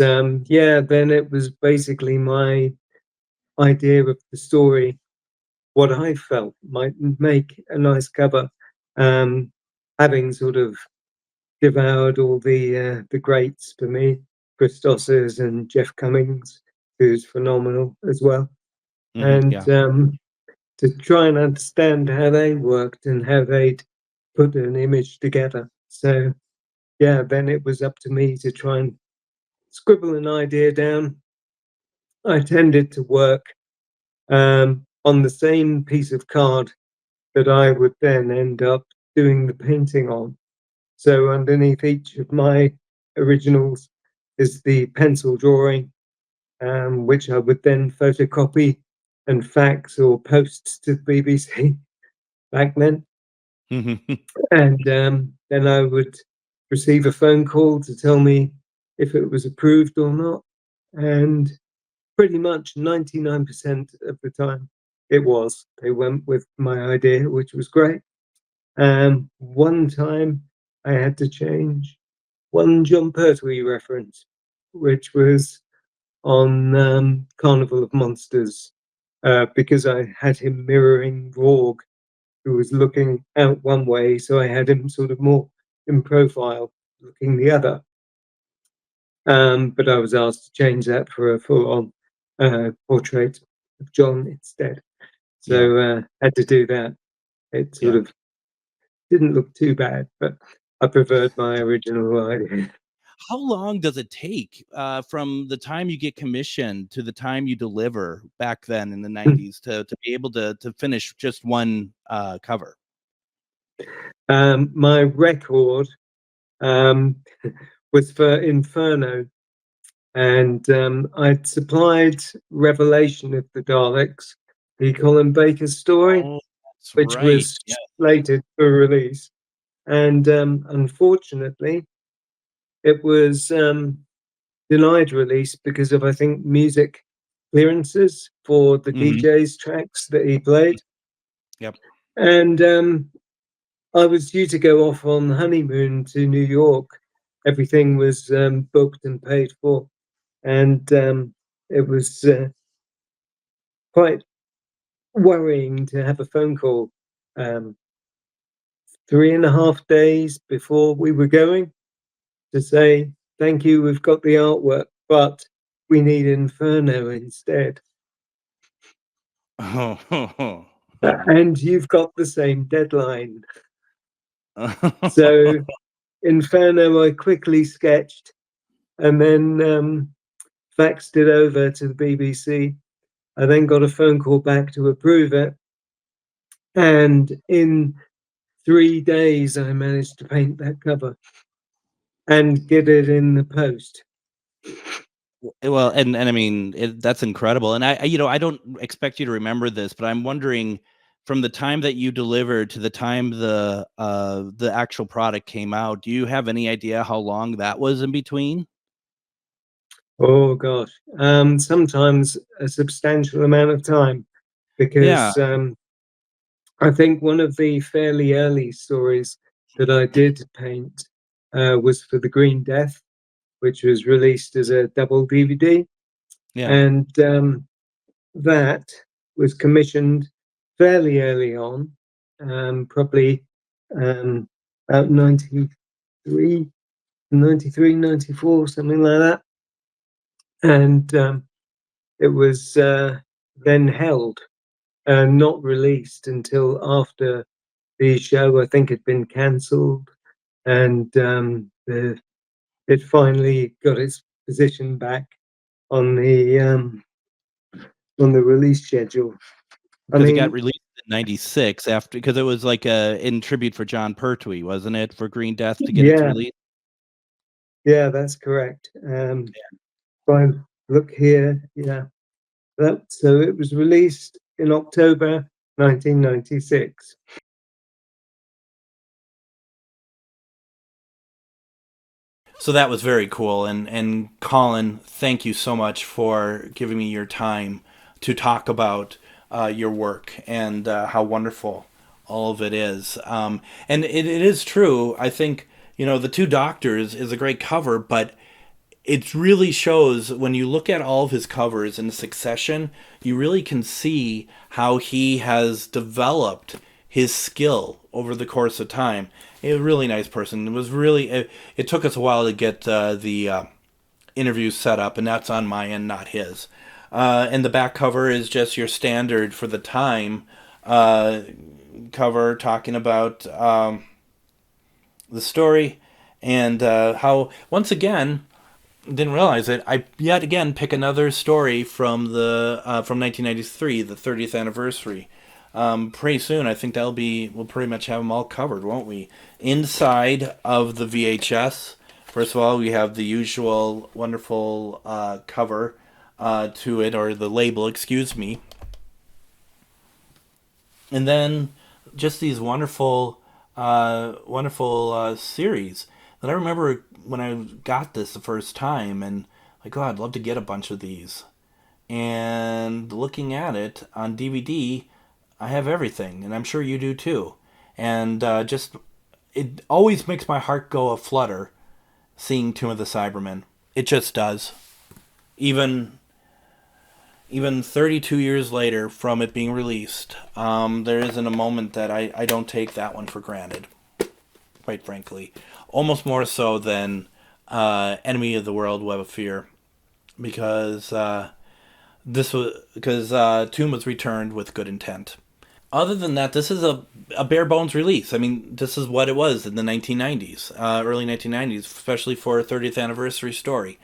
yeah, then it was basically my idea of the story, what I felt might make a nice cover, having sort of devoured all the greats for me, Christos's and Jeff Cummings, who's phenomenal as well. And to try and understand how they worked and how they'd put an image together. So yeah, then it was up to me to try and scribble an idea down. I tended to work on the same piece of card that I would then end up doing the painting on. So underneath each of my originals is the pencil drawing, which I would then photocopy and fax or post to the BBC back then. And then I would receive a phone call to tell me if it was approved or not. And pretty much 99% of the time it was. They went with my idea, which was great. One time I had to change one John Pertwee reference, which was on Carnival of Monsters, because I had him mirroring Vorg, who was looking out one way, so I had him sort of more in profile, looking the other. But I was asked to change that for a full-on portrait of John instead. So had to do that. It sort of didn't look too bad, but I preferred my original idea. How long does it take from the time you get commissioned to the time you deliver back then in the 90s to be able to finish just one cover? My record was for Inferno, and I'd supplied Revelation of the Daleks, the Colin Baker story, which right. was slated for release. And unfortunately, it was denied release because of, I think, music clearances for the DJ's tracks that he played. Yep. And I was due to go off on honeymoon to New York. Everything was booked and paid for. And it was quite worrying to have a phone call 3.5 days before we were going to say, thank you, we've got the artwork, but we need Inferno instead. And you've got the same deadline. So Inferno I quickly sketched and then faxed it over to the BBC. I then got a phone call back to approve it. And in 3 days, I managed to paint that cover and get it in the post. Well, and I mean, that's incredible. And I don't expect you to remember this, but I'm wondering, from the time that you delivered to the time the actual product came out, do you have any idea how long that was in between? Oh gosh, sometimes a substantial amount of time, because I think one of the fairly early stories that I did paint was for The Green Death, which was released as a double DVD. Yeah. And that was commissioned fairly early on, probably about 93, 94, something like that. And it was then held, not released until after the show, I think, had been cancelled, and it finally got its position back on the release schedule. Because it got released in '96 after, because it was like in tribute for John Pertwee, wasn't it, for Green Death to get its release? Yeah, that's correct. If I look here, so it was released in October 1996. So that was very cool. And Colin, thank you so much for giving me your time to talk about your work and how wonderful all of it is. And it is true. I think, The Two Doctors is a great cover, but it really shows when you look at all of his covers in succession, you really can see how he has developed his skill over the course of time. A really nice person. It was really, it took us a while to get the interviews set up, and that's on my end, not his. And the back cover is just your standard for the time cover, talking about the story and how, once again, didn't realize it, I yet again pick another story from the from 1993, the 30th anniversary. Pretty soon, I think we'll pretty much have them all covered, won't we? Inside of the VHS, first of all, we have the usual wonderful cover to it, or the label, excuse me. And then just these wonderful series that I remember when I got this the first time, and like, oh, I'd love to get a bunch of these. And looking at it on DVD, I have everything, and I'm sure you do too. And it always makes my heart go a-flutter seeing Tomb of the Cybermen. It just does. Even 32 years later from it being released, there isn't a moment that I don't take that one for granted, quite frankly. Almost more so than Enemy of the World, Web of Fear, because Tomb was returned with good intent. Other than that, this is a bare bones release. I mean, this is what it was in the 1990s, early 1990s, especially for a 30th anniversary story.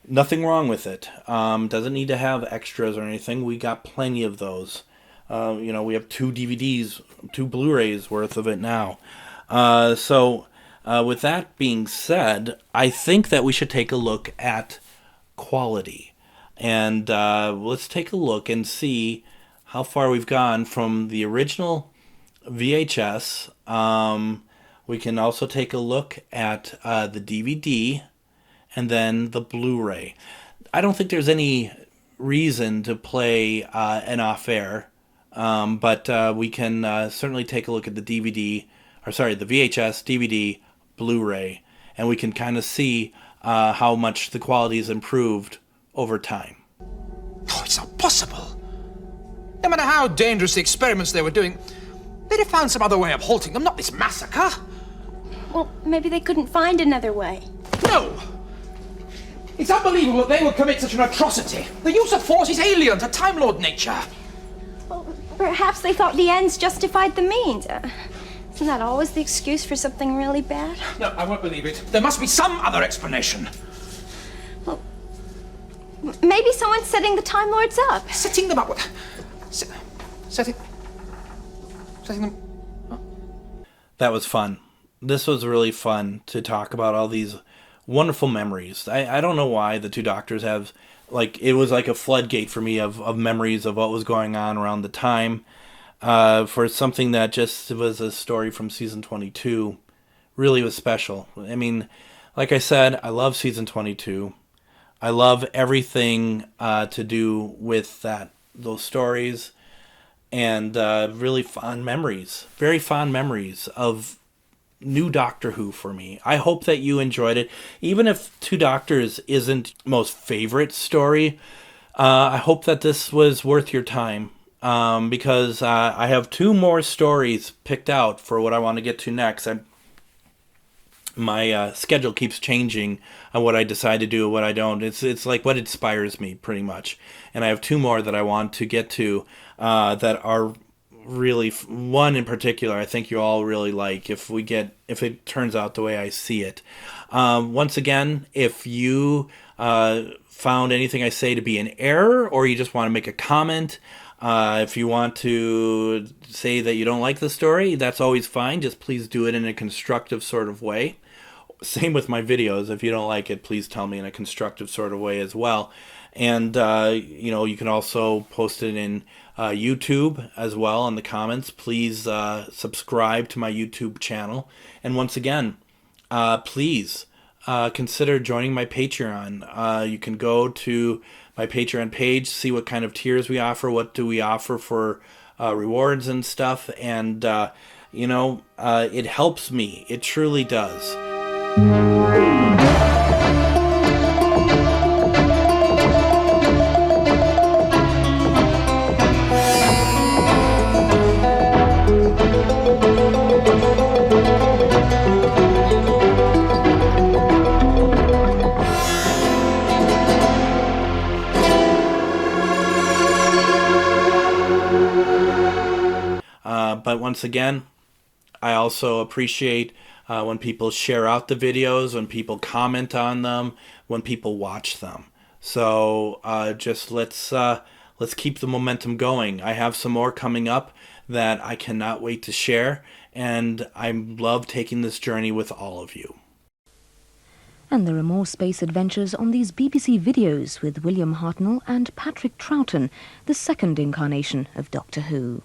Nothing wrong with it. Doesn't need to have extras or anything. We got plenty of those. You know, we have 2 DVDs, 2 Blu-rays worth of it now. So with that being said, I think that we should take a look at quality. And let's take a look and see how far we've gone from the original VHS. We can also take a look at the DVD and then the Blu-ray. I don't think there's any reason to play an off-air, but we can certainly take a look at the DVD, or sorry, the VHS, DVD, Blu-ray, and we can kind of see how much the quality has improved over time. Oh, it's not possible. No matter how dangerous the experiments they were doing, they'd have found some other way of halting them, not this massacre. Well, maybe they couldn't find another way. No! It's unbelievable that they would commit such an atrocity. The use of force is alien to Time Lord nature. Well, perhaps they thought the ends justified the means. Isn't that always the excuse for something really bad? No, I won't believe it. There must be some other explanation. Well, maybe someone's setting the Time Lords up. Setting them up? What? Setting them... Huh? That was fun. This was really fun to talk about all these wonderful memories. I don't know why the Two Doctors have, like, it was like a floodgate for me of memories of what was going on around the time. For something that just was a story from season 22, really was special. I mean, like I said, I love season 22. I love everything to do with those stories, and really fond memories, very fond memories of new Doctor Who for me. I hope that you enjoyed it. Even if Two Doctors isn't most favorite story, I hope that this was worth your time, because I have 2 more stories picked out for what I want to get to next. My schedule keeps changing on what I decide to do and what I don't. It's like what inspires me, pretty much. And I have 2 more that I want to get to that are really, one in particular I think you all really like if it turns out the way I see it. Once again, if you found anything I say to be an error, or you just want to make a comment, if you want to say that you don't like the story, that's always fine. Just please do it in a constructive sort of way. Same with my videos. If you don't like it, please tell me in a constructive sort of way as well. And, you can also post it in YouTube as well in the comments. Please subscribe to my YouTube channel. And once again, please consider joining my Patreon. You can go to my Patreon page, see what kind of tiers we offer, what do we offer for rewards and stuff. And, it helps me. It truly does. But once again, I also appreciate when people share out the videos, when people comment on them, when people watch them. So just let's keep the momentum going. I have some more coming up that I cannot wait to share, and I love taking this journey with all of you. And there are more space adventures on these BBC videos with William Hartnell and Patrick Troughton, the second incarnation of Doctor Who.